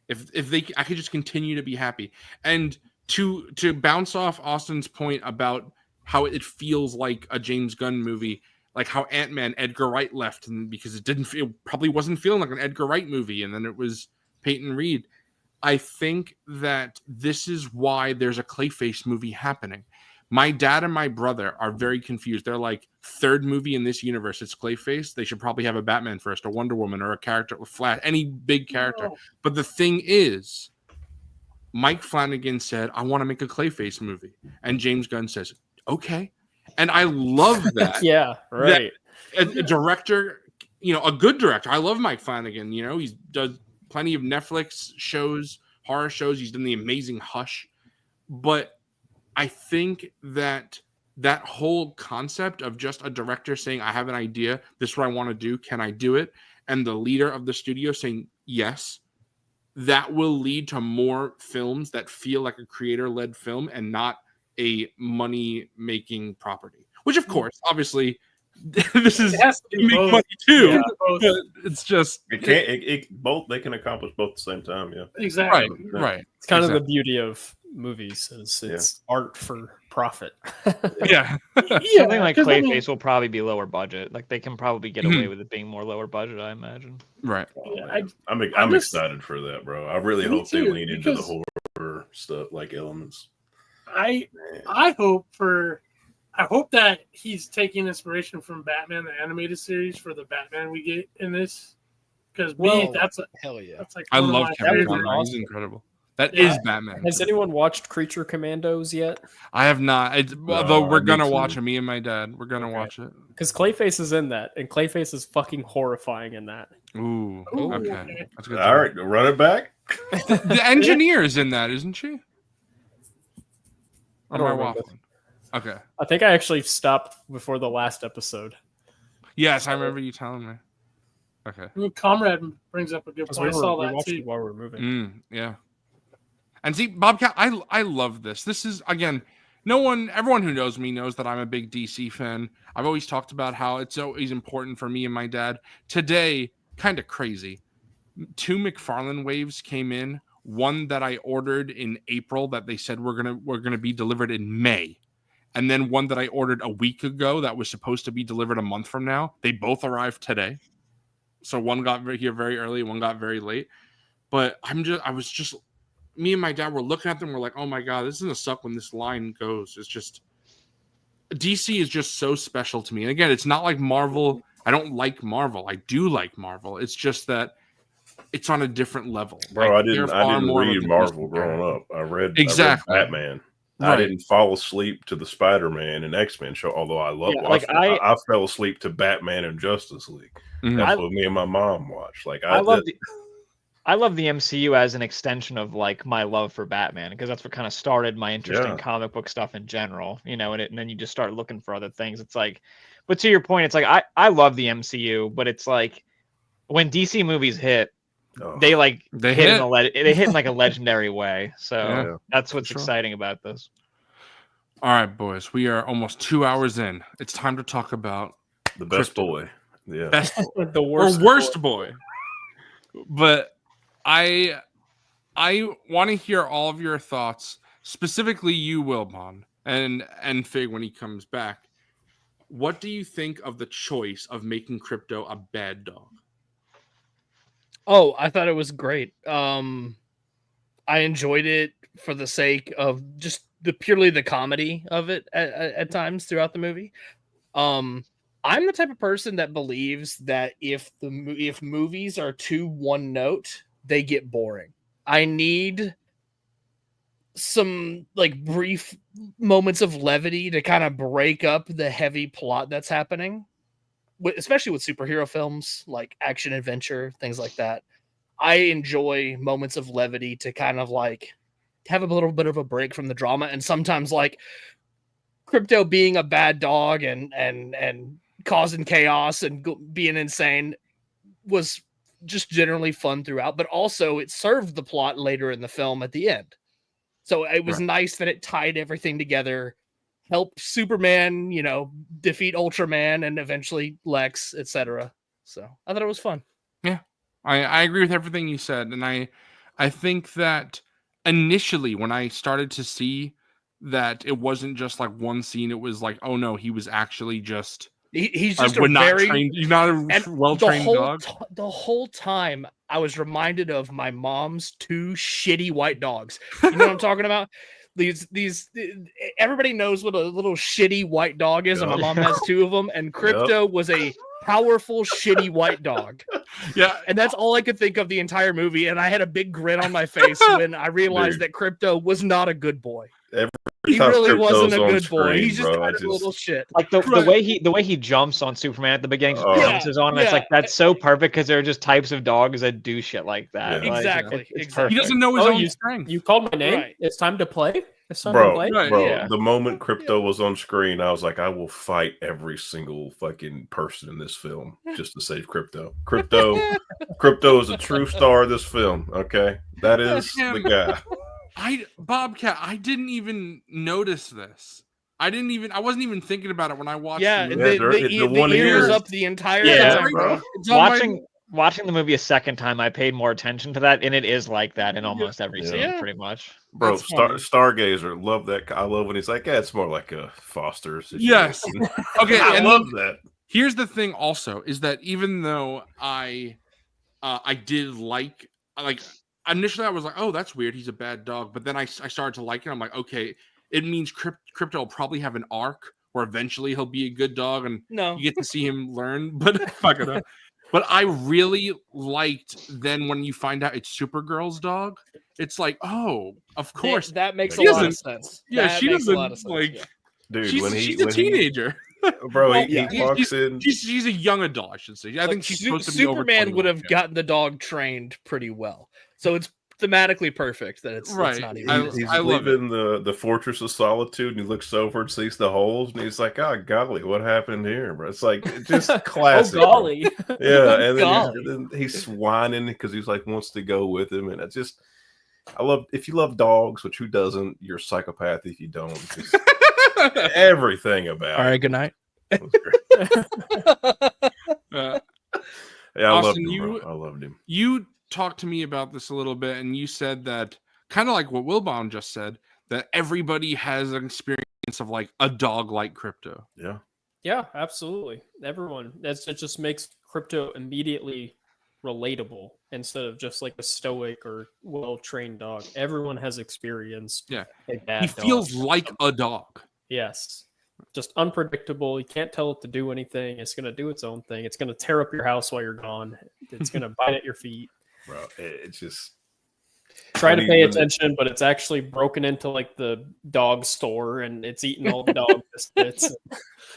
I could just continue to be happy, and to bounce off Austin's point about how it feels like a James Gunn movie. Like how Ant-Man, Edgar Wright left, and because it probably wasn't feeling like an Edgar Wright movie, and then it was Peyton Reed. I think that this is why there's a Clayface movie happening. My dad and my brother are very confused. They're like, third movie in this universe, it's Clayface. They should probably have a Batman first, a Wonder Woman, or a character with Flash, any big character. No. But the thing is, Mike Flanagan said, I want to make a Clayface movie. And James Gunn says, okay. And I love that. yeah, right. A director, a good director. I love Mike Flanagan. He's does plenty of Netflix shows, horror shows. He's done the amazing Hush. But I think that whole concept of just a director saying, I have an idea, this is what I want to do, can I do it? And the leader of the studio saying yes, that will lead to more films that feel like a creator-led film and not a money-making property. Which, of course, obviously, this is It has to be make both. money too. Yeah, both. But it's just Both they can accomplish both at the same time. Yeah. Exactly. right. It's kind of Exactly. the beauty of movies is it's art for profit. Yeah. Yeah, Something like 'cause I mean, Clayface will probably be lower budget. Like they can probably get Mhm. away with it being more lower budget, I imagine. Right. I'm just- excited for that, bro. I really Me hope they too, lean into the because- horror stuff, like elements. I Man. I hope for I hope that he's taking inspiration from Batman the animated series for the Batman we get in this. Because that's hell yeah. like I one of love my Kevin favorite- Conroy. He's incredible. That Yeah. is Batman. Has anyone watched Creature Commandos yet? I have not. Although I we're need gonna to. watch it. Me and my dad. We're gonna Okay. watch it. Because Clayface is in that, and Clayface is fucking horrifying in that. Ooh. Ooh, Okay. okay. That's good. All right, run it back. The engineer is in that, isn't she? I Or don't am I remember. waffling? Okay. I think I actually stopped before the last episode. Yes, I remember you telling me. Okay. Ooh, Comrade brings up a good Because point. I saw we that watched too. it while we were moving. Yeah. And see, Bobcat, I love this. This is again, everyone who knows me knows that I'm a big DC fan. I've always talked about how it's always important for me and my dad. Today, kind of crazy. 2 McFarlane waves came in. One that I ordered in April that they said were gonna be delivered in May. And then one that I ordered a week ago that was supposed to be delivered a month from now. They both arrived today. So one got here very early, one got very late. But me and my dad were looking at them. We're like, oh my God, this is gonna suck when this line goes. It's just DC is just so special to me. And again, it's not like Marvel. I don't like Marvel. I do like Marvel. It's just that it's on a different level. Bro, Like, I they're didn't far more of read a Marvel DC guy. growing up. I read Exactly. Batman. I Right. didn't fall asleep to the Spider-Man and X-Men show, although I love Yeah, like, watching. I fell asleep to Batman and Justice League. Mhm. That's what me and my mom watched. Like I love the MCU as an extension of like my love for Batman, because that's what kind of started my interest Yeah. in comic book stuff in general, and then you just start looking for other things. It's like, but to your point, it's like I love the MCU, but it's like when DC movies hit, Oh, they like They hit hit. they hit in like a legendary way. So Yeah, that's what's sure. exciting about this. All right, boys. We are almost 2 hours in. It's time to talk about the best Crypto. boy. Yeah. best The or worst. worst boy. But I want to hear all of your thoughts, specifically you, Wilbon, and Fig when he comes back. What do you think of the choice of making Crypto a bad dog? Oh, I thought it was great. I enjoyed it for the sake of just purely the comedy of it at times throughout the movie. I'm the type of person that believes that if movies are too one note, they get boring. I need some like brief moments of levity to kind of break up the heavy plot that's happening, especially with superhero films like action adventure, things like that. I enjoy moments of levity to kind of like have a little bit of a break from the drama, and sometimes like Crypto being a bad dog and causing chaos and being insane was just generally fun throughout, but also it served the plot later in the film at the end. So it was nice that it tied everything together, helped Superman, defeat Ultraman and eventually Lex, etc. So I thought it was fun. Yeah, I agree with everything you said, and I think that initially when I started to see that it wasn't just like one scene, it was like, oh no, he was actually just He's just he's not a well trained dog. The whole time I was reminded of my mom's 2 shitty white dogs. You know what I'm talking about? These everybody knows what a little shitty white dog is, and my mom has 2 of them, and Crypto was a powerful shitty white dog. Yeah, and that's all I could think of the entire movie, and I had a big grin on my face when I realized that Crypto was not a good boy. He really wasn't a good boy. He's just kind of a little shit. Like the way he jumps on Superman at the beginning, just bounces on him. It's yeah. like that's so perfect because there are just types of dogs that do shit like that. Yeah. Like, Exactly. it's he doesn't know his Oh, own strength. You called my name. Right. It's time to play. It's time to play. Right. Bro, Yeah. the moment Crypto was on screen, I was like, I will fight every single fucking person in this film just to save Crypto. Crypto is a true star of this film. Okay, that is the guy. Bobcat, I didn't even notice this. I wasn't even thinking about it when I watched Yeah, the the, movie. the, one ears ear. up the entire Yeah, time, bro. It's on my- watching the movie a second time, I paid more attention to that, and it is like that in almost every Yeah. scene, Yeah. pretty much. Bro, That's funny. Stargazer, love that. I love when he's like, yeah, it's more like a foster situation. Yes. Okay, I and love that. here's the thing also is that even though I did like initially I was like, oh, that's weird, he's a bad dog, but then I started to like it. I'm like, okay, it means Crypto will probably have an arc where eventually he'll be a good dog and No. you get to see him learn. But fuck it up. But I really liked then when you find out it's Supergirl's dog. It's like, oh, of course. That makes She a lot of doesn't- sense. Yeah, That she makes doesn't a lot of sense. like. yeah. Dude, She's when a teenager. bro, Well, he yeah. walks in. She's a young adult, I should say. I think Like, she's supposed to be over Superman 21, would have yeah. gotten the dog trained pretty well, so it's thematically perfect that it's Right. not even. He's I love leaving the Fortress of Solitude, and he looks over and sees the holes, and he's like, "Oh golly, what happened here, bro?" It's like it's just Oh classic. bro. golly! Yeah, and then Golly. he's whining because he's like wants to go with him, and it's just I love if you love dogs, which who doesn't? You're a psychopath if you don't. Just everything about All it right, good night. was great. Uh, Yeah, I loved Austin, him. you- Bro. I loved him. you talked to me about this a little bit, and you said that kind of like what Wilbaum just said, that everybody has an experience of like a dog like Crypto. Yeah, Yeah, absolutely. Everyone. It just makes Crypto immediately relatable instead of just like a stoic or well-trained dog. Everyone has experienced. Yeah. a bad He dog. feels like a dog. Yes. Just unpredictable. You can't tell it to do anything. It's going to do its own thing. It's going to tear up your house while you're gone. It's going to bite at your feet. bro. It's just Try I to mean, pay when- attention, but it's actually broken into like the dog store and it's eating all the dog biscuits.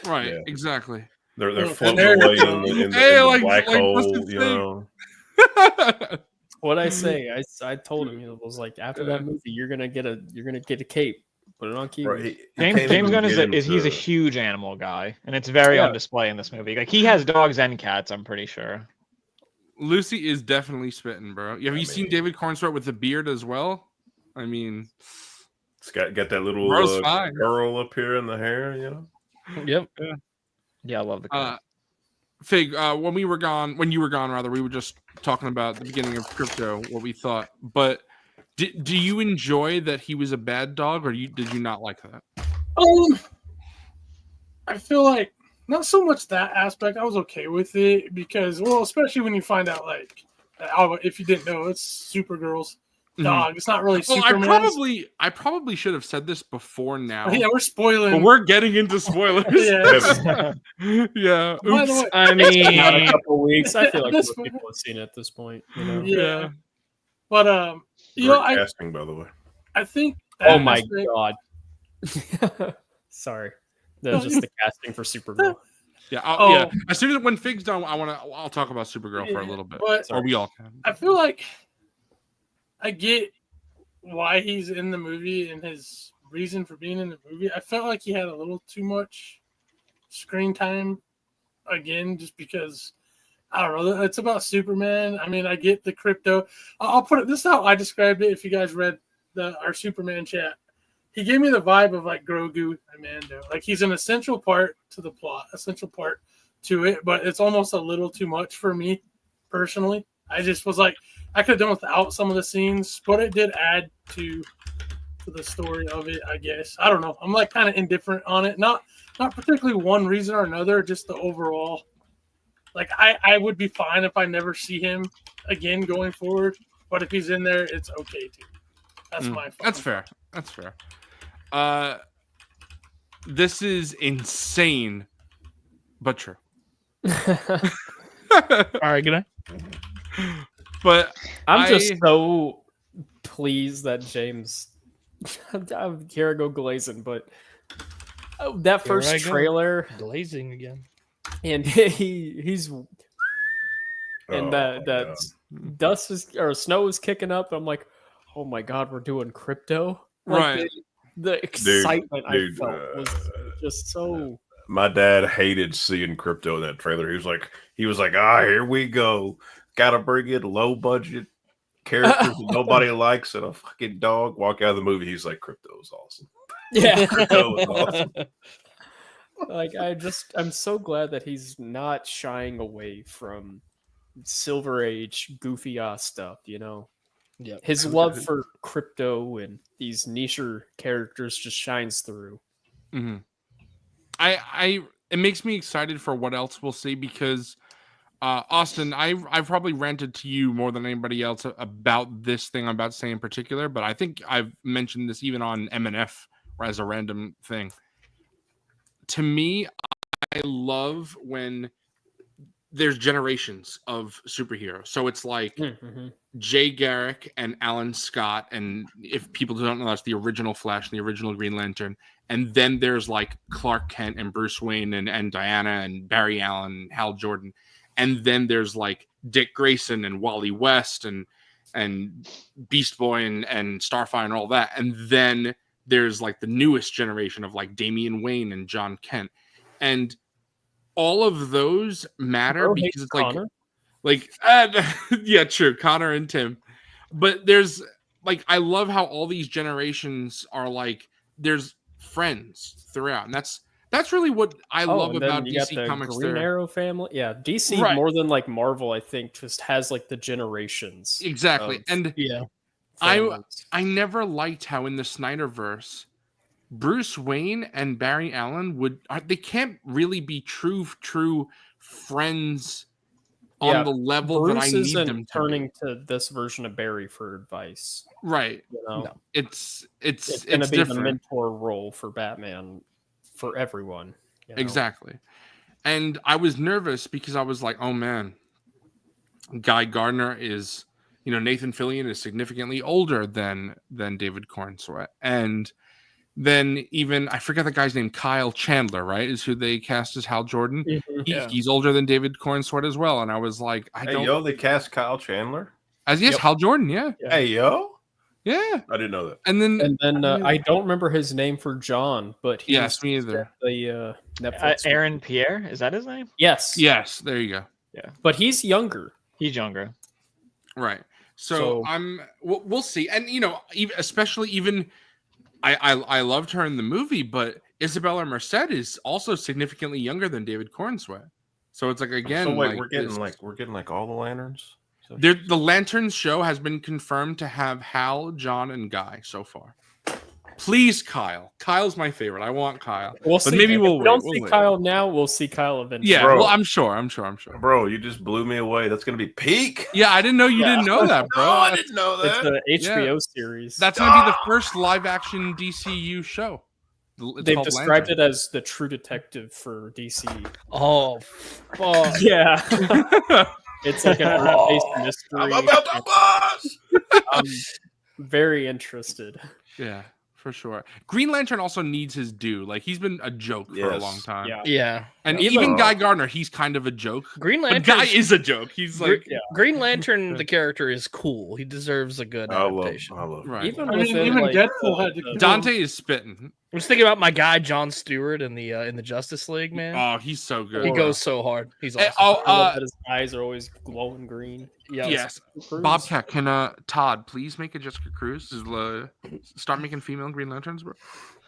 Right, Yeah. exactly. they're Oh, floating there away you go. in the Hey, like- black like, what's hole. the You thing? know, What I say, I told him, it was like after that movie, you're gonna get a cape, put it on key. bro, he James, can't James even Gunn get him he's a to- huge animal guy, and it's very Yeah. on display in this movie. Like he has dogs and cats, I'm pretty sure. Lucy is definitely spitting, bro. Have you I seen mean- David Cornswart with the beard as well? I mean, It's got that little Bro's fine. curl up here in the hair. You know, Yep. Yeah, I love the cat. Fig, when you were gone, rather, we were just talking about the beginning of Crypto, what we thought. But do you enjoy that he was a bad dog, or did you not like that? I feel like not so much that aspect. I was okay with it because, well, especially when you find out, like, if you didn't know, it's Supergirl's dog. It's not really Well, Superman's. I probably should have said this before now, Yeah, we're spoiling. but we're getting into spoilers. Yeah. Yeah. By the Oops. way, I Not a mean, couple weeks. I feel like This most one- people have seen it at this point. You know? yeah. But you know, great casting, by the way. I think. Oh that my aspect- god. Sorry. That's just the casting for Supergirl. Yeah. Oh. Yeah. As soon as when Fig's done, I'll talk about Supergirl for a Yeah, little bit, but or we all can. I feel like I get why he's in the movie and his reason for being in the movie. I felt like he had a little too much screen time again, just because I don't know. It's about Superman. I mean, I get the Crypto. I'll put it. This is how I described it. If you guys read our Superman chat, he gave me the vibe of like Grogu and Mando. Like he's an essential part to the plot, essential part to it, but it's almost a little too much for me personally. I just was like, I could have done without some of the scenes, but it did add to the story of it, I guess. I don't know. I'm like kind of indifferent on it. Not particularly one reason or another, just the overall. Like I would be fine if I never see him again going forward, but if he's in there, it's okay too. That's my fault. That's fair. That's fair. This is insane, but true. All right, good night. But I'm just I- so pleased that James. Here I go glazing, but that Here I first go. trailer Glazing again. and he's and Oh, that my dust is or snow is kicking up. I'm like, oh my god, we're doing Crypto. Like, Right. The excitement dude, I felt was just so. My dad hated seeing Crypto in that trailer. He was like, here we go. Gotta bring in low budget characters that nobody likes and a fucking dog. Walk out of the movie. He's like, Crypto's awesome. Yeah. Crypto was awesome. Like I'm so glad that he's not shying away from Silver Age goofy ass stuff, you know. Yep. His love for Crypto and these nicher characters just shines through. Mhm. It makes me excited for what else we'll see because Austin, I've probably ranted to you more than anybody else about this thing I'm about to say in particular, but I think I've mentioned this even on MNF as a random thing. to me, I love when there's generations of superheroes. So it's like Mhm. Jay Garrick and Alan Scott, and if people don't know, that's the original Flash and the original Green Lantern. And then there's like Clark Kent and Bruce Wayne and Diana and Barry Allen and Hal Jordan. And then there's like Dick Grayson and Wally West and Beast Boy and Starfire and all that. And then there's like the newest generation of like Damian Wayne and John Kent. And all of those matter Bro because hates it's like Connor. yeah, true, Connor and Tim. But there's like, I love how all these generations are like, there's friends throughout, and that's really what I love and then about you got DC the Comics. Green There, Arrow family. Yeah, DC Right. more than like Marvel, I think, just has like the generations. exactly, of and Yeah. families. I never liked how in the Snyderverse, Bruce Wayne and Barry Allen they can't really be true friends on Yeah, the level that I Bruce need isn't them to turning be. to this version of Barry for advice. Right. You know, No. It's it's going to be the different. mentor role for Batman for everyone. You know? Exactly. And I was nervous because I was like, oh man, Guy Gardner is, Nathan Fillion is significantly older than David Cornsweet. And then even, I forget the guy's name, Kyle Chandler, right? Is who they cast as Hal Jordan. Mhm. Yeah. He's older than David Cornsweet as well. And I was like, They cast Kyle Chandler. as yes, Yep. Hal Jordan, yeah. Yeah. Hey, yo. Yeah. I didn't know that. And then, And then I don't remember his name for John, but he's yes, me either. the Netflix. Aaron Pierre, is that his name? Yes. Yes, there you go. But he's younger. He's younger. Right. So we'll see. And especially even I loved her in the movie, but Isabella Merced is also significantly younger than David Cornsweet. So it's like, again, So wait, like, we're getting like all the lanterns. So, the Lanterns show has been confirmed to have Hal, John, and Guy so far. Please, Kyle. Kyle's my favorite. I want Kyle. We'll But see. maybe If we'll we don't wait. see We'll wait. Kyle now. We'll see Kyle eventually. Yeah, Bro. well, I'm sure. bro, you just blew me away. That's gonna be peak. Yeah, I didn't know you didn't know that, bro. No, I didn't know It's that. the HBO series. That's going to be the first live-action DCU show. It's They've called described Lantern. it as the True Detective for DC. Oh, fuck. Yeah, it's like an Earth-based mystery. I'm about to bust. I'm very interested. Yeah, for sure. Green Lantern also needs his due. Like, he's been a joke for a Yes. long time. Yeah. Yeah. And Yeah. even So- Guy Gardner, he's kind of a joke. Green But Lantern. Guy is a joke. He's like, Green Lantern, the character is cool. He deserves a good I love. adaptation. right. Even I mean, within, even like, Deadpool had to the- kill Dante is spitting. I was thinking about my guy John Stewart in the Justice League, man. Oh, he's so good. He goes so hard. He's Eh, awesome. I love that his eyes are always glowing green. Yeah. yes. Cruz. Bobcat, can Todd please make a Jessica Cruz? Start making female Green Lanterns, bro.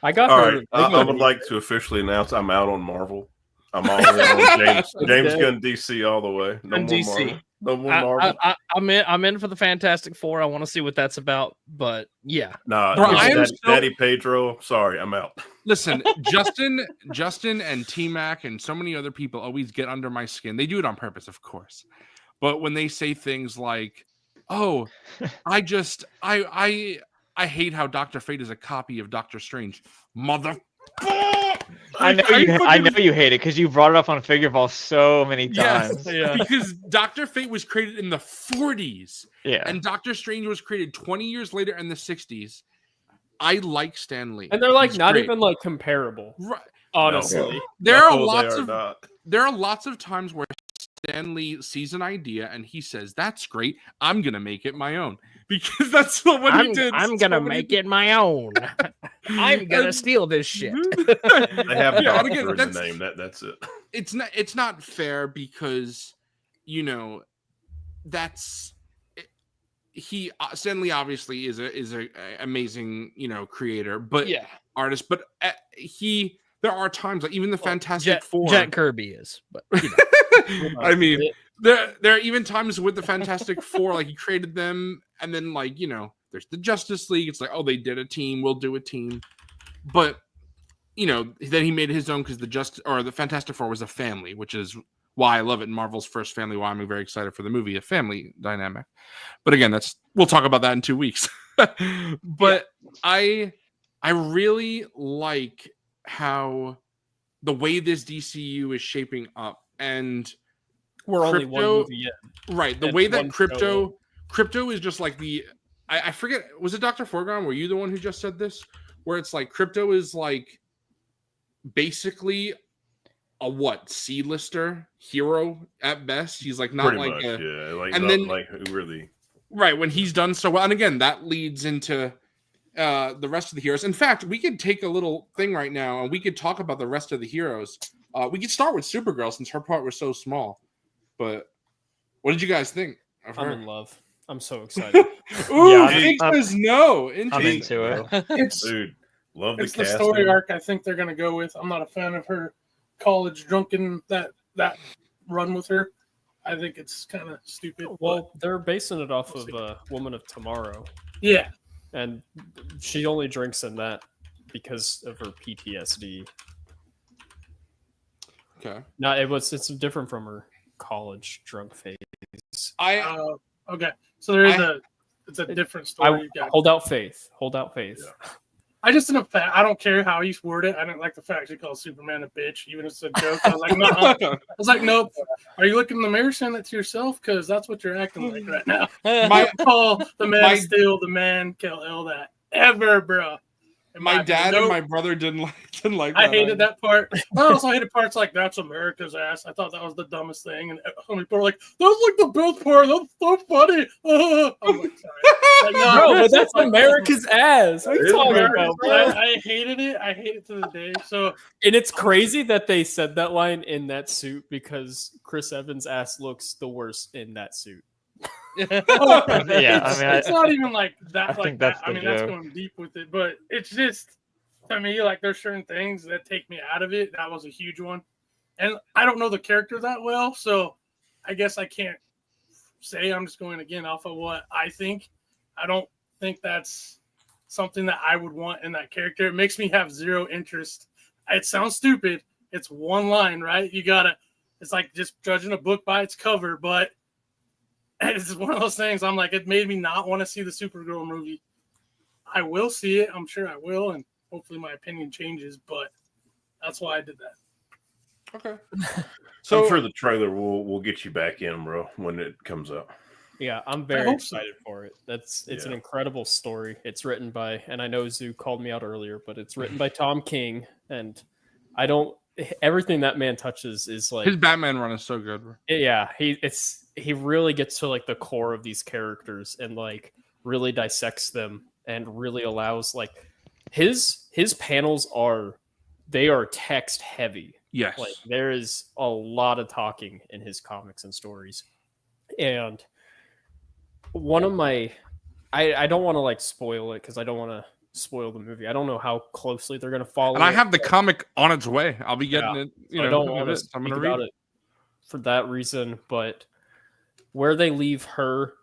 I got All her. right, I would like to officially announce I'm out on Marvel. I'm all in on James dead. Gunn DC all the way. No And more DC. Marvel. No more Marvel. I'm in for the Fantastic Four. I want to see what that's about. But yeah, Nah, Bro, Daddy, I am so- Daddy Pedro. Sorry, I'm out. Listen, Justin and T-Mac and so many other people always get under my skin. They do it on purpose, of course. But when they say things like, "Oh, I hate how Dr. Fate is a copy of Doctor Strange." Mother I know you hate it because you brought it up on Figure Ball so many times. Yes, because Dr. Fate was created in the 40s Yeah. and Doctor Strange was created 20 years later in the 60s. I like Stan Lee. And they're like He's not great. even like comparable. Right. Honestly. There are No, lots they of not. there are lots of times where Stan Lee sees an idea and he says, "That's great. I'm gonna make it my own," because that's what he did. I'm gonna make it my own. I'm gonna steal this shit. They have Yeah, Doctor and again, in the that's- name. That's it. It's not fair because that's Stan Lee obviously is a amazing creator, but Yeah, artist, but there are times like even the Fantastic Four. Jack Kirby is, but I mean, there are even times with the Fantastic Four, like he created them, and then there's the Justice League. It's like, oh, they did a team, we'll do a team, but then he made his own because the Fantastic Four was a family, which is why I love it. Marvel's first family. Why I'm very excited for the movie, a family dynamic. But again, we'll talk about that in 2 weeks. But I really like how the way this DCU is shaping up, and We're only one Crypto- movie in. right, the It's way that one show. crypto is just like I forget, was it Dr. Forgon? Were you the one who just said this? Where it's like Crypto is like basically a C-lister hero at best. He's like not Pretty like much, yeah. Like, and not, then- like who really? right when he's done so well. And again, that leads into the rest of the heroes. In fact, we could take a little thing right now and we could talk about the rest of the heroes. We could start with Supergirl since her part was so small. But what did you guys think of I'm her? in love. I'm so excited. Ooh, Yeah, Fink says no. I'm Interesting. into it. It's Dude, love the it's the casting. story arc I think they're gonna go with. I'm not a fan of her college drunken that run with her. I think it's kind of stupid. Well, they're basing it off of Woman of Tomorrow, Yeah, and she only drinks in that because of her PTSD. Okay. No, it's different from her college drunk phase. okay. So there is I- it's a different story. You got. Hold out faith. Hold out faith. I just didn't. I don't care how you word it. I didn't like the fact you called Superman a bitch, even if it's a joke. I was like, no. I was like, nope. Are you looking in the mirror saying that to yourself? Because that's what you're acting like right now. My Call the man my- of Steel, the man Kal-El that ever, bro. In my opinion. dad and Nope. my brother didn't like I that. hated that part. I also hated parts like "That's America's ass." I thought that was the dumbest thing, and so many people were like, "That's like the best part. That's so funny." I'm like, sorry. Like, no, Bro, but that's like- America's ass. What are It you is talking America's about, bro? I hated it. I hate it to the day. So And it's crazy that they said that line in that suit because Chris Evans' ass looks the worst in that suit. Yeah, I mean, it's not even like that. I like think that's that. I the mean, that's joke. going deep with it, but it's just to me like there's certain things that take me out of it. That was a huge one, and I don't know the character that well, so I guess I can't say. I'm just going again off of what I think. I don't think that's something that I would want in that character. It makes me have zero interest. It sounds stupid. It's one line, right? It's like just judging a book by its cover, but it's one of those things. I'm like, it made me not want to see the Supergirl movie. I will see it. I'm sure I will, and hopefully my opinion changes. But that's why I did that. Okay. So I'm sure the trailer will get you back in, bro, when it comes out. Yeah, I'm very hope so. excited for it. It's an Yeah. incredible story. It's written by, and I know Zoo called me out earlier, but it's written by Tom King, and everything that man touches is like His Batman run is so good. Bro. yeah, he really gets to like the core of these characters and like really dissects them and really allows like his panels are text heavy. Yes. Like there is a lot of talking in his comics and stories. And one of my I don't want to like spoil it because I don't want to spoil the movie. I don't know how closely they're going to follow And I it, have the but comic on its way. I'll be getting it. You know, I don't in a want bit. to I'm speak gonna read about it for that reason, but where they leave her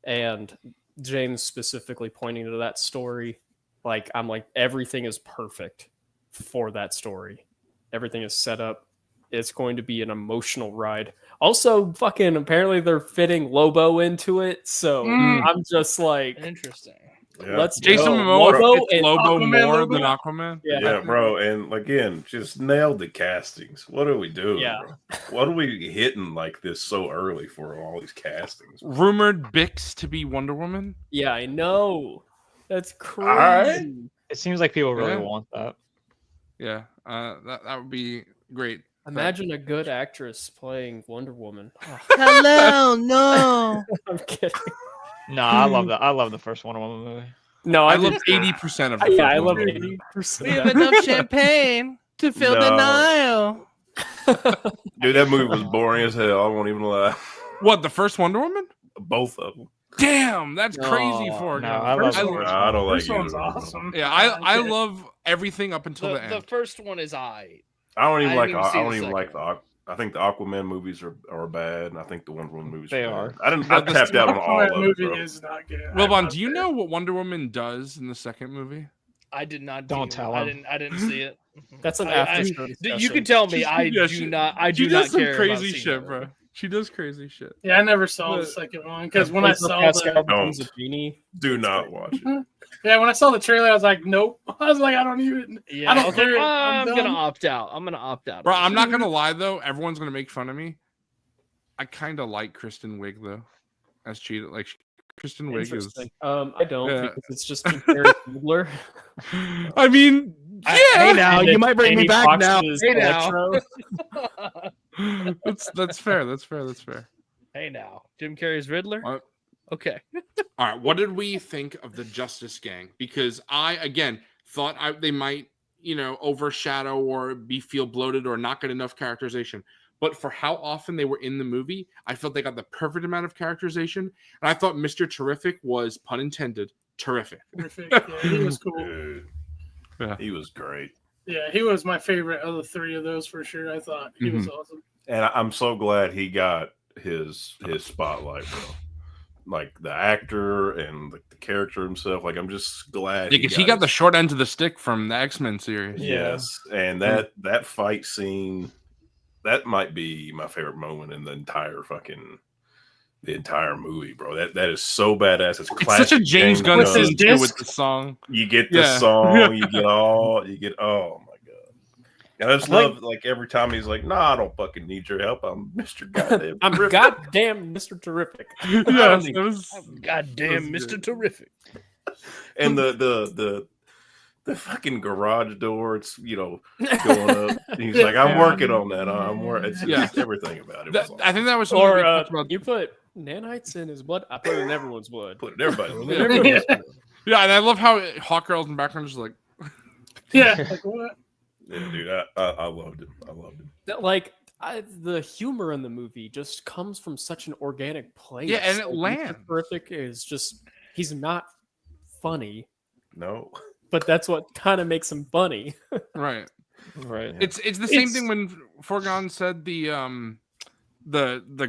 and James specifically pointing to that story, like I'm like everything is perfect for that story. Everything is set up. It's going to be an emotional ride. Also, fucking apparently they're fitting Lobo into it, so I'm just like, Interesting. Yeah. let's Jason go. Momoa Lobo fits and Lobo Aquaman more Lobo? than Aquaman. Yeah, bro, and again, just nailed the castings. What are we doing, Yeah. bro? What are we hitting like this so early for all these castings? Rumored Bix to be Wonder Woman. Yeah, I know. That's crazy. right. It seems like people really Yeah. want that. Yeah, that would be great. Imagine a good actress playing Wonder Woman. Oh, Hello, no. I'm kidding. No, I love that. I love the first Wonder Woman movie. No, I I love love 80% of the Yeah, I first love Wonder 80%. We have enough champagne to fill the No. Nile. Dude, that movie was boring as hell. I won't even lie. What, the first Wonder Woman? Both of them. Damn, that's crazy No, for no, her. I love First the one- first I don't like First one's either of them. awesome. Yeah, I Okay. love everything up until the The end. first one is I. I don't even I like. didn't even see I the don't even second like the. I think the Aquaman movies are bad, and I think the Wonder Woman movies They are. are. Bad. I didn't. But I the tapped out on all That of it, movie bro. is not good. Wilbon, do you know what Wonder Woman does in the second movie? I did not. Don't do- tell I him. didn't. I didn't see it. That's an I- after I- show You discussion. can tell me. She- I yeah, do she- not. I She do does not some care. crazy about seeing shit, that bro. movie. She does crazy shit. Yeah, I never saw the But- second one because when I Pedro saw Pascal the becomes a genie. Do not watch it. yeah, when I saw the trailer, I was like, nope. I was like, I don't even. Yeah, I don't was like, care. I'm I'm gonna done. opt out. I'm gonna opt out. Bro, I'm not gonna lie though. Everyone's gonna make fun of me. I kind of like Kristen Wiig though, as cheetah. Like Kristen Wiig is. Interesting. I don't Yeah. because it's just Ferris Bueller. I mean, yeah. Hey now, And you then might bring me Jamie back Foxx now. is Hey now. Electro. that's fair. That's fair. That's fair. Hey now, Jim Carrey's Riddler. What? Okay. All right, what did we think of the Justice Gang? Because I again thought they might, overshadow or feel bloated or not get enough characterization. But for how often they were in the movie, I felt they got the perfect amount of characterization. And I thought Mr. Terrific was, pun intended, terrific. Perfect. Yeah, he was cool. Dude, Yeah. he was great. Yeah, he was my favorite of the three of those for sure. I thought he was awesome. And I'm so glad he got his spotlight, bro. Like the actor and the character himself. Like I'm just glad Because he got the his- short end of the stick from the X-Men series. Yes, and that fight scene, that might be my favorite moment in the entire movie, bro. That is so badass. It's It's classic. such a James Gunn With his scene too disc. with the song. You get the Yeah. song, you get oh my god. And I just I like- love like every time he's like, "Nah, I don't fucking need your help. I'm Mr. Goddamn." I'm Terrific." goddamn Mr. Terrific. Yes, it was. Goddamn, That's Mr. good. Terrific. And the fucking garage door, it's going up. He's like, "I'm working on that. I'm working." It's Yeah. just everything about it. Was That, awesome. I think that was something Or we talked about. you put nanites in his blood. I put it in everyone's blood. Put it everybody. Yeah. Yeah, and I love how Hawkgirl's in the background is like, Yeah, like what? Yeah, dude, I loved it. I loved it. That, like the humor in the movie just comes from such an organic place. Yeah, and it Like, Mr. lands. Terrific is just—he's not funny, No, but that's what kind of makes him funny. right. Right. It's the same It's- thing when Forgon said the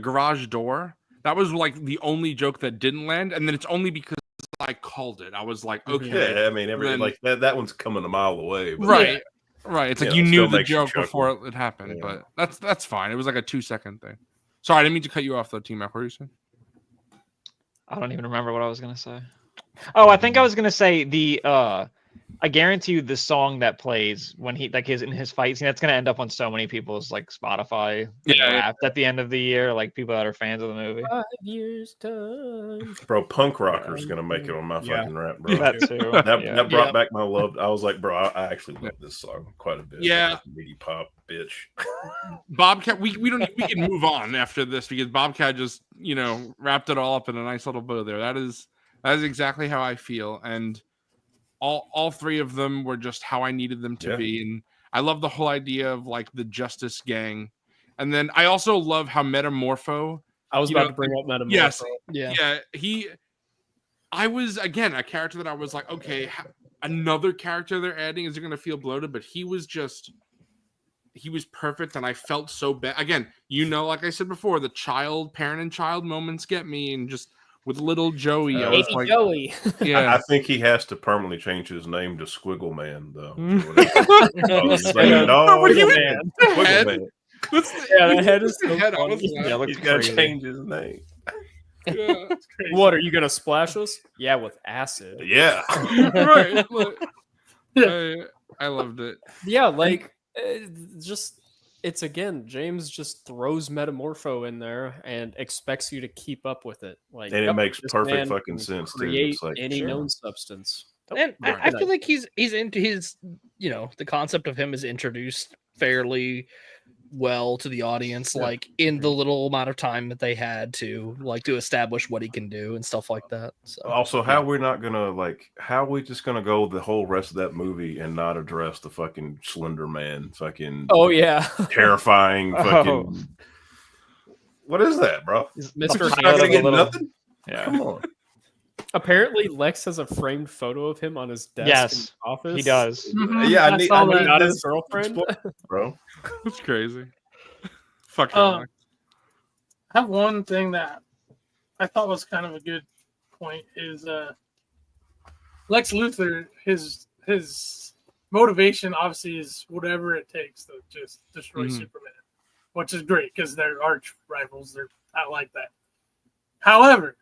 garage door. That was like the only joke that didn't land, and then it's only because I called it. I was like, okay, yeah, I mean, Then- like that one's coming a mile away. But right, right. It's like Yeah, you it knew still the makes you joke chuckle. before it happened, Yeah. but that's fine. It was like a 2-second thing. Sorry, I didn't mean to cut you off though, T-Mac. What were you saying? I don't even remember what I was gonna say. Oh, I think I was gonna say I guarantee you the song that plays when he in his fight scene, that's gonna end up on so many people's like Spotify Wrapped at the end of the year, like people that are fans of the movie. 5 years time. bro, Punk Rocker's gonna make it on my Yeah. fucking rap, bro. That too. That, yeah. that brought back my love. I was like, bro, I actually love this song quite a bit. Yeah. That MIDI pop, bitch. Bobcat, we can move on after this because Bobcat just wrapped it all up in a nice little bow there. That is exactly how I feel, and all three of them were just how I needed them to Yeah. be. And I love the whole idea of like the Justice Gang, and then I also love how Metamorpho. I was You about know, to bring up Metamorpho. Yes, Yeah. yeah, I was again a character that I was like, okay, another character they're adding is going to feel bloated, but he was perfect, and I felt so bad. Again, like I said before, the parent and child moments get me, and just with little Joey, I was Baby like, Joey. yeah, I think he has to permanently change his name to Squiggle Man, though. He's Yeah. like, no, What do you Squiggle mean? Squiggle Head? Man. Yeah, that head is so Head, I funny. was laughing. Yeah, it looks He's got to crazy. change his name. yeah. Crazy. What are you gonna splash us? Yeah, with acid. Yeah. Right. Look, I loved it. Yeah, like it's again, James just throws Metamorpho in there and expects you to keep up with it. Like, And it yep, makes this perfect man fucking can sense, too. Create It's like, any sure. known substance. And I Right. feel like he's into his, the concept of him is introduced fairly well to the audience, Yeah. like in the little amount of time that they had to establish what he can do and stuff like that. So Also, how are we just gonna go the whole rest of that movie and not address the fucking Slender Man, fucking Oh yeah, terrifying Oh. fucking what is that, bro? Mr. Just Pilot not of gonna a get little- nothing? Yeah. Come on. Apparently, Lex has a framed photo of him on his desk in Yes, his office. he does. Mhm, Yeah, I saw that. Not his this, girlfriend. bro. It's crazy. Fuck I have one thing that I thought was kind of a good point is Lex Luthor, his motivation obviously is whatever it takes to just destroy Mhm. Superman. which is great because they're arch rivals. I like that. However,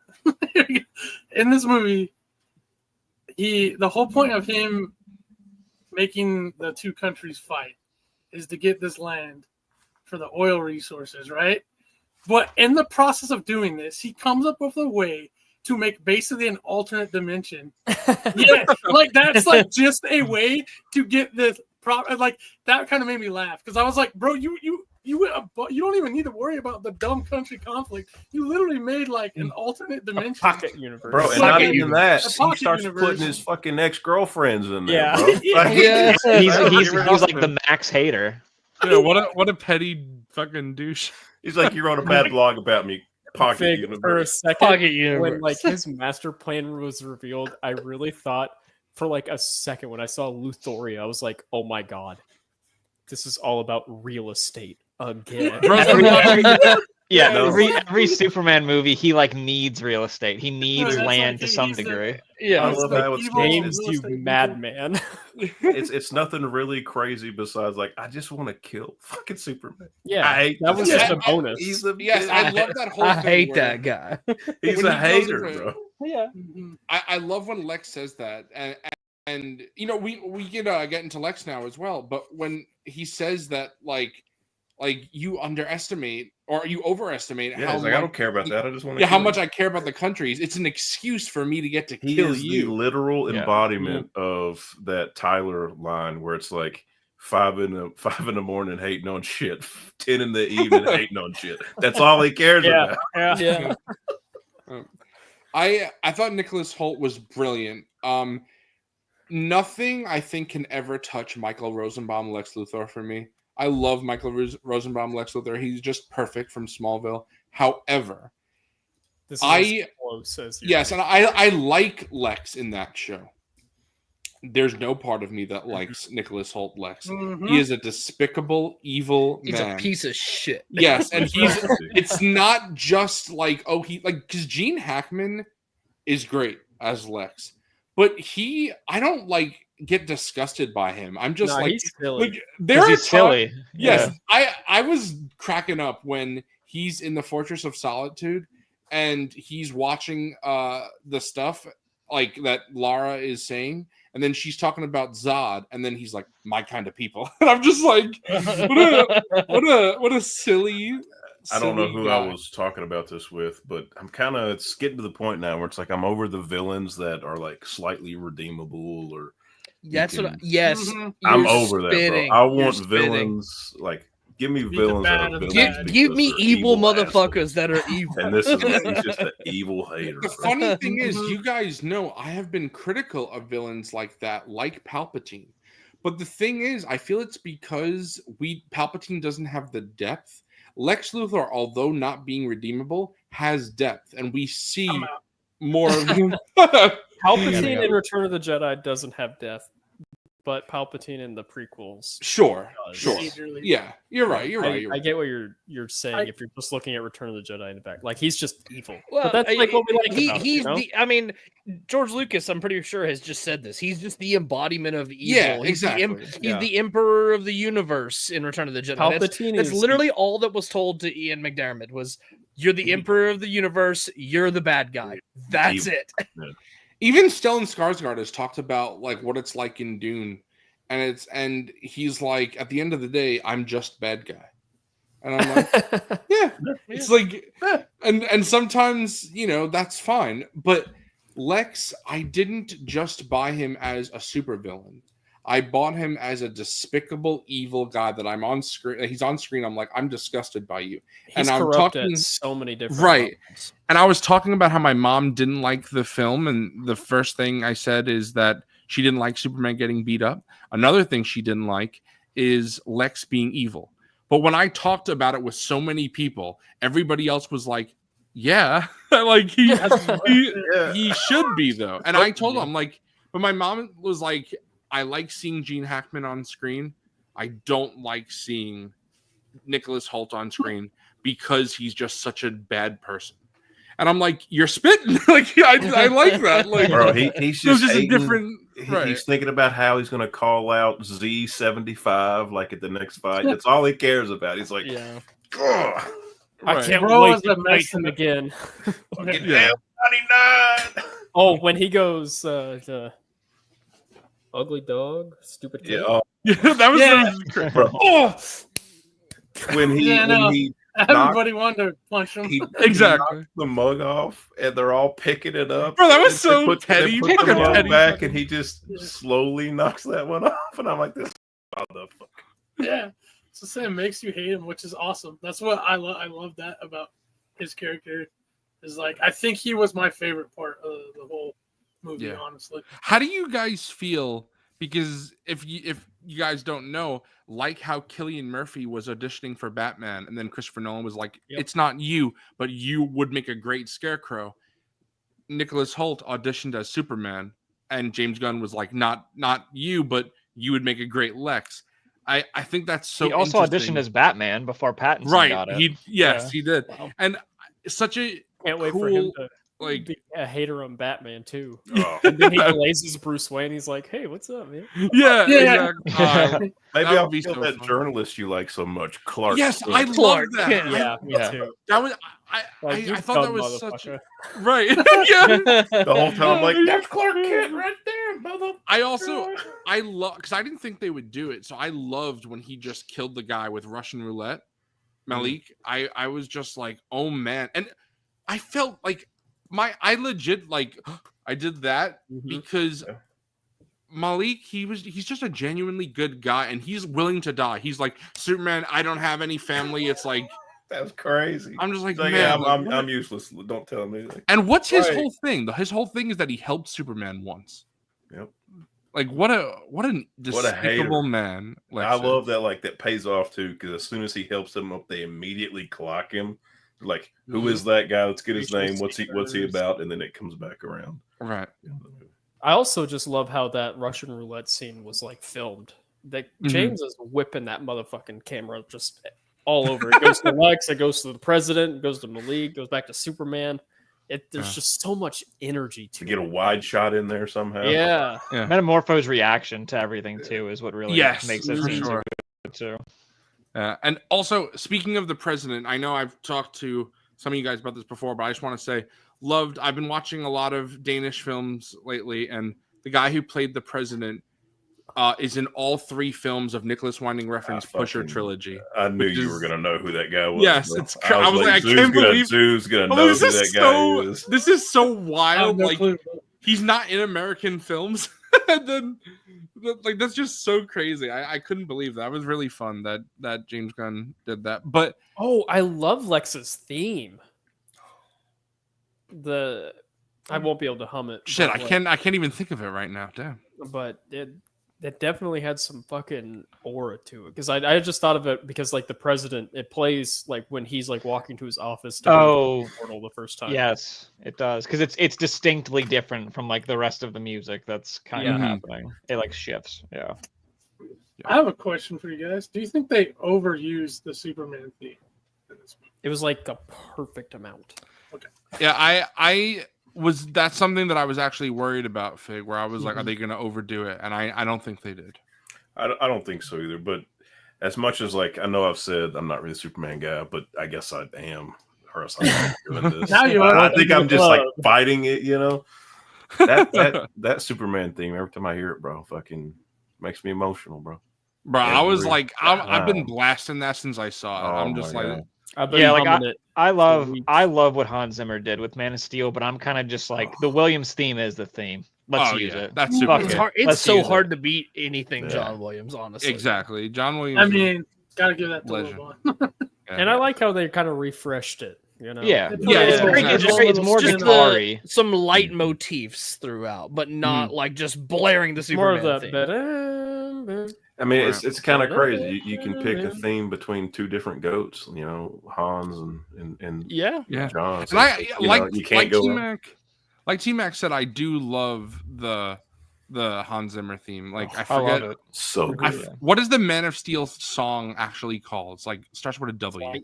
in this movie, the whole point of him making the two countries fight is to get this land for the oil resources, right? But in the process of doing this, he comes up with a way to make basically an alternate dimension. Yeah, like that's like just a way to get this like that kind of made me laugh because I was like, bro, you don't even need to worry about the dumb country conflict. You literally made like an alternate dimension, Pocket universe. Bro, and Pocket not even universe. that. A He pocket starts universe. putting his fucking ex-girlfriends in there, Yeah. bro. Yeah. He's like the max hater. Yeah, what a petty fucking douche. He's like, you wrote a bad blog about me. Pocket Fig, for a universe. second, Pocket universe. when like his master plan was revealed, I really thought for like a second when I saw Luthor, I was like, oh my god, this is all about real estate again. Yeah, No. every Superman movie, he like needs real estate. He needs that's land like to he some needs to- degree. I Yeah, love like how it's evil James, real you estate people. madman. it's nothing really crazy besides like I just want to kill fucking Superman. Yeah, I hate that was this just a guy. bonus. He's a Yes, I love that whole I thing hate where- that guy. he's when a he goes hater, into- bro. Yeah. Mhm. I love when Lex says that, and you know we can get into Lex now as well. But when he says that, like you underestimate or you overestimate Yeah, how he's like, much, I don't care about that. I just want to yeah, how much I care about the countries. It's an excuse for me to get to He kill is the you. literal Yeah. embodiment of that Tyler line where it's like 5 in the morning hating on shit, 10 in the evening hating on shit. That's all he cares Yeah. about. Yeah. I thought Nicholas Hoult was brilliant. Nothing I think can ever touch Michael Rosenbaum Lex Luthor for me. I love Michael Rosenbaum Lex Luthor. He's just perfect from Smallville. However, This is I- as close as you're yes, gonna and I like Lex in that show. There's no part of me that likes Nicholas Hoult Lex. Mhm. He is a despicable, evil He's man. a piece of shit. Yes, and it's not just like because Gene Hackman is great as Lex, but I don't like get disgusted by him. I'm just No, like he's silly. like there Because are he's silly. Yes, I was cracking up when he's in the Fortress of Solitude and he's watching the stuff like that Lara is saying, and then she's talking about Zod, and then he's like, "My kind of people," and I'm just like, what a silly. I don't know silly who guy. I was talking about this with, but it's getting to the point now where it's like I'm over the villains that are like slightly redeemable or That's what. can- Yes, Mhm. I'm you're over that, spitting. bro. I You're want spitting. villains like give me Be the villains that bad are of the villains. bad. Give because me they're evil assholes. motherfuckers that are evil. And this is he's just an evil hater. The bro. funny thing is, Mhm. you guys know I have been critical of villains like that, like Palpatine. But the thing is, I feel it's because Palpatine doesn't have the depth. Lex Luthor, although not being redeemable, has depth, and we see I'm out. more of him. Palpatine Yeah. in Return of the Jedi doesn't have death, but Palpatine in the prequels. Sure, does. sure. Majorly. Yeah, you're right. You're right. You're I right. get what you're saying. I- If you're just looking at Return of the Jedi in the back, like he's just evil. Well, but that's like what we like about it, he's you know? the. I mean, George Lucas, I'm pretty sure, has just said this. He's just the embodiment of evil. Yeah, He's the exactly. he's Yeah. the emperor of the universe in Return of the Jedi. Palpatine That's is literally all that was told to Ian McDiarmid was, "You're the emperor of the universe. You're the bad guy. That's Evil. it." Even Stellan Skarsgård has talked about like what it's like in Dune, and he's like, at the end of the day, I'm just bad guy, and I'm like, yeah, it's like, and sometimes that's fine, but Lex, I didn't just buy him as a supervillain. I bought him as a despicable, evil guy that I'm on screen. He's on screen. I'm like, I'm disgusted by you. He's and I'm corrupt talking at so many different right. levels. And I was talking about how my mom didn't like the film, and the first thing I said is that she didn't like Superman getting beat up. Another thing she didn't like is Lex being evil. But when I talked about it with so many people, everybody else was like, "Yeah, like he should be though." And I told them like, but my mom was like, "I like seeing Gene Hackman on screen. I don't like seeing Nicholas Hoult on screen because he's just such a bad person." And I'm like, "You're spitting." Like I like that. Like, Bro, he's it was just, just a hating. different. Right. He's thinking about how he's going to call out Z75 like at the next fight. That's all he cares about. He's like, Yeah. Ugh. I Right. can't Bro wait was to a fight mess him in the- again. Get Yeah. down, 99. Oh, when he goes the ugly dog, stupid Yeah, kid. Yeah, that was Yeah. great. bro. Oh, When he Yeah, no. when he Everybody wanted to punch him. he Exactly. knocked the mug off, and they're all picking it up. Bro, that was And so they put petty. the Fucking mug petty back, fucking- and he just Yeah. slowly knocks that one off, and I'm like, "This motherfucker." Yeah, it's the same. Makes you hate him, which is awesome. That's what I love. I love that about his character. Is like I think he was my favorite part of the whole movie. Yeah. Honestly, How do you guys feel? Because if you guys don't know, like how Cillian Murphy was auditioning for Batman, and then Christopher Nolan was like, Yep. "It's not you, but you would make a great Scarecrow." Nicholas Hoult auditioned as Superman, and James Gunn was like, "Not you, but you would make a great Lex." I think that's so. he also interesting. auditioned as Batman before Pattinson right. got it. He Yeah. he did, Wow. and such a can't wait for him cool, to like be a hater on Batman too. Oh, And then he blazes Bruce Wayne. He's like, "Hey, what's up, man?" yeah, Yeah. exactly. maybe That I'll would be feel so that fun. journalist you like so much, Clark. Yes, Kent. I love Clark that. Kent. Yeah, me Yeah. too. That was Like, you I thought that dumb was such motherfucker. right. Yeah. The whole time, I'm like, "That's Clark Kent right there, mother." I also I love because I didn't think they would do it, so I loved when he just killed the guy with Russian roulette, Malik. I was just like, oh man, and I felt like I legit like I did that Mhm. because Yeah. Malik he's just a genuinely good guy and he's willing to die. He's like Superman. I don't have any family. It's like That's crazy. I'm just like, It's like, man, yeah, like, what- I'm useless. Don't tell me. And what's his Right. whole thing? His whole thing is that he helped Superman once. Yep. Like what an What a despicable hater. man. I Lex love is. that. Like that pays off too, because as soon as he helps them up, they immediately clock him. Like, who is that guy? Let's get his Mutual name. What's he seekers. about? And then it comes back around. Right. I also just love how that Russian roulette scene was like filmed. That James is whipping that motherfucking camera just all over. It goes to Lex, it goes to the president, it goes to Malik, goes back to Superman. There's Yeah. just so much energy to To get a it. wide shot in there somehow. Yeah. Metamorpho's reaction to everything too is what really Yes, makes it for seem so sure. good too. And also, speaking of the president, I know I've talked to some of you guys about this before, but I just want to say, I've been watching a lot of Danish films lately, and the guy who played the president is in all 3 films of Nicholas Winding Refn's Pusher trilogy. I knew Which you is- were gonna know who that guy was. Yes, bro. it's I was like, I Zoo's can't gonna, believe Zoo's gonna Oh, know who this that is guy so is. this is so I have wild. no Like clue. he's not in American films. And then like that's just so crazy. I couldn't believe that. It was really fun that James Gunn did that. But Oh, I love Lex's theme. I won't be able to hum it. shit, but, I can't even think of it right now. Damn. But it definitely had some fucking aura to it. Because I just thought of it because like the president, it plays like when he's like walking to his office to go Oh, to the portal the first time. yes, it does because it's distinctly different from like the rest of the music that's kind of Yeah. happening. It like shifts. Yeah. I have a question for you guys. Do you think they overused the Superman theme in this movie? It was like a perfect amount. Yeah, I was that's something that I was actually worried about, Fig, where I was like, are they gonna overdo it? And I don't think they did. I don't think so either. But as much as like I know I've said I'm not really a Superman guy, but I guess I am. Or else I'm not doing this. Now you are. I think I'm just like Club. fighting it. You know, that Superman theme. Every time I hear it, bro, fucking makes me emotional, bro. Bro, I was Every like, I've been time. blasting that since I saw it. Oh I'm just my like, God. I've been Yeah, like, humming it. I love weeks. what Hans Zimmer did with Man of Steel, but I'm kind of just like the Williams theme is the theme. Let's oh use yeah, it. that's Fuck super. It's it. hard. It's Let's so use hard it. to beat anything Yeah. John Williams, honestly. Exactly, John Williams. I is- mean, gotta give that to Legend. LeBron. yeah. And I like how they kind of refreshed it. You know. Yeah, Yeah, it's, yeah, very, yeah. it's more Just guitar-y. some light motifs throughout, but not like just blaring the It's more Superman of theme. the. I mean, it's kind of crazy. You can pick a theme between 2 different goats. You know, Hans and Yeah. Yeah. John. So And I you like know, you can't like go T wrong. Mac, like T Mac said, I do love the Hans Zimmer theme. Like I I love forget it. So I good. f- what is the Man of Steel song actually called? It's like starts with a W. Flight.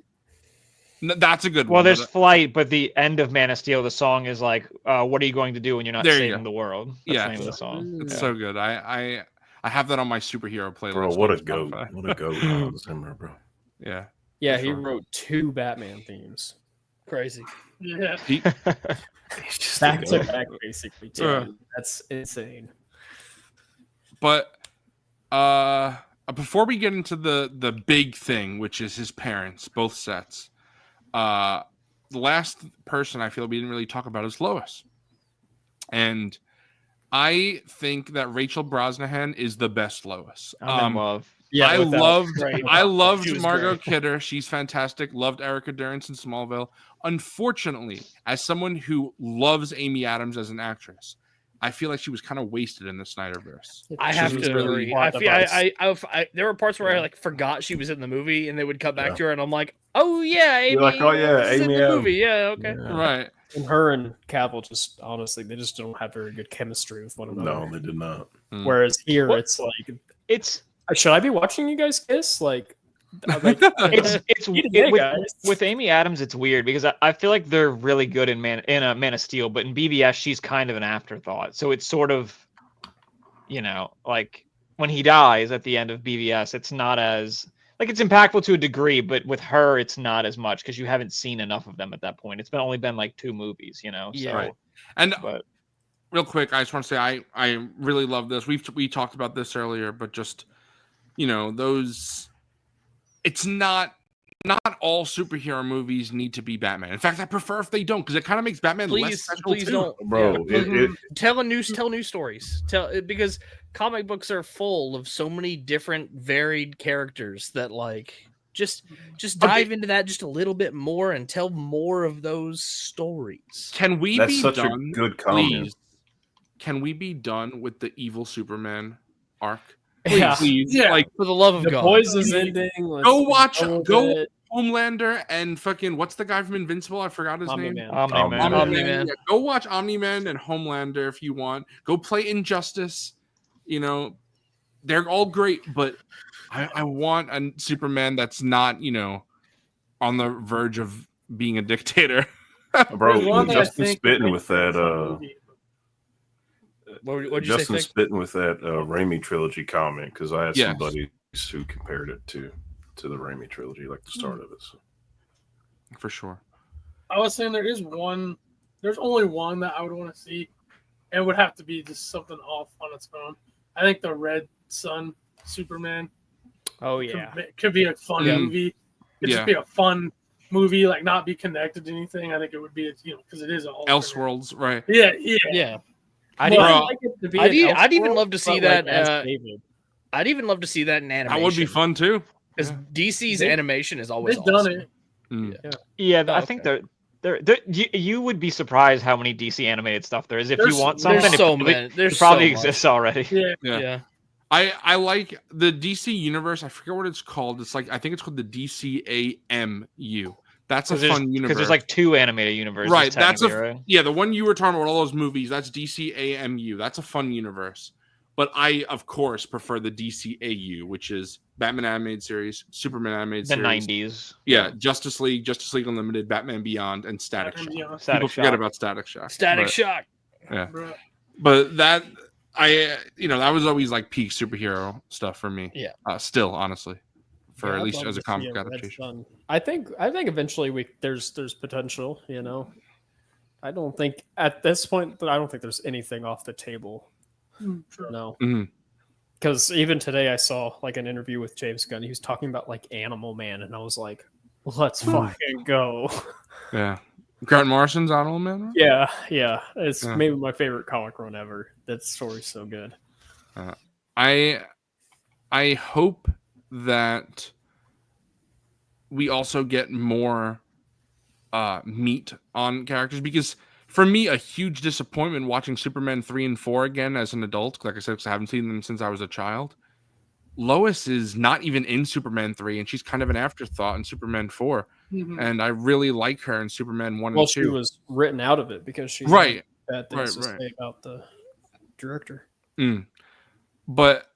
That's a good Well, one. there's but, Flight, but the end of Man of Steel, the song is like, "What are you going to do when you're not There you saving go. the world?" That's Yeah. the name of the song. it's Yeah. so good. I have that on my superhero playlist. Bro, what on a goat. Spotify. What a goat, Hans Zimmer, bro. Yeah. Yeah, For he sure. wrote 2 Batman themes. Crazy. Yeah. He's just Back to a- back, basically. Yeah. Too. That's insane. But before we get into the big thing, which is his parents, both sets, the last person I feel we didn't really talk about is Lois. And I think that Rachel Brosnahan is the best Lois. I'm in love. Yeah, I without- loved Right. I loved She was Margot great. Kidder. She's fantastic. Loved Erica Durance in Smallville. Unfortunately, as someone who loves Amy Adams as an actress, I feel like she was kind of wasted in the Snyderverse. I She have was to really agree. plot I feel device. there were parts where I Yeah. like forgot she was in the movie, and they would cut back Yeah. to her, and I'm like, oh yeah, Amy. You're like, oh, yeah, is in Amy the Adams. movie. Yeah, okay. Yeah. Right. And her and Cavill just honestly, they just don't have very good chemistry with one another. No, they did not. Whereas here, What? it's like, It's should I be watching you guys kiss? Like, it's Hey, guys. with Amy Adams. It's weird because I feel like they're really good in Man of Steel, but in BVS she's kind of an afterthought. So it's sort of, like when he dies at the end of BVS, it's not as like it's impactful to a degree, but with her it's not as much because you haven't seen enough of them at that point. It's only been like 2 movies, Yeah. So, Right. And but real quick, I just want to say I really love this. We talked about this earlier, but just those. It's not all superhero movies need to be Batman. In fact, I prefer if they don't because it kind of makes Batman less Please, special please too. don't, Bro, yeah. it- tell new stories. Because comic books are full of so many different varied characters that like just dive into that just a little bit more and tell more of those stories. Can we That's be such done? a good comment. Please. Can we be done with the evil Superman arc? Yeah. Please. Yeah. Like For the love of The God. Boys is ending. Let's Go watch- with go- it. Homelander and fucking what's the guy from Invincible? I forgot his name. Omni-Man. Omni-Man. Omni-Man. Omni-Man. Yeah, go watch Omni-Man and Homelander if you want. Go play Injustice. They're all great, but I want a Superman that's not, on the verge of being a dictator. Bro, There's one that I Justin think spitting would with make a that. fun movie. What'd you Justin say? Fig? spitting with that Raimi trilogy comment because I had Yes. some buddies who compared it to the Raimi trilogy, like the start of it. So. For sure. I was saying there's only one that I would want to see, and it would have to be just something off on its own. I think the Red Sun Superman Oh yeah. could be a fun Yeah. movie. It'd Yeah. just be a fun movie, like not be connected to anything. I think it would be, because it is all Elseworlds, right? Yeah. Yeah. I'd Well, even like it to be I'd an e- I'd even Elseworlds, love to see but, like, that, as David. I'd even love to see that in animation. That would be fun too. Because Yeah. DC's They- animation is always They've done awesome. it. Mm. Yeah, Oh, I think you would be surprised how many DC animated stuff there is. If you want something, There's it so probably, many. There's it probably so much. exists already. Yeah. Yeah. Yeah. I like the DC universe. I forget what it's called. It's like I think it's called the DCAMU. That's a Because fun universe. there's like 2 animated universes. Right, that's a technically, right? yeah, the one you were talking about, all those movies. That's DCAMU. That's a fun universe. But I, of course, prefer the DCAU, which is Batman animated series, Superman animated The series, 90s. yeah, Justice League Unlimited, Batman Beyond, and Static Batman Shock. Beyond. Static People forget Shock. about Static Shock. Static but, Shock. Bruh. But that that was always like peak superhero stuff for me. Yeah. Still, honestly, for Yeah, at I'd least love as a to see comic Red adaptation. Sun. I think eventually there's potential, I don't think at this point I don't think there's anything off the table. True. No. Mhm. Because even today I saw like an interview with James Gunn. He was talking about like Animal Man, and I was like, let's fucking go. Yeah, Grant Morrison's Animal Man. Right? Yeah. It's Yeah. maybe my favorite comic run ever. That story's so good. I hope that we also get more meat on characters, because for me, a huge disappointment watching Superman 3 and 4 again as an adult, like I said, because I haven't seen them since I was a child. Lois is not even in Superman 3, and she's kind of an afterthought in Superman 4. Mhm. And I really like her in Superman 1 Well, and 2. she was written out of it because she Right. had bad things Right, to right. say about the director. But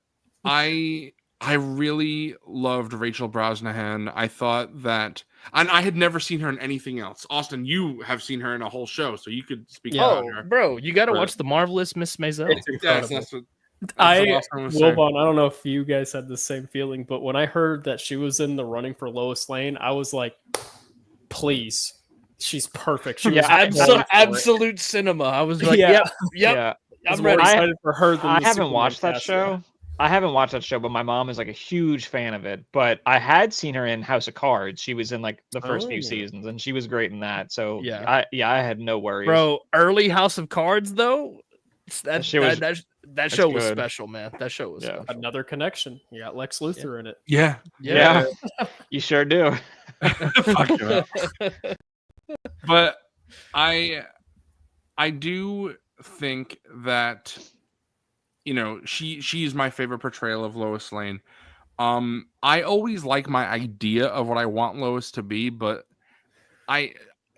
I really loved Rachel Brosnahan. I thought that, and I had never seen her in anything else. Austin, you have seen her in a whole show, so you could speak Yeah. about Oh, her. bro, you got to Right. watch The Marvelous Miss Maisel. It's Yes, incredible. that's what, That's the last thing I'm gonna say. Wilbon, I don't know if you guys had the same feeling, but when I heard that she was in the running for Lois Lane, I was like, please, she's perfect. She Yeah, was born for it. Absolute cinema. I was like, Yeah. yep, Yeah. I was I'm more ready. excited for her than I the haven't Superman watched that cast, show. I haven't watched that show, but my mom is like a huge fan of it. But I had seen her in House of Cards. She was in like the first few Oh. seasons, and she was great in that. So Yeah. I had no worries. Bro, early House of Cards though, that shit was- that show was good. special, man. That show was Yeah. special. Another connection. You got Lex Luthor in it. Yeah. Yeah, you sure do. Fuck you. But I do think that, you know, she's my favorite portrayal of Lois Lane. I always like my idea of what I want Lois to be, but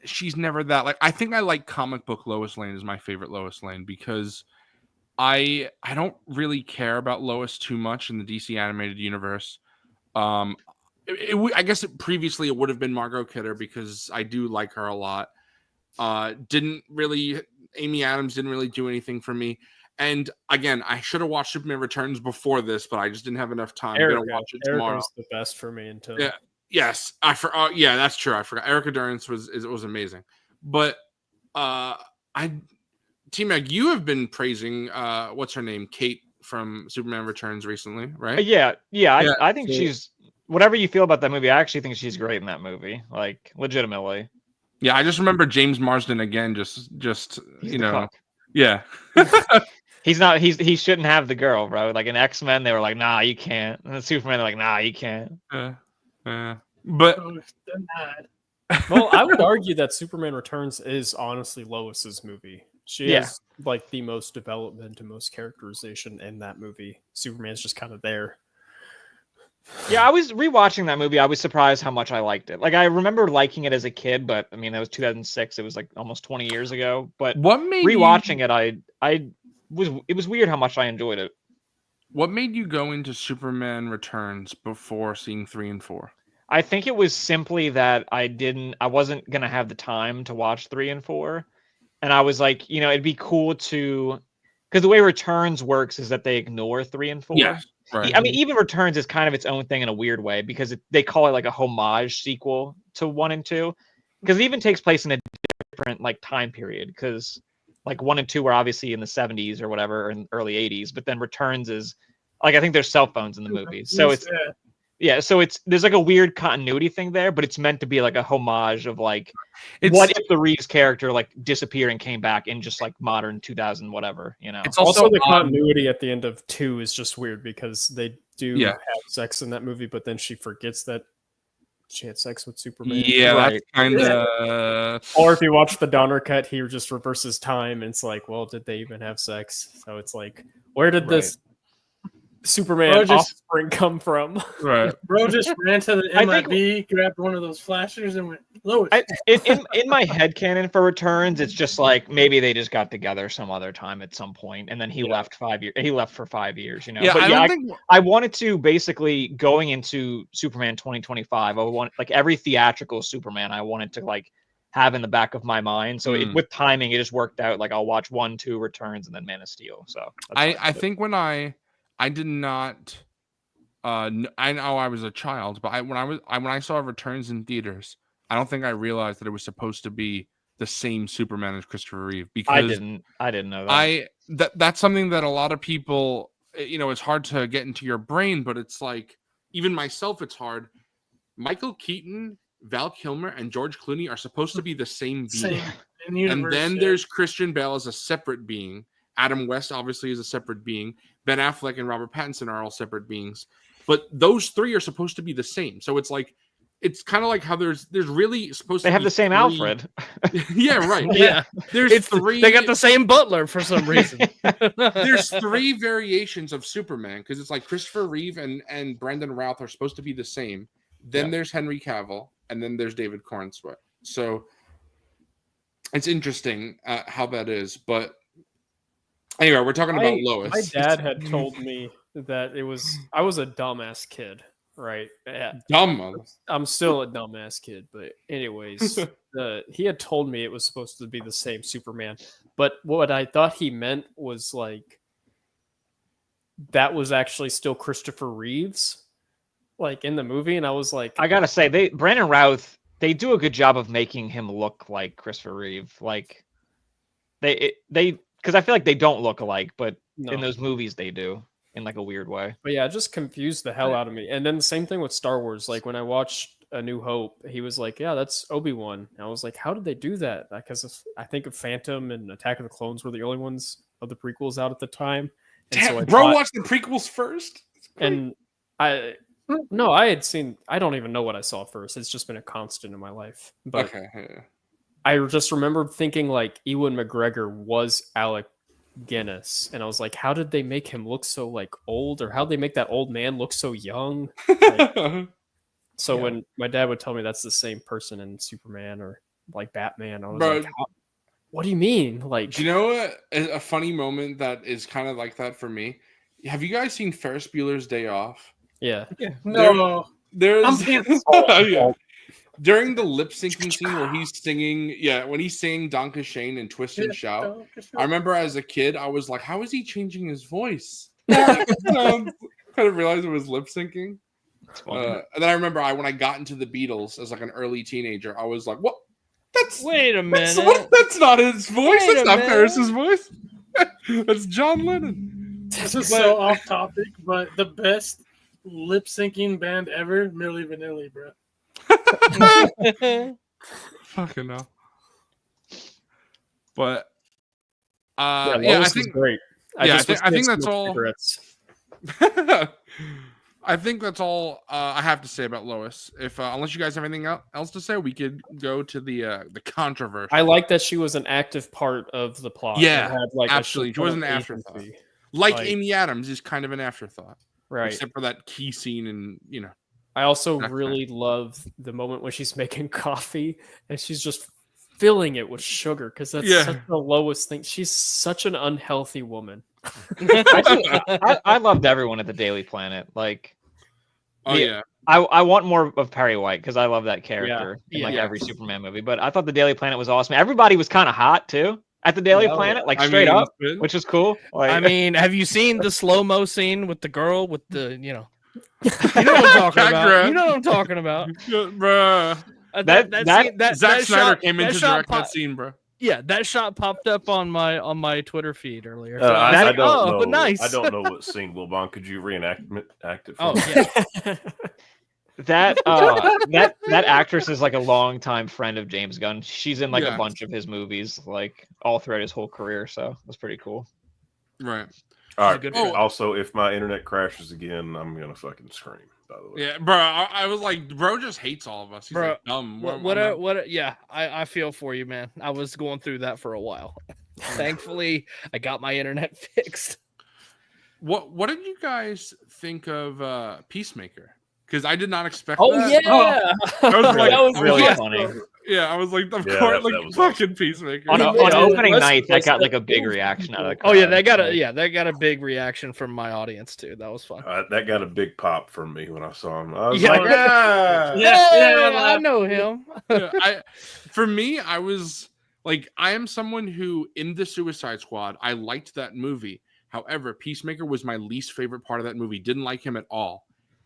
she's never that. Like, I think I like comic book Lois Lane is my favorite Lois Lane, because I don't really care about Lois too much in the DC animated universe. I guess previously it would have been Margot Kidder, because I do like her a lot. Amy Adams didn't really do anything for me. And again, I should have watched Superman Returns before this, but I just didn't have enough time. I'm gonna watch it tomorrow. Erica's the best for me until Yeah. Yes, yeah, that's true. I forgot. Erica Durance was amazing, but T-Mac, you have been praising what's her name, Kate from Superman Returns recently, right? Yeah. I think so- she's whatever you feel about that movie. I actually think she's great in that movie. Like, legitimately. Yeah, I just remember James Marsden again. Just He's you the know, cuck. yeah. He's not. He shouldn't have the girl, bro. Like in X-Men, they were like, "Nah, you can't." And in Superman, they're like, "Nah, you can't." But Oh, denied. Well, I would argue that Superman Returns is honestly Lois's movie. She Yeah. has like the most development and most characterization in that movie. Superman's just kind of there. Yeah, I was rewatching that movie. I was surprised how much I liked it. Like, I remember liking it as a kid, but I mean, that was 2006. It was like almost 20 years ago. But what made rewatching it was weird how much I enjoyed it. What made you go into Superman Returns before seeing 3 and 4? I think it was simply that I wasn't gonna have the time to watch 3 and 4, and I was like, you know, it'd be cool to, because the way Returns works is that they ignore 3 and 4. Yes, right. I mean, even Returns is kind of its own thing in a weird way, because they call it like a homage sequel to 1 and 2, because it even takes place in a different like time period, because like 1 and 2 were obviously in the 70s or whatever, or in early 80s, but then Returns is like, I think there's cell phones in the movie, so it's so there's like a weird continuity thing there, but it's meant to be like a homage of like, what if the Reeves character like disappeared and came back in just like modern 2000 whatever, you know? It's Also, the odd. continuity at the end of 2 is just weird because they do Yeah. have sex in that movie, but then she forgets that she had sex with Superman. Yeah, Right. that's kind of. Or if you watch the Donner cut, he just reverses time, and it's like, well, did they even have sex? So it's like, where did this Superman Or just- offspring come from? Right. Bro just ran to the I think- MIB, grabbed one of those flashers, and went, Lois. In my headcanon for Returns, it's just like maybe they just got together some other time at some point, and then he left 5 years. He left for 5 years, you know. Yeah, But I don't think. I wanted to basically, going into Superman 2025, I want like every theatrical Superman I wanted to like have in the back of my mind. So Mm. with timing, it just worked out. Like I'll watch 1, 2 Returns, and then Man of Steel. So that's how I did it. think when I did not. I know I was a child, but when I saw Returns in theaters, I don't think I realized that it was supposed to be the same Superman as Christopher Reeve, because I didn't know that. that's something that a lot of people, you know, it's hard to get into your brain, but it's like, even myself, it's hard. Michael Keaton, Val Kilmer, and George Clooney are supposed to be the same being. Same in the universe. And then yeah. there's Christian Bale as a separate being. Adam West obviously is a separate being. Ben Affleck and Robert Pattinson are all separate beings. But those three are supposed to be the same. So it's like, it's kind of like how there's really supposed They to have be the same three- Alfred. Yeah, right. Yeah, There's it's three. they got the same butler for some reason. There's three variations of Superman, because it's like Christopher Reeve and Brandon Routh are supposed to be the same. Then there's Henry Cavill, and then there's David Cornsweet. So it's interesting how that is. But anyway, we're talking about Lois. My dad had told me that I was a dumbass kid, right? Yeah. Dumb. I'm still a dumbass kid, but anyways, he had told me it was supposed to be the same Superman. But what I thought he meant was like that was actually still Christopher Reeves, like in the movie, and I was like, I gotta say, Brandon Routh, they do a good job of making him look like Christopher Reeve. Like they because I feel like they don't look alike, but no. in those movies they do in like a weird way. But yeah, it just confused the hell out of me. And then the same thing with Star Wars. Like when I watched A New Hope, he was like, "Yeah, that's Obi-Wan." And I was like, "How did they do that?" Because I think of Phantom and Attack of the Clones were the only ones of the prequels out at the time. And Damn, I bro thought- watched the prequels first. and I don't even know what I saw first. It's just been a constant in my life. But Okay. Yeah. I just remember thinking like Ewan McGregor was Alec Guinness, and I was like, how did they make him look so like old, or how did they make that old man look so young? So Yeah. when my dad would tell me that's the same person in Superman or like Batman, I was Bro. like, what do you mean? Like, Do you know what? A funny moment that is kind of like that for me? Have you guys seen Ferris Bueller's Day Off? yeah, No, There's I'm being yeah. During the lip syncing scene where he's singing, when he's singing Danke Shane and Twist and Shout. I remember as a kid, I was like, how is he changing his voice? Kind of realized it was lip syncing. And then I remember when I got into the Beatles as like an early teenager, I was like, what? Wait a That's, minute. that's not his voice. Wait That's a not minute. Ferris's voice. That's John Lennon. This is so off topic, but the best lip syncing band ever, Milli Vanilli, bro. Fucking hell. But yeah, I Lois think was great. yeah, just I wish think they had that's smoked all. cigarettes. I think that's all I have to say about Lois. If unless you guys have anything else to say, we could go to the controversy. I like that she was an active part of the plot. and Yeah, had, like, a absolutely. shit She wasn't ton an of afterthought. agency. like like- Amy Adams is kind of an afterthought, Right. except for that key scene and I also That's really love the moment when she's making coffee and she's just filling it with sugar because that's Yeah. such the lowest thing. She's such an unhealthy woman. I loved everyone at the Daily Planet. Like, oh Yeah. yeah. I want more of Perry White because I love that character in Yeah. like Yeah. every Superman movie. But I thought the Daily Planet was awesome. Everybody was kind of hot too at the Daily Yeah, Planet, like I straight mean, up, it's good. which was cool. Like, I mean, have you seen the slow-mo scene with the girl with the, you know what I'm talking Cat about? grab. You know what I'm talking about. Yeah, bruh. That- Zack Snyder shot- came that in to shot direct pop- that scene, bro. Yeah, that shot popped up on my Twitter feed earlier. So I, was I like, don't oh, know. nice. I don't know what scene, Lil Bon. Could you reenact it? For Oh, me? yeah. that actress is like a longtime friend of James Gunn. She's in like Yeah. a bunch of his movies, like all throughout his whole career. So that's pretty cool. Right. All She's a right. good friend. Also, if my internet crashes again, I'm gonna fucking scream. By the way. Yeah, bro. I was like, bro just hates all of us. He's Bro, like, dumb. Yeah, I feel for you, man. I was going through that for a while. Thankfully, I got my internet fixed. What did you guys think of Peacemaker? Because I did not expect Oh that. yeah, I was like, that was really yeah. funny. Yeah, I was like, of Yeah, course, that like was fucking Peacemaker. On, Yeah, on yeah, opening let's- night, that let's- got like a big reaction out of the crowd. Oh yeah, that got Like, that got a big reaction from my audience too. That was fun. That got a big pop from me when I saw him. I was Yeah. like, ah. Yeah, I know him. Yeah, for me, I was like, I am someone who in the Suicide Squad, I liked that movie. However, Peacemaker was my least favorite part of that movie. Didn't like him at all.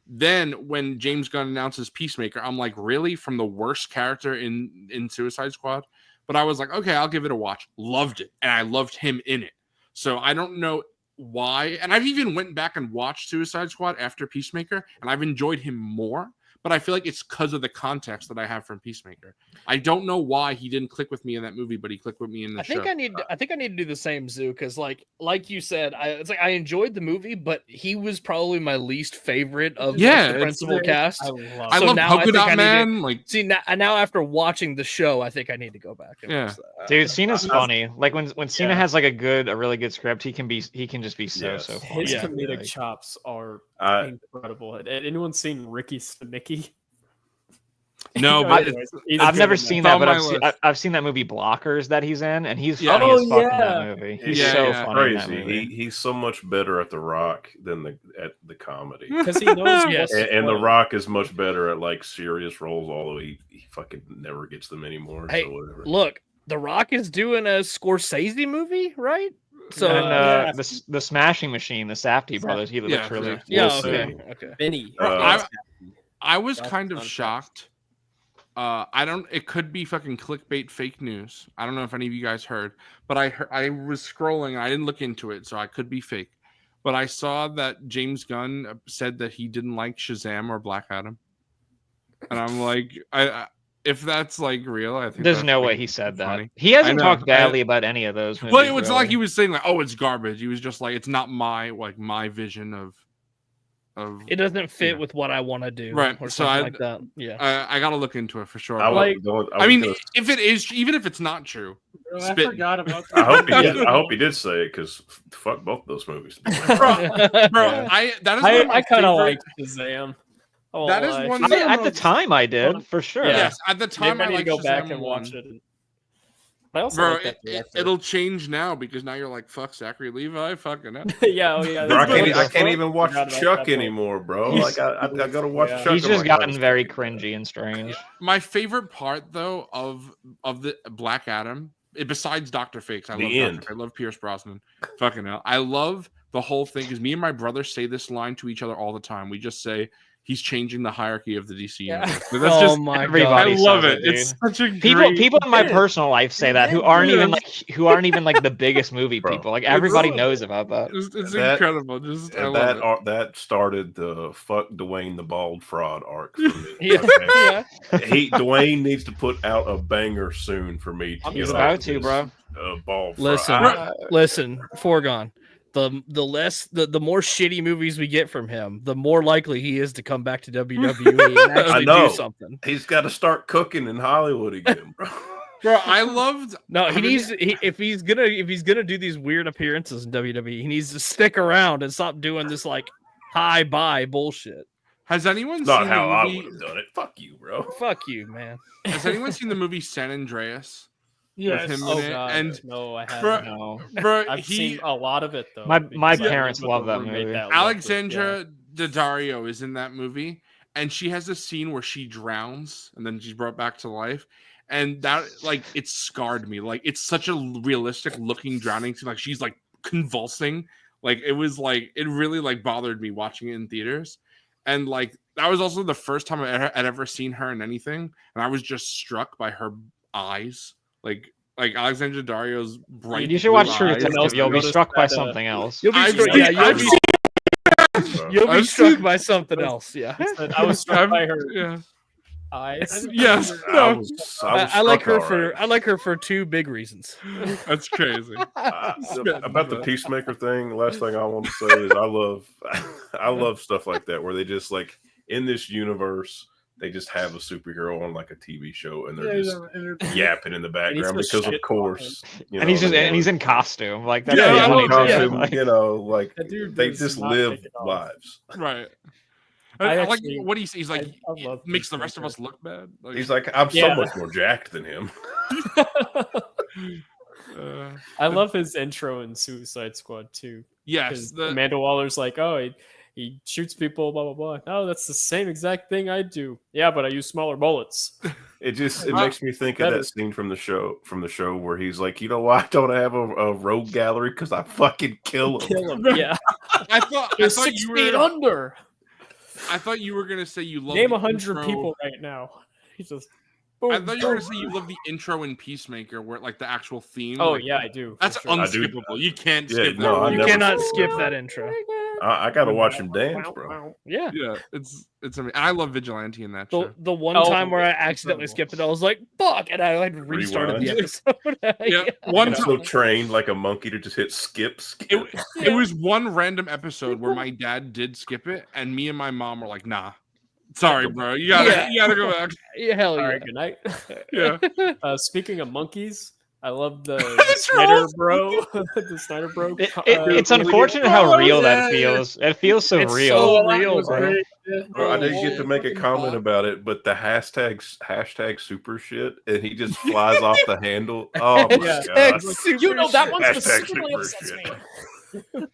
Then when James Gunn announces Peacemaker, I'm like, really? From the worst character in Suicide Squad? But I was like, okay, I'll give it a watch. Loved it. And I loved him in it. So I don't know why. And I've even went back and watched Suicide Squad after Peacemaker, and I've enjoyed him more. But I feel like it's because of the context that I have from Peacemaker. I don't know why he didn't click with me in that movie, but he clicked with me in the I show. think I need to do the same, Zoo, because like you said, it's like I enjoyed the movie, but he was probably my least favorite of Yeah, the it's- principal cast. I love I So love now I Polka think I Dot need to- Man. Like, See now after watching the show, I think I need to go back. And Yeah. watch that. Dude, Cena's funny. Like when Cena Yeah. has like a really good script, he can just be so Yes. funny. His Yeah. comedic Like, chops are I, incredible. Had anyone seen Ricky Stenicki? no, but Anyways, he's I've good never in seen It's that, on but my I've seen, list. I've seen that movie Blockers that he's in, and he's Yeah. funny Oh, as fuck in yeah. that movie. He's Yeah, so yeah. funny in that crazy. movie. He's so much better at The Rock than at the comedy. because he knows. Yes. what's And The funny. Rock is much better at like serious roles, although he fucking never gets them anymore. Hey, so whatever. Look, The Rock is doing a Scorsese movie, right? So and yeah. the Smashing Machine, the Safdie brothers, he looks Yeah, really. yeah. yeah, We'll see. okay. Vinny. I was That's kind of fun fact. shocked. It could be fucking clickbait fake news. I don't know if any of you guys heard, but I was scrolling. I didn't look into it, so I could be fake. But I saw that James Gunn said that he didn't like Shazam or Black Adam, and I'm like, if that's like real, I think There's that's, no like, way he said that. funny. He hasn't know, talked badly about any of those movies. Well, it was like really. he was saying like, oh, it's garbage. He was just like, it's not my vision of. It doesn't fit Yeah. with what I want to do, Right, Or so something I- like that. Yeah. I gotta look into it for sure. I, but- like- I mean, if it is, even if it's not true, Bro, I Spitting. forgot about I hope he that. did. I hope he did say it because fuck both those movies. bro, Yeah. that is one of my I kind of favorite- like Shazam. I won't That is lie. one- At the time, I did for sure. Yeah. Yes, at the time Maybe I I need to like go back Shazam and watch 1. it. I also Bro, like that director. it'll change now because now you're like, fuck Zachary Levi, fucking hell. yeah, oh yeah. Bro, I that's can't. what I can't even watch Forgot about Chuck that point. anymore, bro. He's- Like I gotta watch Yeah. Chuck. He's I'm just like, gotten oh, very this- cringy and strange. My favorite part though of the Black Adam, besides Dr. Fakes, I The love end. I love Pierce Brosnan. Fucking hell. I love the whole thing because me and my brother say this line to each other all the time. We just say he's changing the hierarchy of the DC Yeah. universe. But that's Oh just my everybody I god. love says it. it, It's dude. such a People great... in my Yeah. personal life say that who aren't even Yes. like the biggest movie Bro. people. Like everybody It's- knows about that. It's That- incredible. Just I And love it. that started the fuck Dwayne the bald fraud arc for me. Yeah. Okay? Yeah. Dwayne needs to put out a banger soon for me. To He's get about off to, this, bro. Bald Listen. fraud. Listen, foregone. The more shitty movies we get from him, the more likely he is to come back to WWE and actually know. do something. He's got to start cooking in Hollywood again, bro. Bro, I loved No, he mean- needs if he's gonna do these weird appearances in WWE, he needs to stick around and stop doing this like hi bye bullshit. Has anyone Not seen how the I movie? would have done it. Fuck you, bro. Fuck you, man. Has anyone seen the movie San Andreas? Yes. him Oh in it, god, and no, I Bro, haven't. No. bro, I've seen a lot of it though. My because parents my love that roommate movie. loved it, Alexandra Daddario is in that movie, and she has a scene where she drowns and then she's brought back to life, and that like it scarred me. Like it's such a realistic looking drowning scene. Like she's like convulsing. Like it was like it really like bothered me watching it in theaters, and like that was also the first time I'd ever seen her in anything, and I was just struck by her eyes. Like Alexandra Daddario's bright. You should blue watch True eyes. Detective. You'll be Noticed struck by that, something else. You'll be I've struck, seen- yeah, you'll I've be, Bro. you'll be I've struck seen- by something else. Yeah. I was struck by her Yeah. eyes. Yes. I No. was I like struck her alright. I like her for two big reasons. That's crazy. About the Peacemaker thing, the last thing I want to say is I love stuff like that where they just like in this universe they just have a superhero on like a TV show and they're just yapping in the background just because of shit course you And he's know, just they and he's wanna- in costume. Like that's Yeah, the I funny love thing. that. costume, Like, you know, like That dude they does just not live take it off. lives. Right. I I like actually- what he's like. I love It makes the rest of Peacemaker. us look bad. Like, He's like, I'm Yeah. so much more jacked than him. I love his intro in Suicide Squad too. yes, Because the, Amanda Waller's like, oh, he shoots people, blah blah blah. No, that's the same exact thing I do. Yeah, but I use smaller bullets. It Wow. makes me think of That that is- scene from the show where he's like, you know why I don't have a rogue gallery? Because I fucking kill him. Kill him. Yeah, I thought you're 6 you feet were. under. I thought you were gonna say you love Name the 100 intro- people right now. He's just. I boom, thought you were boom. gonna say you love the intro in Peacemaker, where like the actual theme. Oh like, yeah, I do. for that's sure. I do. unskippable. You can't Yeah, skip no, that. I You never- cannot skip that intro. I gotta watch him dance, bro. Yeah. Yeah, it's amazing. I love Vigilante in that The, show. the one Oh, time where I it's accidentally incredible. skipped it, I was like, fuck, and I like restarted the Rewind. episode. Yeah, one I'm time. so trained like a monkey to just hit skip. It was one random episode where my dad did skip it, and me and my mom were like, "Nah, sorry, bro, you gotta go back." Yeah, hell All yeah. right, good night. Yeah, Speaking of monkeys, I love the That's Snyder right. bro. The Snyder bro. it's unfortunate how real that feels. It feels so It's real. so real, bro. Bro, I didn't get to make a comment about it, but the hashtag super shit, and he just flies off the handle. Oh my Yeah. god! You know that one Hashtag specifically super upsets shit. me.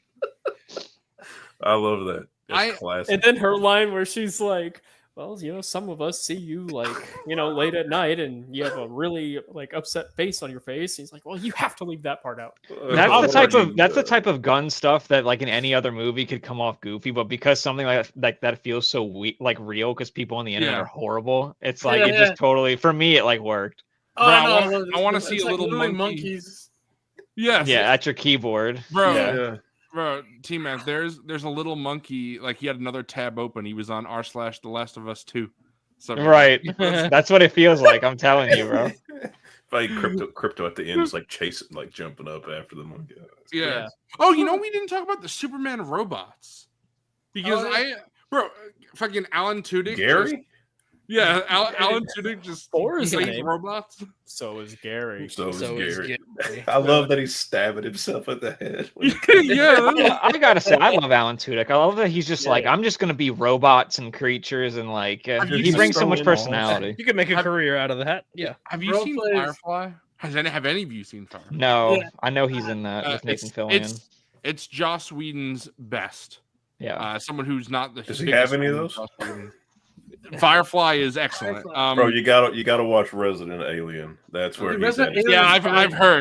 I love that. That's I- classic. And then her line where she's like, well, some of us see you like, late at night and you have a really like upset face on your face. He's like, well, you have to leave that part out. That's the type of gun stuff that like in any other movie could come off goofy, but because something like that feels so like real because people on the internet are horrible, it's like it just totally, for me, it like worked. Oh, Bro, no, I want to see it's a like little literally monkey. monkeys. Yes. Yeah, at your keyboard. Bro. Yeah. Bro, T-Man, there's a little monkey, like he had another tab open. He was on r/The Last of Us 2. So Right. That's what it feels like. I'm telling you, bro. Like crypto at the end is like chasing, like jumping up after the monkey. Yeah. Oh, we didn't talk about the Superman robots. Because fucking Alan Tudyk. Gary? Alan Tudyk just Thor is a plays name. robots. So is Gary. So is So is Gary. Gary. I love that he's stabbing himself at the head. Yeah. I gotta say, I love Alan Tudyk. I love that he's just like, I'm just gonna be robots and creatures, and like you he brings so thrown much in all. personality. You could make a career out of that. Yeah. Have you Bro seen plays- Firefly? Have any of you seen Firefly? No, Yeah. I know he's in that with Nathan Fillion. It's Joss Whedon's best. Yeah, Someone who's not the. Does he biggest have any of fan those? Joss Whedon. Firefly is excellent. Firefly. Bro, you gotta watch Resident Alien. That's where he's Resident at. Alien- yeah,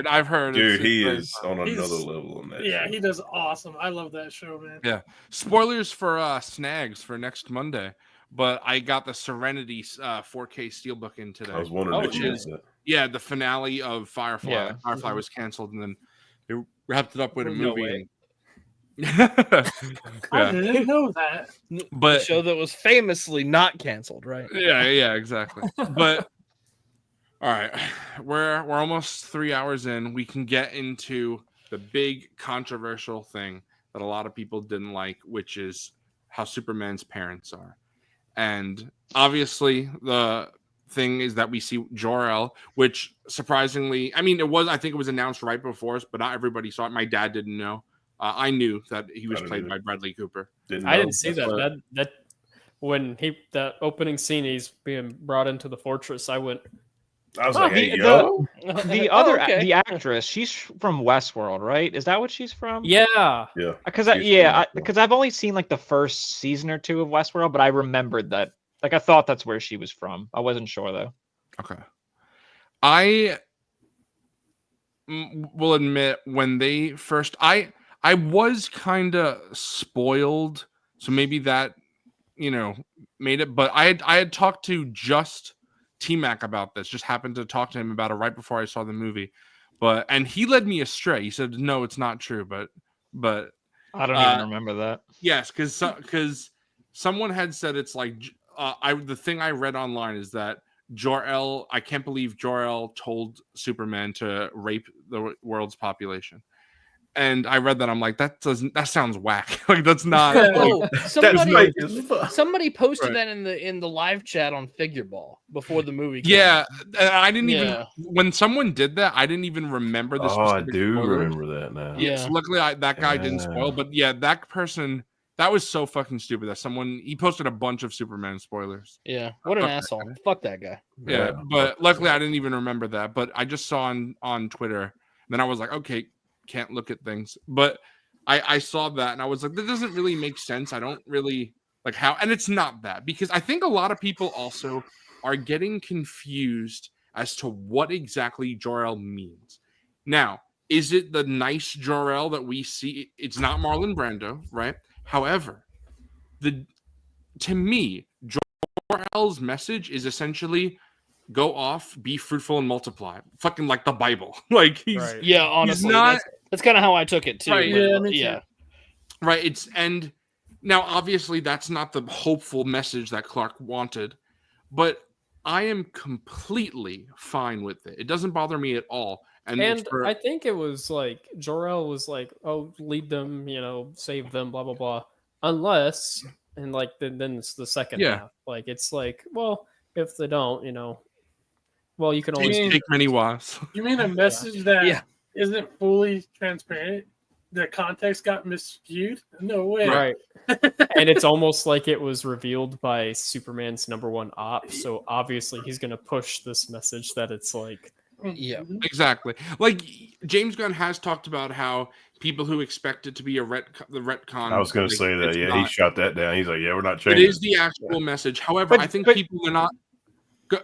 I've heard. Dude, It's he very is fun. on He's- another level on that. Yeah, show. he does awesome. I love that show, man. Yeah. Spoilers for Snags for next Monday, but I got the Serenity 4K Steelbook in today. I was wondering Oh, if you geez. did that. Yeah, the finale of Firefly. Yeah. Firefly was canceled, and then they wrapped it up with a No movie. way. I yeah, didn't know that. The but show that was famously not canceled, right? yeah, exactly. But all right, we're almost 3 hours in. We can get into the big controversial thing that a lot of people didn't like, which is how Superman's parents are. And obviously the thing is that we see Jor-El, which surprisingly, I think it was announced right before us, but not everybody saw it. My dad didn't know. I knew that he was I played didn't by Bradley Cooper. I know. didn't see That's that. what- That when that opening scene, he's being brought into the fortress. I went, I was Oh, like, hey, the- yo. the other okay. the actress, she's from Westworld, right? Is that what she's from? yeah. Yeah. Because she's from Westworld. because I've only seen like the first season or two of Westworld, but I remembered that. Like I thought that's where she was from. I wasn't sure though. Okay. I will admit when they first I was kind of spoiled, so maybe that made it, but I had talked to just T-Mac about this, just happened to talk to him about it right before I saw the movie. And he led me astray. He said no, it's not true, but I don't even remember that. yes, cuz someone had said it's like the thing I read online is that Jor-El, I can't believe Jor-El told Superman to rape the world's population. And I read that, I'm like, that sounds whack. Like that's not Oh, somebody, fake as fuck. somebody posted Right. that in the live chat on Figure Ball before the movie. Came yeah, out. and I didn't even Yeah. when someone did that, I didn't even remember the Oh, I specific do spoilers. remember that now. Yeah. So luckily that guy didn't spoil, Yeah. but yeah, that person, that was so fucking stupid that he posted a bunch of Superman spoilers. Yeah. What an Fuck that asshole. guy. Fuck that guy. Yeah, Yeah. but luckily I didn't even remember that. But I just saw on Twitter, and then I was like, okay, can't look at things. But I saw that, and I was like, that doesn't really make sense. I don't really like how, and it's not that, because I think a lot of people also are getting confused as to what exactly Jor-El means. Now, is it the nice Jor-El that we see? It's not Marlon Brando, right? However, to me, Jor-El's message is essentially go off, be fruitful, and multiply. Fucking like the Bible. Like he's Right. Yeah, honestly. not- that's kind of how I took it too. Right, but, yeah, me too. yeah. right. It's and now obviously that's not the hopeful message that Clark wanted, but I am completely fine with it. It doesn't bother me at all. And for- I think it was like Jor-El was like, "Oh, lead them, save them, blah blah blah." Unless, and like then it's the second Yeah. half. Like it's like, well, if they don't, well, you can always. mean- take many wives. You mean a message that Yeah. not fully transparent? The context got misviewed? No way. Right. And it's almost like it was revealed by Superman's #1 op. So obviously he's going to push this message that it's like, Yeah. Exactly. Like James Gunn has talked about how people who expect it to be the retcon. I was going to like, say that. it's Yeah, he not. shot that down. He's like, yeah, we're not It changing. is the actual message. However, I think but people are not.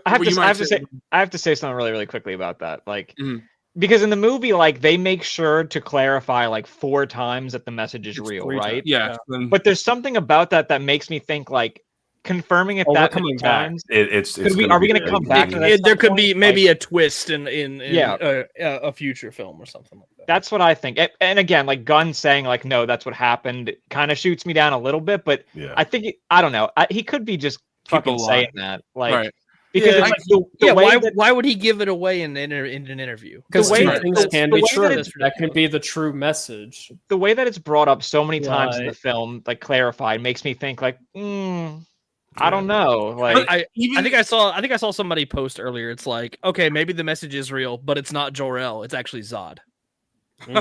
I have well, to, you I might have to say, I have to say something really, really quickly about that. Like, Mhm. because in the movie, like they make sure to clarify like 4 times that the message is It's real, 3 right? times. Yeah. then- But there's something about that that makes me think like confirming it Oh, we're that many coming back. times. It's Could we? gonna Are we be going to fake come back to news. that? at There some could point? be maybe a twist in Yeah. a future film or something like that. That's what I think. And again, like Gunn saying like, no, that's what happened, kind of shoots me down a little bit. But Yeah. I think I don't know. He could be just fucking People lie. saying that, like, Right. because Yeah, it's like the way why that why would he give it away in an interview? Because way two that- things the- can the be way that true. it's- That could be the true message. the way that it's brought up so many times in the Right. film, like clarified, makes me think like, I don't know. Like, I Even think I saw somebody post earlier. It's like, okay, maybe the message is real, but it's not Jor-El. It's actually Zod. Fucking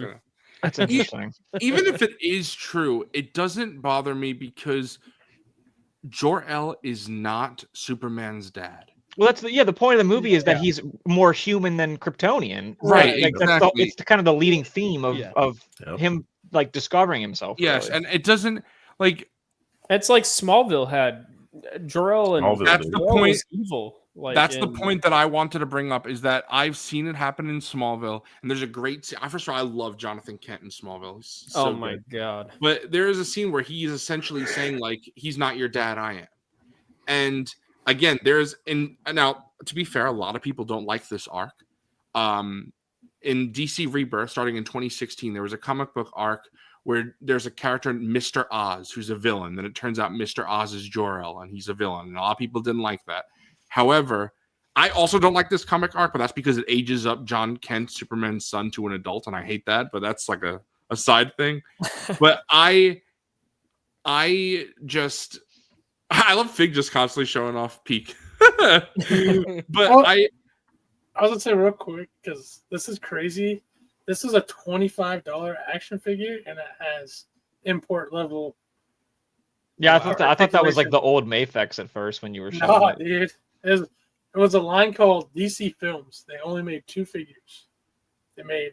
hell. that's interesting. Even if it is true, it doesn't bother me because Jor-El is not Superman's dad. Well, that's the point of the movie is that Yeah. he's more human than Kryptonian. Right, Like, exactly. it's kind of the leading theme of Yeah. Yep. him like discovering himself. Yes, really. and it doesn't like It's like Smallville had Jor-El and Smallville That's did. the Jor-El point. was evil. Like That's the in- point that I wanted to bring up is that I've seen it happen in Smallville, and there's a great scene. First of all, I love Jonathan Kent in Smallville. He's so Oh my good. god. But there is a scene where he is essentially saying like, "He's not your dad, I am." And again, there's now to be fair, a lot of people don't like this arc. In DC Rebirth, starting in 2016, there was a comic book arc where there's a character, Mr. Oz, who's a villain. Then it turns out Mr. Oz is Jor-El, and he's a villain. And a lot of people didn't like that. However, I also don't like this comic arc, but that's because it ages up John Kent, Superman's son, to an adult, and I hate that. But that's like a side thing. But I love Fig just constantly showing off Peak. But Well, I I was gonna say real quick because this is crazy. This is a $25 action figure, and it has import level. Yeah, I thought that was like articulation. the old Mafex at first when you were showing No, it. dude. It was a line called DC Films. They only made 2 figures. They made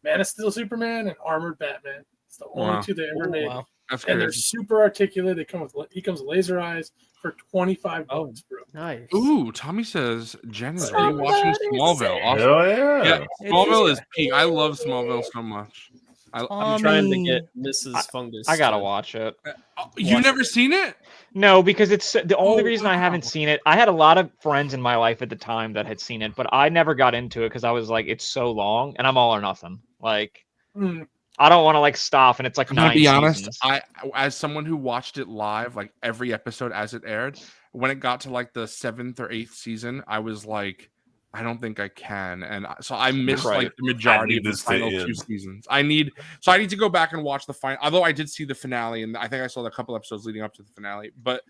Man of Steel Superman and Armored Batman. It's the only Wow. 2 they ever Oh, made. wow. that's And they're crazy. super articulate. He comes with laser eyes for $25, Oh. bro. Nice. Ooh, Tommy says Jen is Somebody rewatching Smallville. Awesome. Hell yeah. Yeah, Smallville is peak. I love Smallville so much. I'm trying to get Mrs. Fungus. I gotta to- watch it. You've never seen it? No, because it's the only Oh, reason I haven't wow. seen it. I had a lot of friends in my life at the time that had seen it, but I never got into it because I was like, it's so long, and I'm all or nothing. Like, Mm. I don't want to like stop, and it's like I'm gonna 9 be honest. seasons. As someone who watched it live, like every episode as it aired, when it got to like the 7th or 8th season, I was like, I don't think I can, and so I missed Right. like the majority I of need the this to final 2 end. seasons. I need to go back and watch the final. Although I did see the finale, and I think I saw a couple episodes leading up to the finale. But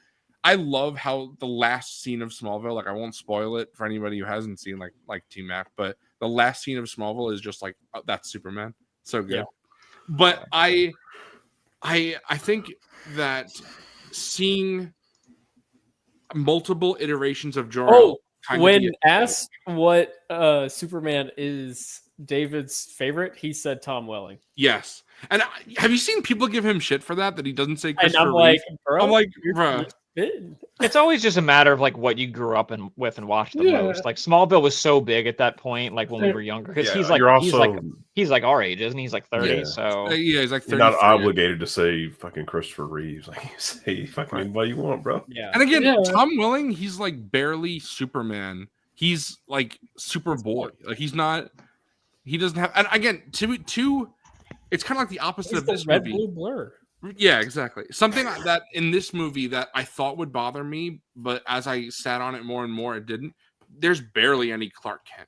I love how the last scene of Smallville, like I won't spoil it for anybody who hasn't seen like T-Mac, but the last scene of Smallville is just like, oh, that's Superman, so good. Yeah. But I think that seeing multiple iterations of Jor-El Oh, kind when of asked what Superman is David's favorite, he said Tom Welling. yes. And have you seen people give him shit for that he doesn't say And Christopher I'm like, Reeve? bro, I'm like, you're bruh. spitting. It's always just a matter of like what you grew up with and watched the Yeah. most. Like Smallville was so big at that point, like when we were younger, because Yeah, he's like you're also he's like our age, isn't he? He's like 30. Yeah. So Yeah, he's like you're 33. not obligated to say fucking Christopher Reeves. Like you say fucking Right. anybody you want, bro. Yeah. And again, Yeah. Tom Welling, he's like barely Superman. He's like Superboy. Like he doesn't have. And again, to it's kind of like the opposite He's of the this red movie. blue blur. Yeah, exactly. Something like that in this movie that I thought would bother me, but as I sat on it more and more, it didn't. There's barely any Clark Kent,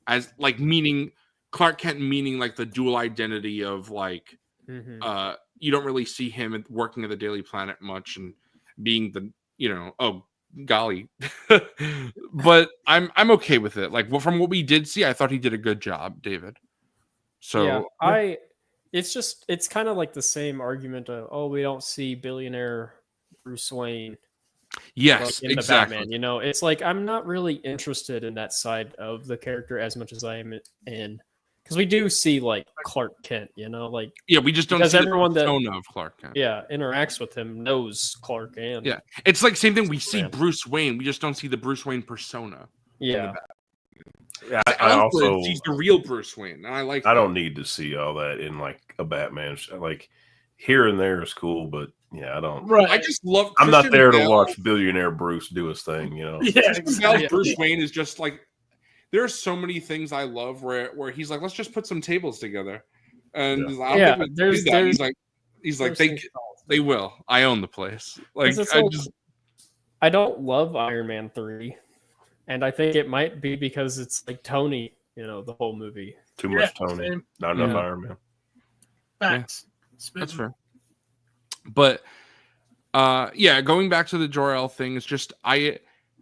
as like meaning Clark Kent, meaning like the dual identity of like Mhm. you don't really see him working at the Daily Planet much and being the oh golly, but I'm okay with it. Like from what we did see, I thought he did a good job, David. So yeah, it's kind of like the same argument of, oh, we don't see billionaire Bruce Wayne. Yes, in the exactly. Batman. You know, it's like I'm not really interested in that side of the character as much as I am in, because we do see like Clark Kent. You know, like Yeah, we just don't because see everyone the that persona of Clark Kent. interacts with him knows Clark and Yeah. It's like same thing. We see Superman. Bruce Wayne. We just don't see the Bruce Wayne persona. yeah. Yeah, I Alfred also sees the real Bruce Wayne, and I like. I that. don't need to see all that in like a Batman. Like here and there is cool, but yeah, I don't. Right. I just love. I'm not Christian there to Bale- watch billionaire Bruce do his thing. You know. Yeah, Christian Bale's exactly. Bruce Wayne is just like. There are so many things I love where he's like, let's just put some tables together, and Yeah. I don't Yeah, think we do that. He's like there's they will. I own the place. Like it's I like- just I don't love Iron Man 3, and I think it might be because it's like Tony, you know, the whole movie. Too much Yeah, Tony, same. not enough Yeah. Iron Man. Facts. that's fair. But yeah, going back to the Jor-El thing, it's just I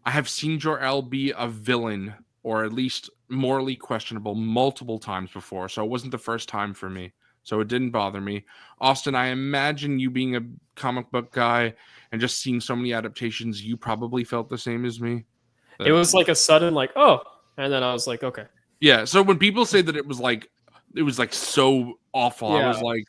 have seen Jor-El be a villain or at least morally questionable multiple times before, so it wasn't the first time for me. So it didn't bother me. Austin, I imagine you being a comic book guy and just seeing so many adaptations, you probably felt the same as me. It was like a sudden like, oh, and then I was like, okay. Yeah. So when people say that it was like so awful, I was Yeah. like,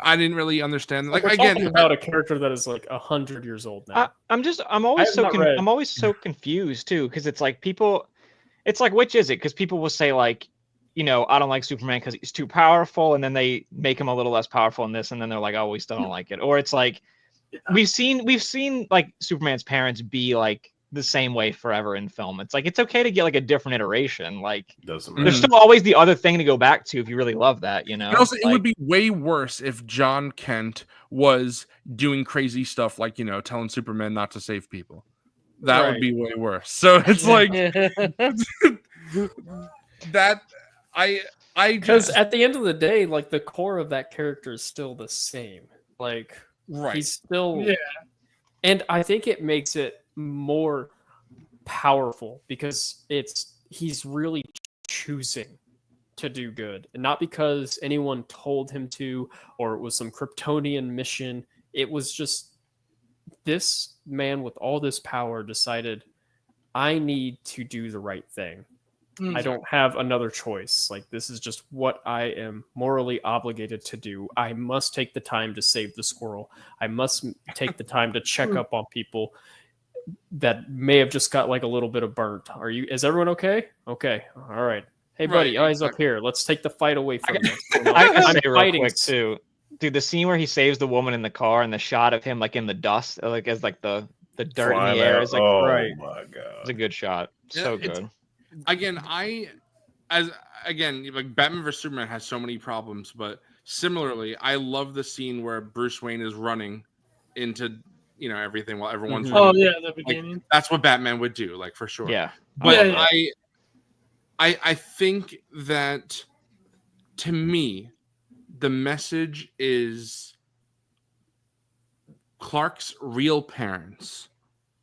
I didn't really understand. Like We're again, talking about a character that is like 100 years old now. I'm always have so not read. I'm always so confused too, because it's like people, it's like which is it? Because people will say like, you know, I don't like Superman because he's too powerful, and then they make him a little less powerful in this, and then they're like, oh, we still don't like it. Or it's like we've seen like Superman's parents be like the same way forever in film. It's like it's okay to get like a different iteration. Like Doesn't Mhm. there's matter. still always the other thing to go back to if you really love that, you know. and also, it Like, would be way worse if John Kent was doing crazy stuff like, you know, telling Superman not to save people. That would Right. be way worse. So it's like that. I Because just at the end of the day, like the core of that character is still the same. Like right. he's still Yeah. and I think it makes it more powerful because he's really choosing to do good, and not because anyone told him to or it was some Kryptonian mission. It was just this man with all this power decided, I need to do the right thing. I don't have another choice. Like, this is just what I am morally obligated to do. I must take the time to save the squirrel. I must take the time to check up on people that may have just got like a little bit of burnt. Is everyone okay? Okay. All right. Hey, buddy, Right, eyes up here. Let's take the fight away from this. I gotta I'm say real fighting. quick too, dude. The scene where he saves the woman in the car and the shot of him like in the dust, like as like the dirt in Flying the air out. is like Oh right. my it's god. a good shot. Yeah, So it's- good. Again, like Batman vs Superman has so many problems, but similarly, I love the scene where Bruce Wayne is running into, you know, everything while everyone's Mhm. Oh running. yeah, the beginning. That's what Batman would do, like for sure. Yeah. But Yeah, I think that to me, the message is Clark's real parents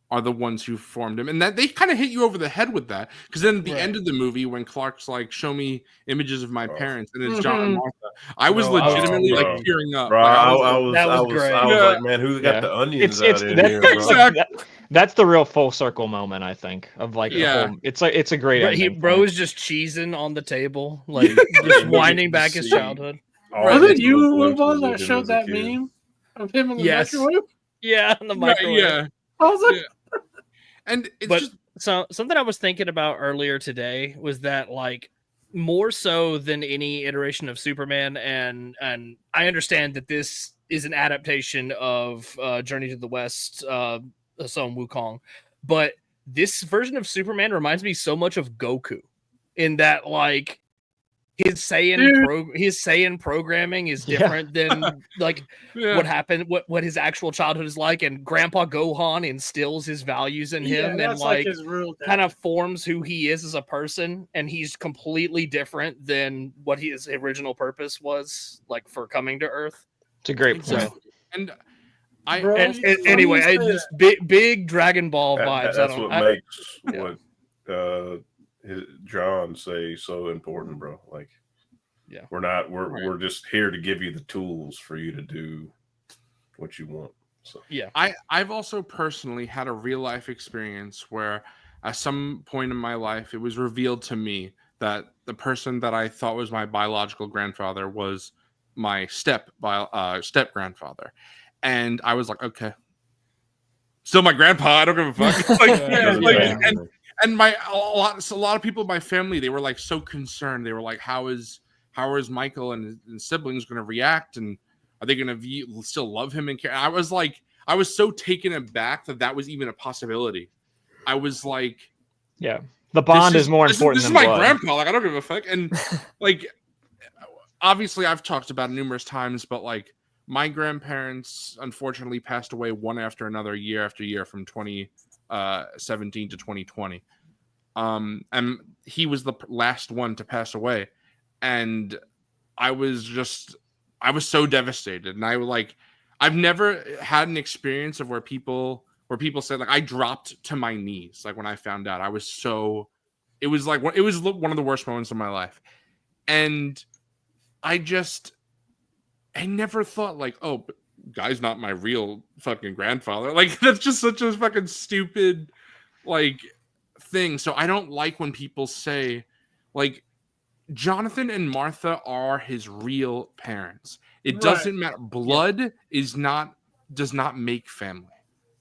are the ones who formed him, and that they kind of hit you over the head with that, because then at the Right. end of the movie, when Clark's like, "Show me images of my Oh. parents," and it's John and Mhm. Martha, I was Bro, legitimately bro. like tearing up. Bro, Like, I was was, that was great. I was Yeah. like, man, who's got Yeah. the onions It's out in that's, here, bro? Exactly. that's the real full circle moment, I think, of like Yeah. the whole, it's like it's a great ending. Bro point. was just cheesing on the table, like You just get winding to back his see childhood. all Right. these Wasn't you little the one glimpses that of him showed as a that kid. meme of him in the Yes. microwave? Yeah, in the right, microwave. yeah, I was like, Yeah. And it's But just so something I was thinking about earlier today was that like more so than any iteration of Superman, and I understand that this is an adaptation of Journey to the West, Sun Wukong, but this version of Superman reminds me so much of Goku in that like his Saiyan programming is Yeah. different than like yeah. what happened, what his actual childhood is like, and Grandpa Gohan instills his values in him, and that's like his real dad. kind of forms who he is as a person, and he's completely different than what his original purpose was, like for coming to Earth. It's a great point. Exactly. And I Bro, And, you- and funny anyway, you I say just big Dragon Ball vibes. That's I don't, what I- makes yeah. what John say so important, bro. Like, Yeah. we're not Right. we're just here to give you the tools for you to do what you want. So, I've also personally had a real life experience where at some point in my life it was revealed to me that the person that I thought was my biological grandfather was my step grandfather, and I was like, okay, still my grandpa. I don't give a fuck. And a lot of people in my family, they were like so concerned. They were like, how is Michael and his siblings going to react, and are they going to still love him and care? I was so taken aback that was even a possibility. I was like, yeah, the bond is more important. This is my grandpa. Like, I don't give a fuck. And like, obviously, I've talked about it numerous times, but like, my grandparents unfortunately passed away one after another, year after year, from 2017 to 2020. And he was the last one to pass away, and I was so devastated. And I've never had an experience of where people said, like, I dropped to my knees. Like, when I found out, it was one of the worst moments of my life. And I never thought, like, oh, but guy's not my real fucking grandfather. Like, that's just such a fucking stupid, like, thing. So I don't like when people say, like, Jonathan and Martha are his real parents. It doesn't matter. Blood does not make family.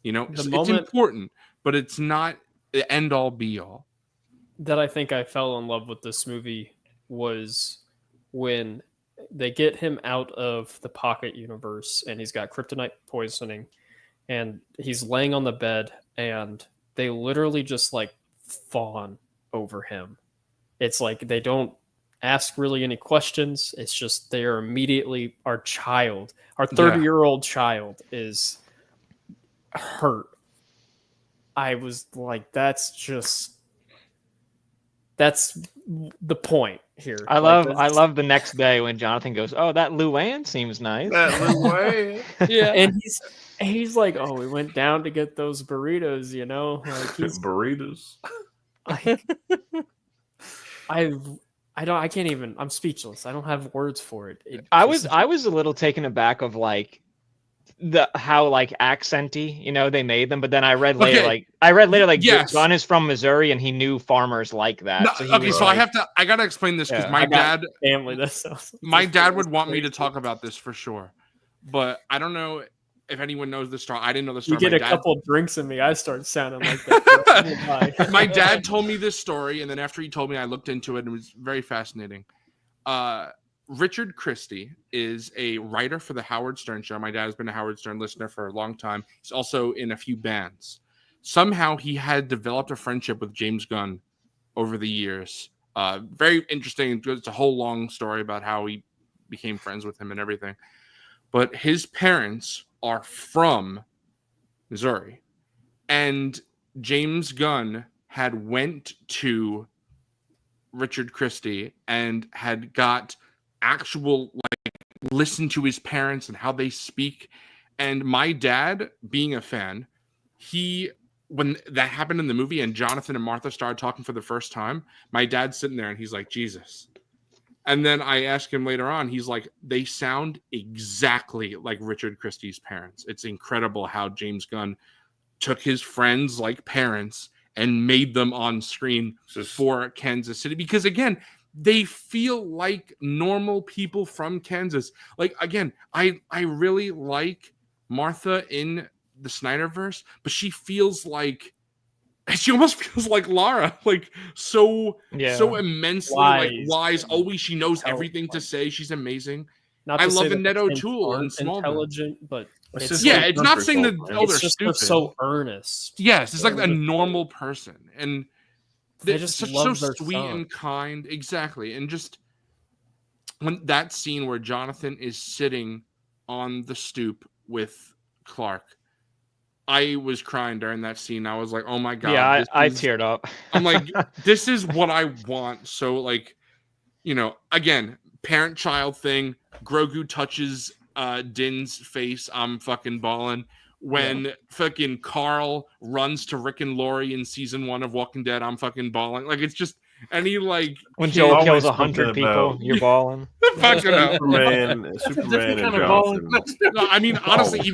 You know, it's important, but it's not the end all be all. That I think I fell in love with this movie was when they get him out of the pocket universe and he's got kryptonite poisoning and he's laying on the bed and they literally just like fawn over him. It's like they don't ask really any questions. It's just they are immediately our 30-year-old child is hurt. I was like, that's the point here. I love the next day when Jonathan goes, "Oh, that Luann seems nice." that Luann. Yeah, and he's like, "Oh, we went down to get those burritos, you know." Like he's burritos. I can't even. I'm speechless. I don't have words for it. I was a little taken aback of like how like accenty, you know, they made them, but then I read later yes. Gunn is from Missouri and he knew farmers like that. No, I gotta explain this because my dad would want me to talk about this for sure, but I don't know if anyone knows the story. I didn't know the story. You get a couple of drinks in me, I start sounding like that. My dad told me this story, and then after he told me, I looked into it, and it was very fascinating. Richard Christie is a writer for the Howard Stern Show. My dad has been a Howard Stern listener for a long time. He's also in a few bands. Somehow he had developed a friendship with James Gunn over the years. Very interesting. It's a whole long story about how he became friends with him and everything. But his parents are from Missouri. And James Gunn had went to Richard Christie and had got actual, like, listen to his parents and how they speak. And my dad, being a fan, when that happened in the movie and Jonathan and Martha started talking for the first time, my dad's sitting there and he's like, Jesus. And then I asked him later on, he's like, they sound exactly like Richard Christie's parents. It's incredible how James Gunn took his friends like parents and made them on screen for Kansas City. Because again, they feel like normal people from Kansas. Like, again, I really like Martha in the Snyderverse, but she almost feels like Lara, like so immensely like wise. Always, she knows everything to say. She's amazing. I love Annette O'Toole in Smallville. Intelligent, but it's not saying that they're just stupid. So earnest. Yes, it's like a normal person, and they just so sweet and kind. Exactly, and just when that scene where Jonathan is sitting on the stoop with Clark. I was crying during that scene. I was like, oh my God. Yeah, I teared up. I'm like, this is what I want. So, like, you know, again, parent-child thing. Grogu touches Din's face. I'm fucking balling. When fucking Carl runs to Rick and Lori in season 1 of Walking Dead, I'm fucking balling. Like, it's just, and he like When kills- Joel kills always 100 something people, about- you're balling. Fucking hell. Superman It's a and different kind of Jonathan. balling. No, I mean honestly, Always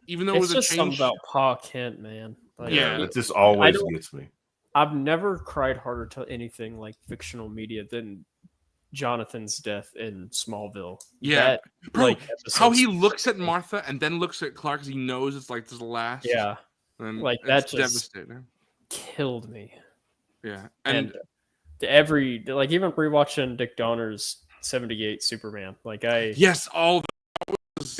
even though it was It's a just something change, about Pa Kent, man. Like, Yeah. It just always don't- gets me. I've never cried harder to anything like fictional media than Jonathan's death in Smallville. Yeah. That, Bro, like, how he episode's- looks at Martha and then looks at Clark because he knows it's like the last. Yeah, and like, it's that just- devastating. killed me. Yeah, And every like even rewatching Dick Donner's 78 Superman, like I yes, all that was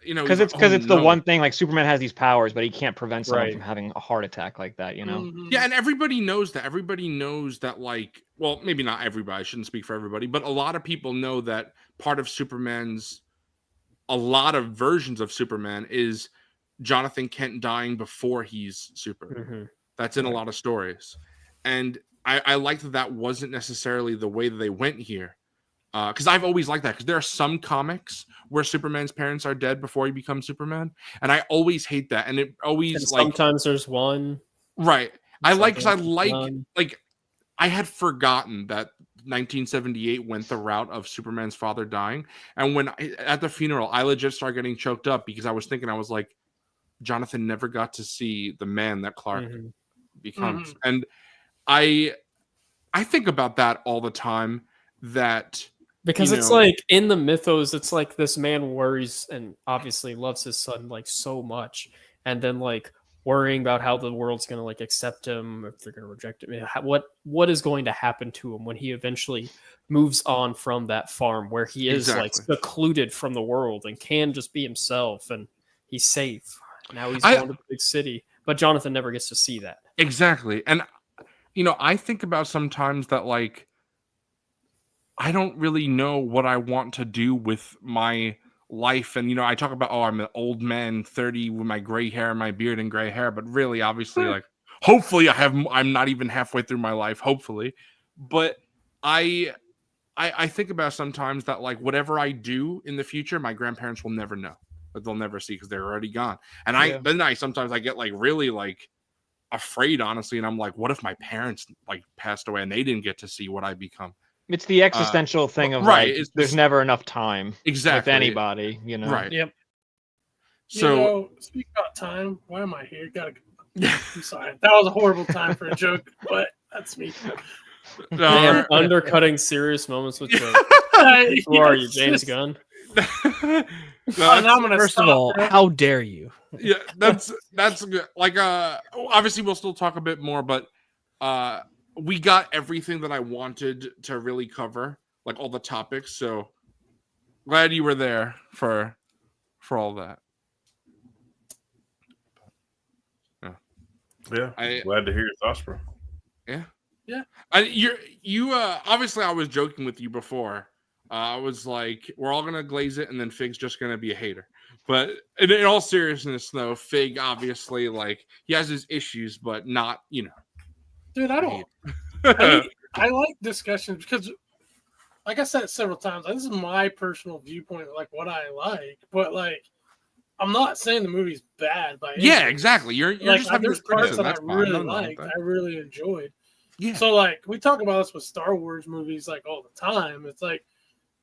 Because it's the one thing, like Superman has these powers, but he can't prevent someone Right. from having a heart attack like that, you know? Mhm. Yeah, and everybody knows that. Everybody knows that, like, well, maybe not everybody. I shouldn't speak for everybody, but a lot of people know that part of Superman's, a lot of versions of Superman is Jonathan Kent dying before he's Superman. Mhm. That's in a lot of stories, and I like that wasn't necessarily the way that they went here. Because I've always liked that. Because there are some comics where Superman's parents are dead before he becomes Superman, and I always hate that. And it always And like sometimes there's one. right. I like because I sometimes like none. like I had forgotten that 1978 went the route of Superman's father dying, and when at the funeral, I legit started getting choked up because I was thinking I was like, Jonathan never got to see the man that Clark Mhm. becomes, and I think about that all the time. That Because you it's know- like in the mythos, it's like this man worries and obviously loves his son like so much, and then like worrying about how the world's gonna like accept him, if they're gonna reject him. What is going to happen to him when he eventually moves on from that farm where he is like Exactly. secluded from the world and can just be himself and he's safe. Now he's I- going to the big city, but Jonathan never gets to see that. exactly, and I think about sometimes that like I don't really know what I want to do with my life. And, I talk about, I'm an old man, 30 with my gray hair and my beard and gray hair, but really, obviously, like, hopefully I'm not even halfway through my life, hopefully. But I think about sometimes that, like, whatever I do in the future, my grandparents will never know. But they'll never see because they're already gone. And Yeah. sometimes I get, like, really, like, afraid, honestly. And I'm like, what if my parents, like, passed away and they didn't get to see what I become? It's the existential thing of right, like, it's there's this- never enough time Exactly. with anybody, you know? Right. Yep. So, Speak about time. Why am I here? I'm sorry. That was a horrible time for a joke, but that's me. Man, undercutting serious moments with jokes. Who are you, James Gunn? I'm gonna First of stop, all, bro. how dare you? yeah, that's good. Like, obviously we'll still talk a bit more, but we got everything that I wanted to really cover, like all the topics. So glad you were there for all that. Yeah, glad to hear your thoughts, bro. You obviously I was joking with you before. I was like, we're all gonna glaze it, and then Fig's just gonna be a hater. But in all seriousness, though, Fig obviously, like, he has his issues, but not, Dude, I don't. I like discussions because, like I said several times, this is my personal viewpoint, like what I like. But like, I'm not saying the movie's bad by any Yeah, means. exactly. You're Like, just having there's your parts criticism. that I That's fine. really Nothing wrong with liked. that. I really enjoyed. Yeah. So like, we talk about this with Star Wars movies like all the time. It's like,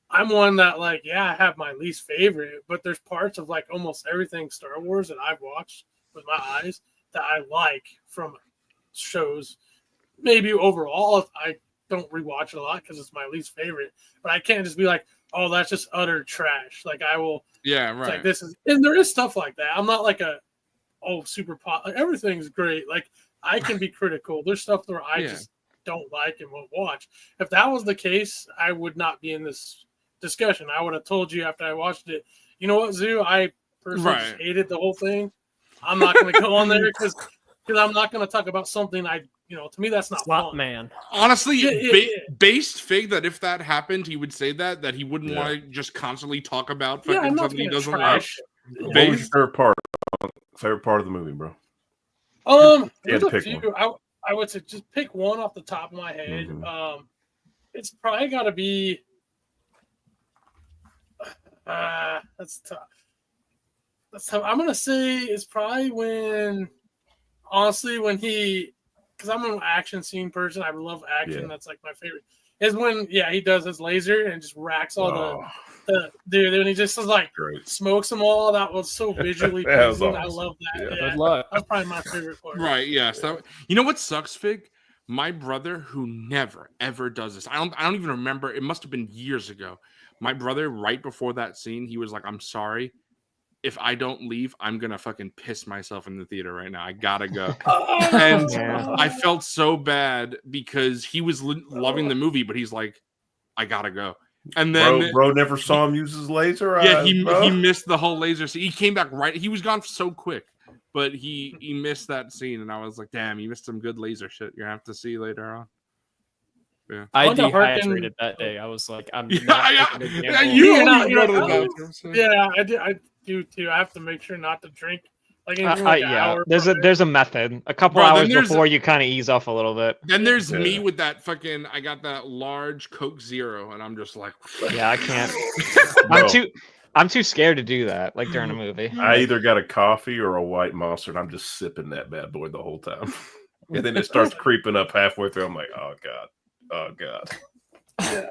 I'm one that like, yeah, I have my least favorite, but there's parts of like almost everything Star Wars that I've watched with my eyes that I like from shows. Maybe overall, I don't rewatch it a lot because it's my least favorite. But I can't just be like, oh, that's just utter trash. Like I will. Yeah, It's right. like this is, and there is stuff like that. I'm not like super pop. Like, everything's great. Like I can be critical. There's stuff where I Yeah. just don't like and won't watch. If that was the case, I would not be in this discussion. I would have told you after I watched it. You know what, Zoo? I personally just Right. hated the whole thing. I'm not going to go on there because I'm not going to talk about something to me that's not Slot fun. man. Honestly, Yeah. based Fig that if that happened, he would say that he wouldn't Yeah. want to just constantly talk about Yeah, fucking I'm not something he going to doesn't like. trash. What was your favorite part of the movie, bro? There's to a pick few. I would say just pick one off the top of my head. Mhm. It's probably got to be. That's tough. That's tough. I'm gonna say it's probably when he because I'm an action scene person. I love action. Yeah. That's like my favorite. Is when he does his laser and just racks all Oh, the dude, and he just like great. smokes them all. That was so visually That was pleasing. I awesome. love that. Yeah. Yeah, Good luck. that's probably my favorite part. Right. Yes. You know what sucks, Fig? My brother, who never ever does this. I don't even remember. It must have been years ago. My brother, right before that scene, he was like, "I'm sorry. If I don't leave, I'm gonna fucking piss myself in the theater right now. I gotta go." And Yeah. I felt so bad because he was loving the movie, but he's like, "I gotta go." And then Bro never saw him use his laser yeah, eyes, bro. he missed the whole laser scene. He came back right. He was gone so quick, but he missed that scene, and I was like, "Damn, you missed some good laser shit. You're gonna have to see later on." I want to harken- dehydrated that day. I was like, I'm Yeah, not yeah, taking a yeah, gamble. you You're not- always you're go to the not- bathroom. So. Yeah, I do too. I have to make sure not to drink like anything like an Yeah, hour. there's a method. A couple Bro, then hours there's- before you kind of ease off a little bit. Then there's me Yeah. with that fucking. I got that large Coke Zero, and I'm just like, Yeah, I can't. Bro, I'm too scared to do that. Like during a movie. I either got a coffee or a white monster, and I'm just sipping that bad boy the whole time. And then it starts creeping up halfway through. I'm like, oh god, oh god. Yeah.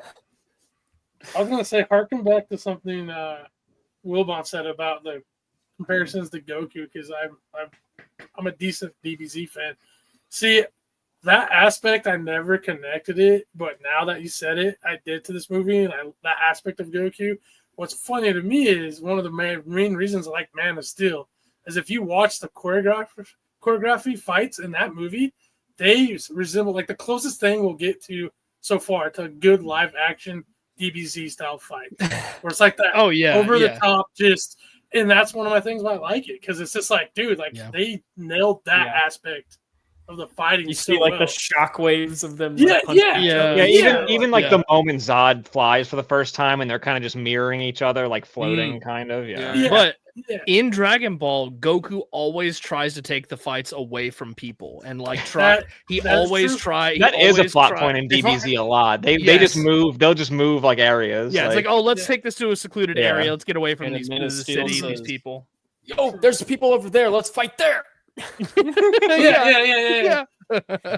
I was gonna say, harken back to something Wilbon said about the comparisons to Goku, because I'm a decent DBZ fan. See, that aspect I never connected it, but now that you said it, I did to this movie, and that aspect of Goku. What's funny to me is one of the main reasons I like Man of Steel is if you watch the choreography fights in that movie, they resemble like the closest thing we'll get to so far to a good live action DBZ style fight, where it's like that Oh yeah, over yeah. the top, just, and that's one of my things why I like it, because it's just like, dude, like Yeah. they nailed that Yeah. aspect of the fighting. You so see like well. the shockwaves of them. Yeah, like, punching yeah. each Yeah. other. Yeah, Yeah. even like Yeah. the moment Zod flies for the first time and they're kind of just mirroring each other, like floating, kind of. Yeah. Yeah. But Yeah. in Dragon Ball, Goku always tries to take the fights away from people and like try. He that's always true. try. he That is a always plot try- point in If I- DBZ a lot. They just Yes. move. They'll just move like areas. Yeah, it's like, oh, let's Yeah. take this to a secluded Yeah. area. Let's get away from And these then the it still city, these says- people. Yo, there's people over there. Let's fight there. Yeah. Yeah.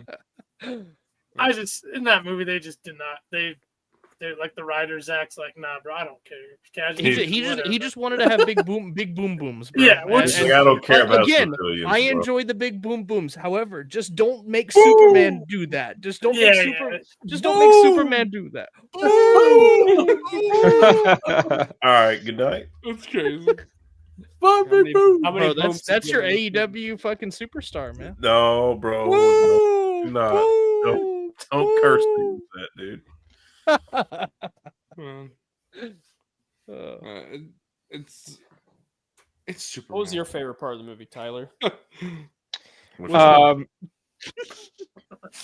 I just, in that movie, they just did not. They're like the writer's acts like, nah, bro, I don't care. Casual, He just wanted to have big boom booms. Bro. Yeah, And- once- It's like, I don't care about again, civilians, I bro. enjoy the big boom booms. However, just don't make Superman do that. Just don't Yeah, make yeah. just don't make Superman do that. All right, good night. That's crazy. How many Bro, booms that's did your you make? AEW fucking superstar, man. No, bro. No, no. Don't curse me with that, dude. Man, it's super. What was your favorite part of the movie, Tyler? Which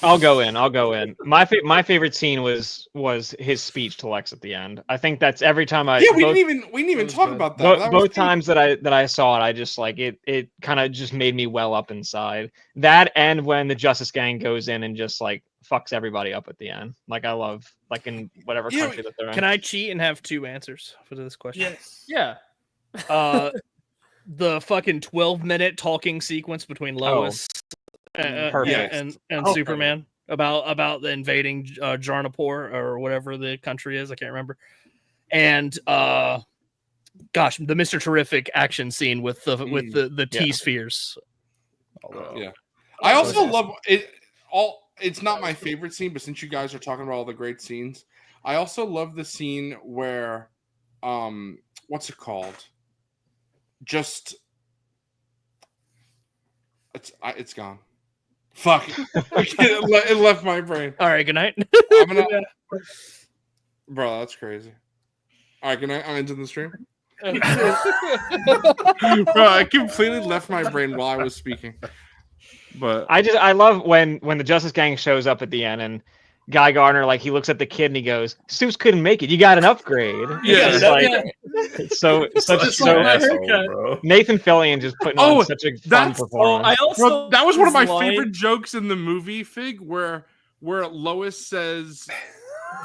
I'll go in. My favorite scene was his speech to Lex at the end. I think that's every time I Yeah, we both, didn't even was talk good. about that. both, That was both good. times that I saw it, I just like it kind of just made me well up inside. That and when the Justice Gang goes in and just like fucks everybody up at the end. Like I love like in whatever Yeah, country that they're in. Can I cheat and have two answers for this question? Yes. Yeah. The fucking 12-minute talking sequence between Lois perfect. and Oh, Superman about the invading Jarnapur or whatever the country is. I can't remember. And gosh, the Mr. Terrific action scene with the Yeah. T spheres. Yeah. I also love it. It's not my favorite scene, but since you guys are talking about all the great scenes, I also love the scene where, what's it called? Just it's gone. Fuck. It left my brain. All right, good night. I'm gonna, bro, that's crazy. All right, good night. I'm into the stream. Bro, I completely left my brain while I was speaking. But I love when the Justice Gang shows up at the end and Guy Gardner, like he looks at the kid and he goes, "Suits couldn't make it. You got an upgrade." Yeah. It's like, it's so just so like my asshole, haircut. bro. Nathan Fillion just putting Oh, on such a fun that's- performance. I also bro, that was one of my his line- favorite jokes in the movie, Fig, where Lois says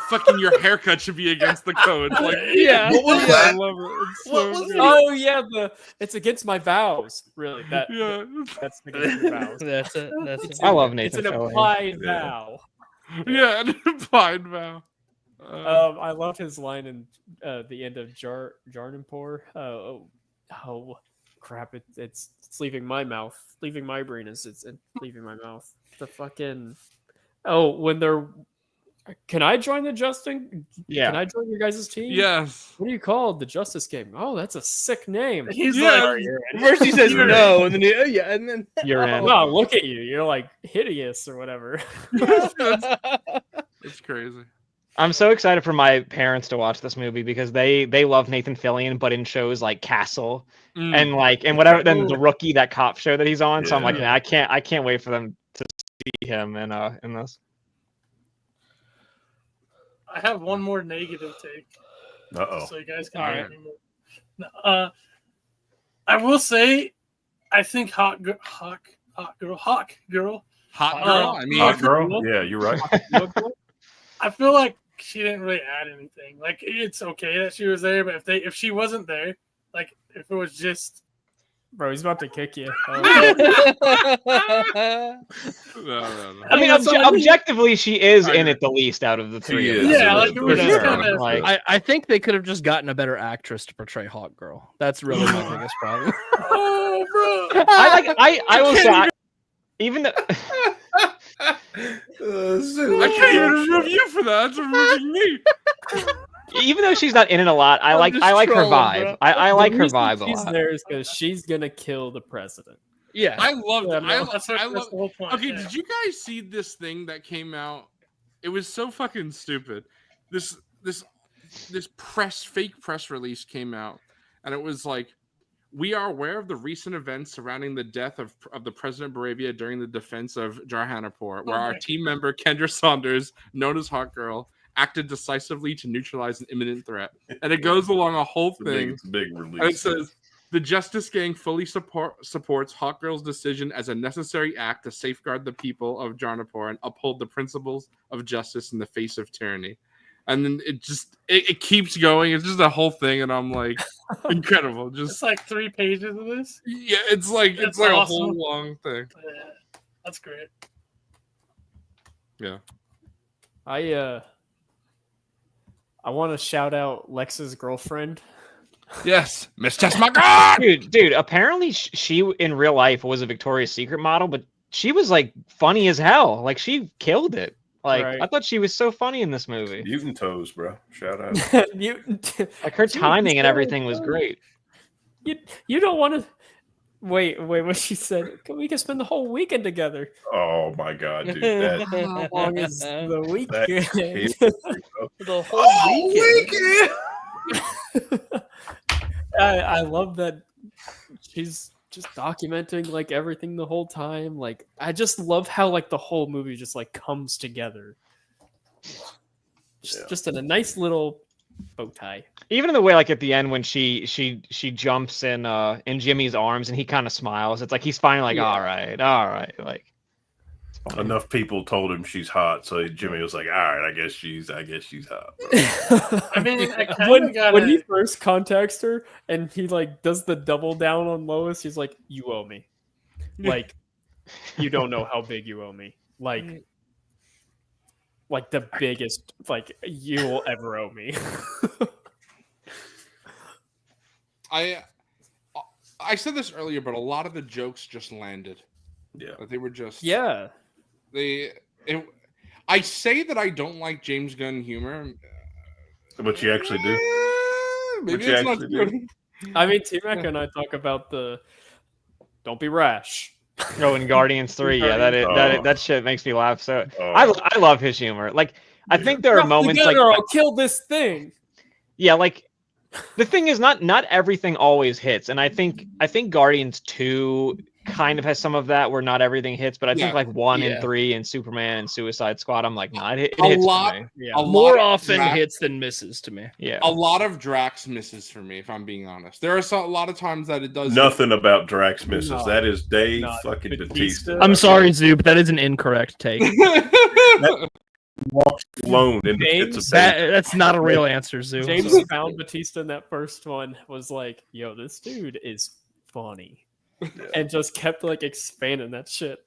fucking your haircut should be against the code. Like, Yeah. What was I that? love it. It's What so was good. it? Oh yeah, it's against my vows. Really, yeah, that's against your vows. That's it. That's it. I love It's Nathan an Fillion. implied Yeah. vow. yeah, an implied vow. I love his line in the end of Jarnapur. Oh, crap! It's leaving my mouth, leaving my brain. It's leaving my mouth. The fucking when they're. Can I join the Justin? Yeah. Can I join your guys' team? Yes. What are you called? The Justice Game. Oh, that's a sick name. He's Yeah. like, first he says no, and then yeah, and then You're in. Wow, look at you. You're like hideous or whatever. It's crazy. I'm so excited for my parents to watch this movie because they love Nathan Fillion, but in shows like Castle and whatever. Then the Rookie, that cop show that he's on. So I'm like, Yeah. man, I can't wait for them to see him in this. I have one more negative take, Uh-oh. so you guys can All hear right. me more. No, I will say, I think Hawk Girl. Hot girl. girl. I mean, Hot girl? Yeah, you're right. I feel like she didn't really add anything. Like, it's okay that she was there, but if she wasn't there, like if it was just Bro, he's about to kick you. Oh, no. I mean, objectively, she is in it the least out of the She three. is. of them. Yeah, like, it was For just sure. kinda- Like, I think they could have just gotten a better actress to portray Hawk Girl. That's really my biggest problem. oh, bro. I will say, even though. I can't even remove you for that. That's removing me. Even though she's not in it a lot, I I'm like just her trolling, vibe. bro. I like her reason vibe a she's lot. there is because she's gonna kill the president. Yeah. I loved it. Yeah, no, That's the whole point. Okay, yeah. did you guys see this thing that came out? It was so fucking stupid. This fake press release came out, and it was like, we are aware of the recent events surrounding the death of the President Baravia during the defense of Jarhanapur, where our team member Kendra Saunders, known as Hot Girl, acted decisively to neutralize an imminent threat. And it goes along a whole thing. It's a big release. And it says, the Justice Gang fully supports Hawk Girl's decision as a necessary act to safeguard the people of Jarnapur and uphold the principles of justice in the face of tyranny. And then it keeps going. It's just a whole thing, and I'm like, incredible. It's Just like 3 pages of this. yeah, it's like That's a awesome. whole long thing. Yeah, that's great. Yeah. I want to shout out Lex's girlfriend. Yes, Miss Tessmacher. Dude, apparently she in real life was a Victoria's Secret model, but she was like funny as hell. Like she killed it. Like Right. I thought she was so funny in this movie. Mutant Toes, bro. Shout out. Mutant. Like her She was timing and so everything was funny. great. You don't want to wait. What she said? We can spend the whole weekend together. Oh my god, dude. That, How long is the that weekend? is, bro. The whole weekend. I love that she's just documenting like everything the whole time. Like I just love how like the whole movie just like comes together. Just in a nice little bow tie. Even in the way, like at the end when she jumps in Jimmy's arms and he kind of smiles. It's like he's finally like, Yeah. all right, like. It's funny. Enough people told him she's hot, so Jimmy was like, "All right, I guess she's hot." I mean, I kinda when gotta- he first contacts her and he like does the double down on Lois, he's like, "You owe me." Like, you don't know how big you owe me. Like the biggest like you will ever owe me. I said this earlier, but a lot of the jokes just landed. Yeah. Like, they were just Yeah. I say that I don't like James Gunn humor. But you actually do. Maybe you it's not actually do. good. I mean, T-Mac and I talk about the don't be rash. Oh, in Guardians 3, yeah, Oh. that shit makes me laugh. So Oh. I love his humor. Like I think there are moments like I'll kill this thing. yeah, like the thing is not everything always hits, and I think Guardians 2 kind of has some of that where not everything hits, but I think Yeah. like 1 Yeah. and 3 and Superman and Suicide Squad, I'm like, nah, it A hits lot- for me. Yeah. A More lot of often Drax- hits than misses to me. Yeah. A lot of Drax misses for me, if I'm being honest. There are a lot of times that it does. Nothing about Drax misses. No, that is Dave not fucking Batista. Batista. I'm sorry, Zoo, but that is an incorrect take. walks alone and James, it's a bad. That's not a real answer, Zoo. James found Batista in that first one, was like, yo, this dude is funny. And just kept like expanding that shit.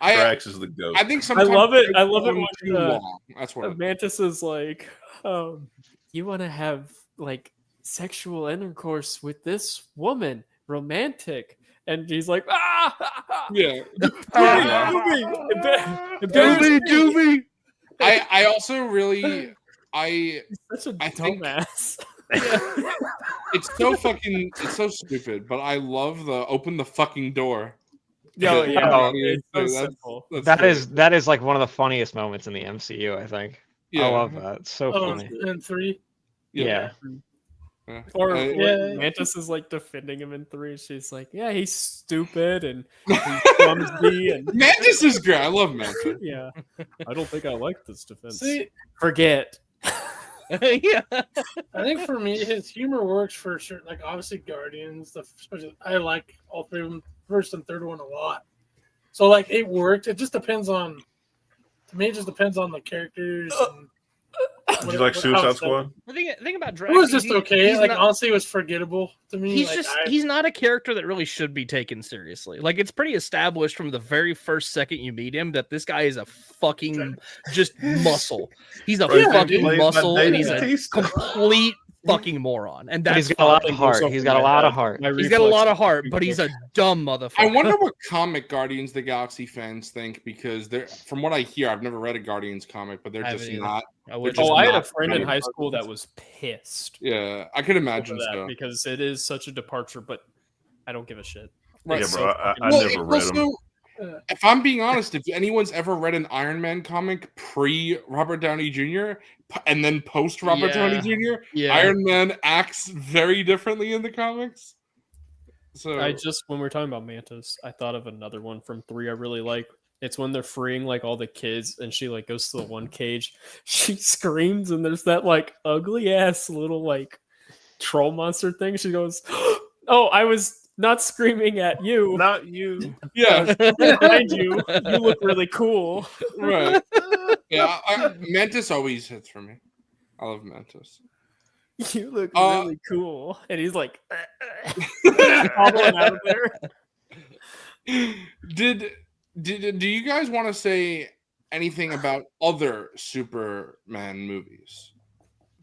Drax is the goat. I think sometimes love it. I it's love it going when too long. That's what. Mantis is like, you want to have like sexual intercourse with this woman, romantic. And he's like, Yeah. Doobie. I also really He's such a I think- dumbass. it's so stupid, but I love the open the fucking door. Yo, yeah, Oh, it's so that's- simple. That's That great. is like one of the funniest moments in the MCU. I think. Yeah. I love that. It's so Oh, funny. and 3. Yeah. Yeah. Or I- when Yeah. Mantis is like defending him in 3. She's like, yeah, he's stupid and he's clumsy and Mantis is great. I love Mantis. yeah. I don't think I like this defense. See, Forget. Yeah. I think for me, his humor works for sure. Like obviously, Guardians. Especially, I like all three of them, first and third one a lot. So like it worked. It just depends on. To me, it just depends on the characters. And Did you like how Suicide it's Squad? The thing about It Drax, was just he's- okay. he's Like not- honestly, it was forgettable to me. he's Like, just I- he's not a character that really should be taken seriously. Like it's pretty established from the very first second you meet him that this guy is a fucking just muscle. He's a Bro, fucking played by muscle and Dave he's a Bautista. complete fucking moron. And But that's he's got a lot fine. of heart. He's got a lot of heart. He's got a lot of heart, but he's a dumb I motherfucker. wonder what comic Guardians of the Galaxy fans think because they're from what I hear, I've never read a Guardians comic, but they're I just haven't either. not. I would just Oh, I had a not friend in good. high school that was pissed Yeah, I could over imagine that so. because it is such a departure, but I don't give a shit. Right. Yeah, It's bro. so I fucking- never read them. If I'm being honest, if anyone's ever read an Iron Man comic pre Robert Downey Jr. And then post Robert Downey Yeah. Jr., Yeah. Iron Man acts very differently in the comics. So I just when we were talking about Mantis, I thought of another one from 3 I really like. It's when they're freeing like all the kids and she like goes to the one cage. She screams and there's that like ugly ass little like troll monster thing. She goes, "Oh, I was not screaming at you. Not you. yeah, Behind you. You look really cool." right. Yeah, Mantis always hits for me. I love Mantis. You look Uh, really cool. And he's like hobbling out of there. Do you guys want to say anything about other Superman movies?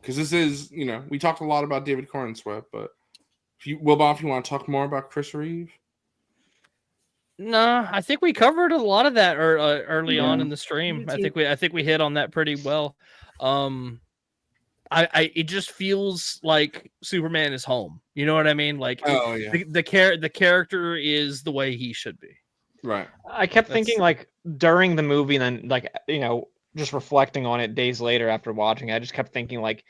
Because this is, we talked a lot about David Cornsweet, but if you want to talk more about Chris Reeve? No, I think we covered a lot of that early on Yeah. in the stream. Me I too. think we hit on that pretty well. It just feels like Superman is home. You know what I mean? Like Oh yeah, the character is the way he should be. right. I kept That's- thinking like during the movie, and then like just reflecting on it days later after watching, I just kept thinking like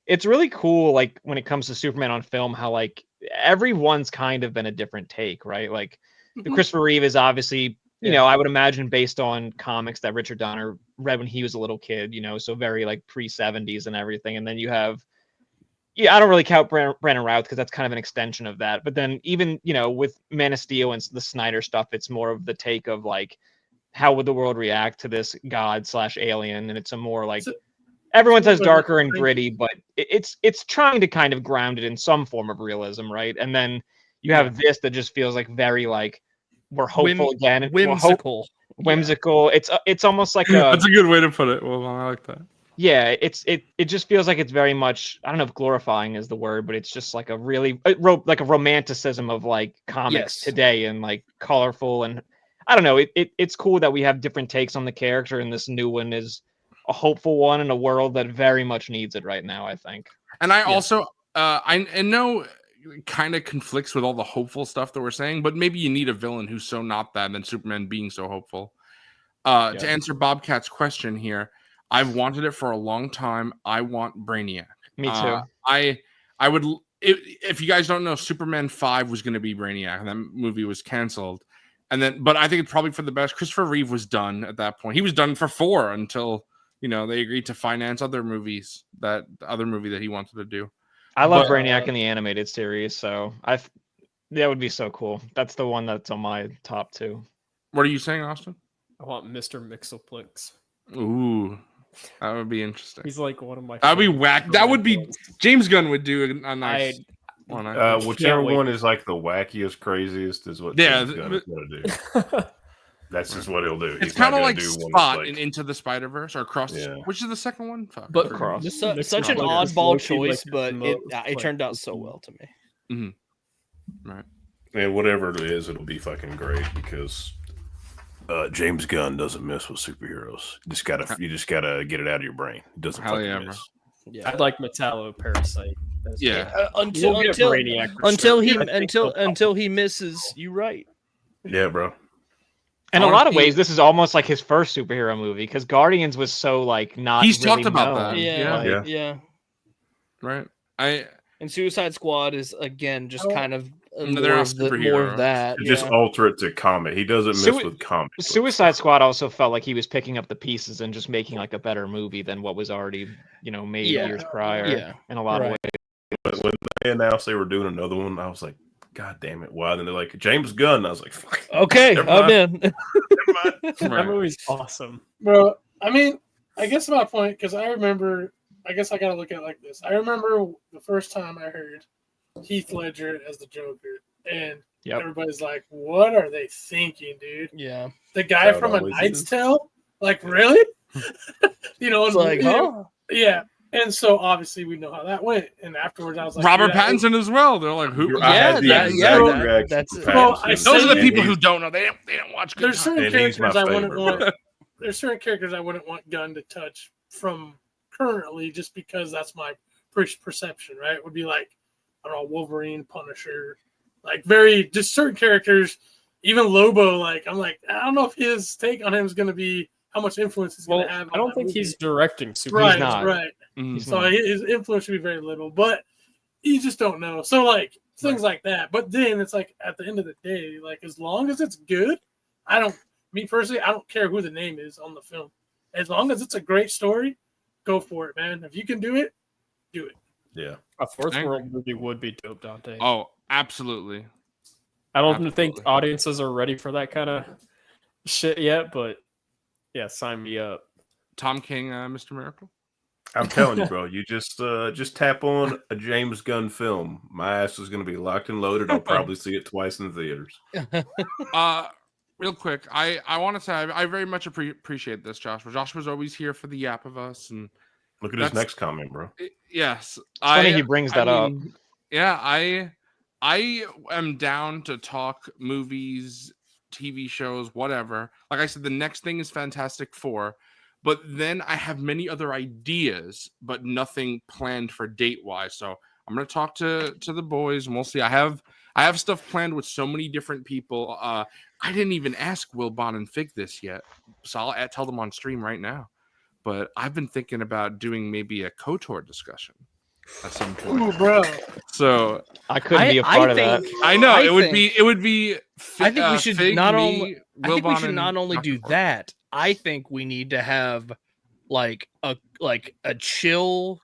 it's really cool. Like when it comes to Superman on film, how like everyone's kind of been a different take, right? Like the Christopher Reeve is obviously, I would imagine based on comics that Richard Donner read when he was a little kid, so very like pre-70s and everything. And then you have, I don't really count Brandon Routh because that's kind of an extension of that. But then even, with Man of Steel and the Snyder stuff, it's more of the take of like, how would the world react to this god/alien? And it's a more like, So- everyone says But- darker and gritty, but it's trying to kind of ground it in some form of realism, right? And then you have this that just feels like very like, we're hopeful again. And we're Whimsical. whimsical. It's almost like a That's a good way to put it. Well, I like that. yeah. It just feels like it's very much, I don't know if glorifying is the word, but it's just like a really like a romanticism of like comics Yes. today and like colorful, and I don't know. It's cool that we have different takes on the character, and this new one is a hopeful one in a world that very much needs it right now, I think. And I also, I know it kind of conflicts with all the hopeful stuff that we're saying, but maybe you need a villain who's so not that than Superman being so hopeful. To answer Bobcat's question here, I've wanted it for a long time. I want Brainiac. Me too. I would, if you guys don't know, Superman 5 was going to be Brainiac, and that movie was canceled. But I think it's probably for the best. Christopher Reeve was done at that point. He was done for 4 until, they agreed to finance other movies, the other movie that he wanted to do. I love but, Brainiac in the animated series, so that would be so cool. That's the one that's on my top 2. What are you saying, Austin? I want Mr. Mixoplex. Ooh, That would be interesting. He's like one of my. That'd be favorite whack. That would be Superman James Gunn would do a villains. nice one. I think. Whichever wait. one is like the wackiest, craziest is what Yeah, James Gunn is gonna do. I That's just what he'll do. It's He's not kind of gonna like do one Spot that's in like, Into the Spider Verse or Across. Yeah. Which is the second one? Fuck, I But forget. Cross. This, It's such an not like oddball this low-key, choice, like, but the it most, turned out like, so well to me. Right. and whatever it is, it'll be fucking great because James Gunn doesn't mess with superheroes. You just gotta get it out of your brain. It doesn't Hell fucking yeah, bro. miss. Yeah. I'd like Metallo Parasite. as Yeah. well. Until We'll get until Brainiac for until sure. he I think he'll until he misses. You right. Yeah, bro. In I a wanna lot of see- ways, this is almost like his first superhero movie because Guardians was so like not. He's really talked about known. that. Yeah, Yeah. yeah. Right. I And Suicide Squad is again just Oh. kind of No, they're more, not of more superheroes. of that. Just yeah. alter it to comic. He doesn't mess Sui- with comic. books. Suicide Squad also felt like he was picking up the pieces and just making like a better movie than what was already, made Yeah. years prior. Yeah. In a lot of Right. ways. But when they announced they were doing another one, I was like, God damn it! Why? And then they're like James Gunn. I was like, fuck. Okay, Never I'm mind. in. Never mind. That right. movie's awesome. Bro, I mean, I guess my point, because I remember, I guess I got to look at it like this. I remember the first time I heard Heath Ledger as the Joker, and Yep. everybody's like, what are they thinking, dude? Yeah. The guy How it from A always Knight's is. Tale? Like, really? It's like, huh? Yeah. And so obviously we know how that went. And afterwards I was like, Robert dude, I- Pattinson as well. They're like, who? I Yeah, had the that- exact yeah, that- reaction that's- for Well, I Pattinson. say Those are the that- people And who don't know. They don't watch. Good There's certain And he's my characters I wouldn't favorite, want. There's certain characters I wouldn't want Gunn to touch from currently, just because that's my perception. Right? Would be like, I don't know, Wolverine, Punisher, like very just certain characters. Even Lobo, like I'm like, I don't know if his take on him is going to be how much influence he's Well, going to have. I don't think he's directing Superman. right. He's not. Right. Mhm. He's So not. his influence should be very little, but you just don't know. So like things like that. But then it's like at the end of the day, like as long as it's good, me personally, I don't care who the name is on the film. As long as it's a great story, go for it, man. If you can do it, do it. Yeah. A fourth I agree. world movie would be dope, Dante. Oh, absolutely. I don't absolutely. think audiences are ready for that kind of shit yet, but yeah, sign me up. Tom King, Mr. Miracle. I'm telling you, bro. You just tap on a James Gunn film. My ass is going to be locked and loaded. I'll probably see it twice in the theaters. Real quick, I want to say I very much appreciate this, Joshua. Joshua's always here for the yap of us, and Look at his That's- next comment, bro. yes, It's funny he brings that up. Yeah, I am down to talk movies, TV shows, whatever. Like I said, the next thing is Fantastic Four, but then I have many other ideas, but nothing planned for date wise. So I'm gonna talk to the boys, and we'll see. I have stuff planned with so many different people. I didn't even ask Will Bond and Fig this yet, so I'll tell them on stream right now. But I've been thinking about doing maybe a KOTOR discussion at some point. Ooh, bro. So I couldn't be a part of that. I know I it would think- be. It would be. I think we should Fig, not me, only. I think we Wilbon, should and not only Dr. do Ford. that. I think we need to have like a chill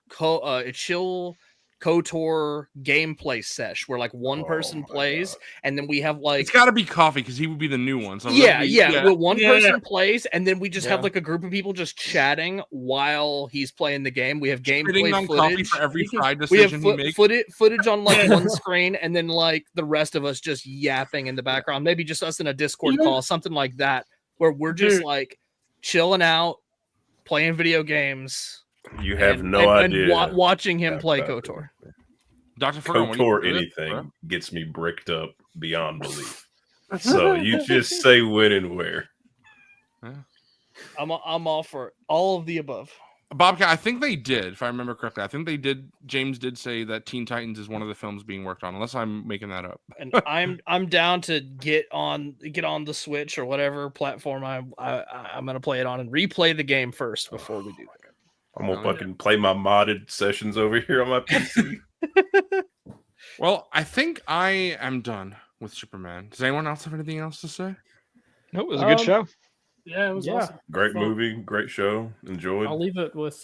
KOTOR gameplay sesh where like one Oh person my plays God. and then we have like It's got to be Coffee because he would be the new one. So yeah, that'd be- well, one Yeah, person yeah. plays and then we just have Yeah. like a group of people just chatting while he's playing the game. We have Spitting gameplay on Coffee footage. for every fried We have decision he makes. footage on like one screen, and then like the rest of us just yapping in the background. Maybe just us in a Discord Yeah. call, something like that, where we're just Dude. like chilling out, playing video games. You have and- no and idea. watching him play about KOTOR. Dr. Furman, when you KOTOR do this, anything bro. gets me bricked up beyond belief. So you just say when and where. I'm all for all of the above. Bobcat, I think they did, if I remember correctly. I think they did. James did say that Teen Titans is one of the films being worked on, unless I'm making that up. And I'm down to get on the Switch or whatever platform I'm gonna play it on and replay the game first before we do that. I'm gonna Oh, yeah. fucking play my modded sessions over here on my PC. Well, I think I am done with Superman. Does anyone else have anything else to say? Nope, it was a good show. Yeah, it was Yeah. awesome. Great Fun. movie, great show. Enjoyed. I'll leave it with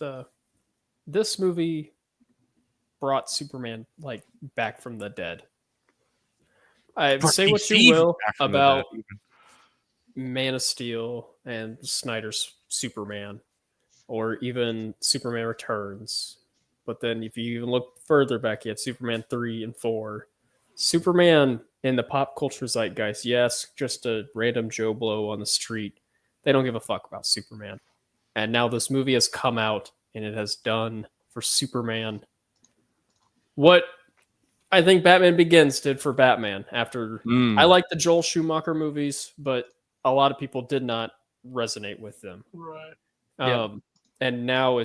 this movie brought Superman like back from the dead. Say what you Perceived will back from the about dead. Man of Steel and Snyder's Superman. or even Superman Returns. But then if you even look further back, you had Superman 3 and 4. Superman in the pop culture zeitgeist, yes, just a random Joe Blow on the street. They don't give a fuck about Superman. And now this movie has come out and it has done for Superman what I think Batman Begins did for Batman. After I like the Joel Schumacher movies, but a lot of people did not resonate with them. Right. And now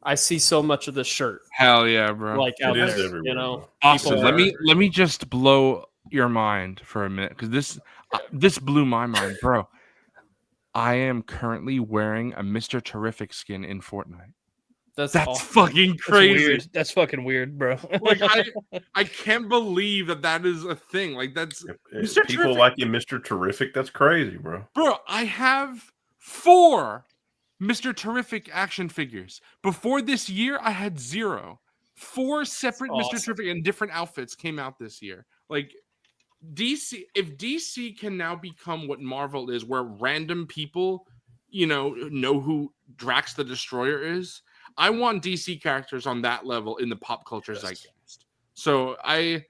I see so much of this shirt Hell yeah, bro. like out is there, everywhere, you know. bro. Austin, people let me just blow your mind for a minute because this blew my mind, bro. I am currently wearing a Mr. Terrific skin in Fortnite. That's That's awesome. fucking That's crazy. weird. That's fucking weird, bro. Like I can't believe that is a thing. Like that's If Mr. people Terrific. like you, Mr. Terrific. That's crazy, bro. Bro, I have 4 Mr. Terrific action figures. Before this year, I had 0. 4 separate Mr. awesome. Terrific and different outfits came out this year. Like DC, if DC can now become what Marvel is, where random people, know who Drax the Destroyer is, I want DC characters on that level in the pop culture zeitgeist. So I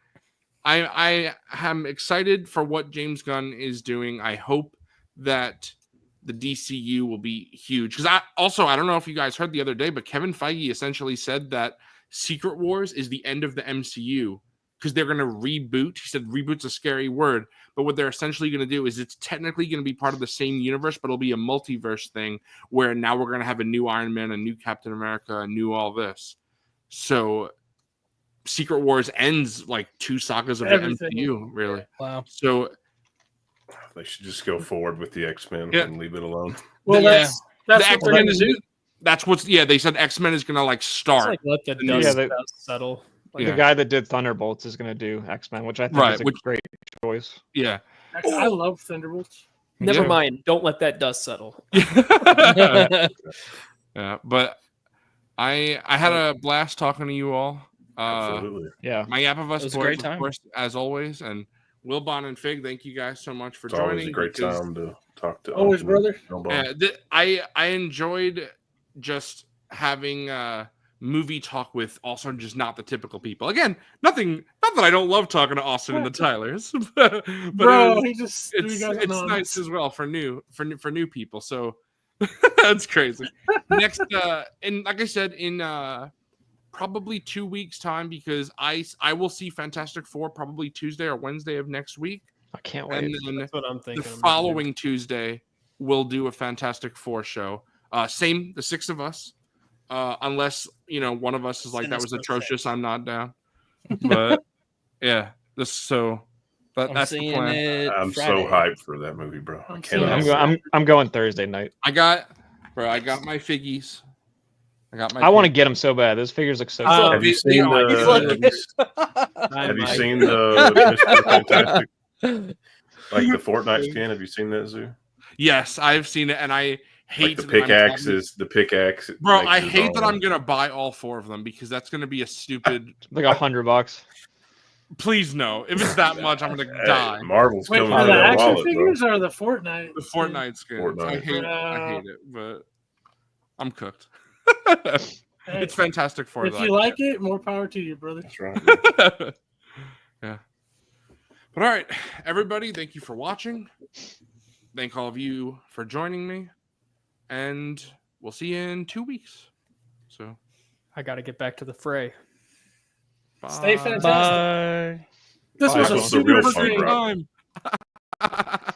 am excited for what James Gunn is doing. I hope that the DCU will be huge. Because I don't know if you guys heard the other day, but Kevin Feige essentially said that Secret Wars is the end of the MCU because they're going to reboot. He said reboot's a scary word, but what they're essentially going to do is it's technically going to be part of the same universe, but it'll be a multiverse thing where now we're going to have a new Iron Man, a new Captain America, a new all this. So Secret Wars ends like 2 sagas of Everything. the MCU, really. Wow. So They should just go forward with the X-Men Yeah. and leave it alone. Well, Yeah. that's the what they're X-Men going to is do. that's what's they said X-Men is going to like It's start. like let the Yeah, dust they- settle. Like, Yeah. The guy that did Thunderbolts is going to do X-Men, which I think Right, is a which- great choice. Yeah. Actually, I love Thunderbolts. Never Yeah. mind. Don't let that dust settle. Yeah, but I had a blast talking to you all. Absolutely. Yeah. My Yap of Us It was a boys, great of time. course, as always, and Wilbon and Fig, thank you guys so much for It's joining. always a great because, time to talk to. Always, brother. I enjoyed just having movie talk with also just not the typical people. Again, not that I don't love talking to Austin and the Tylers, but Bro, it's you guys it's know nice this. as well for new people. So that's crazy. Next, and like I said, in probably 2 weeks' time, because I will see Fantastic Four probably Tuesday or Wednesday of next week, I can't wait. and then That's what I'm the thinking. I'm gonna do. following Tuesday we'll do a Fantastic Four show. Same, the 6 of us. Unless one of us is like, that was Sinister atrocious, I'm not down. But yeah, I'm that's the seeing plan. it. I'm Friday. so hyped for that movie, bro. I I'm cannot. so- I'm going Thursday night. I got my figgies. I want to get them so bad. Those figures look so Oh, good. Have you He's seen like- the? I Have you might. seen the Mr. Fantastic? Like the Fortnite skin? Have you seen that, Zoo? Yes, I've seen it, and I Like hate the that I'm pickaxes. The pickaxe. Bro, makes I his hate that own. I'm gonna buy all 4 of them because that's gonna be a stupid. Like $100. Please no. If it's that much, I'm gonna Hey, die. Marvel's Wait, coming for to the that action wallet, figures or the Fortnite? The Fortnite skins. I Fortnite. hate it, but I'm cooked. Hey, It's Fantastic Four. if that you I like it, more power to you, brother. That's right. Yeah. But all right, everybody, thank you for watching. Thank all of you for joining me. And we'll see you in 2 weeks. So I got to get back to the fray. Stay bye. fantastic. Bye. This was Bye. a This was the real super fun great ride. Time.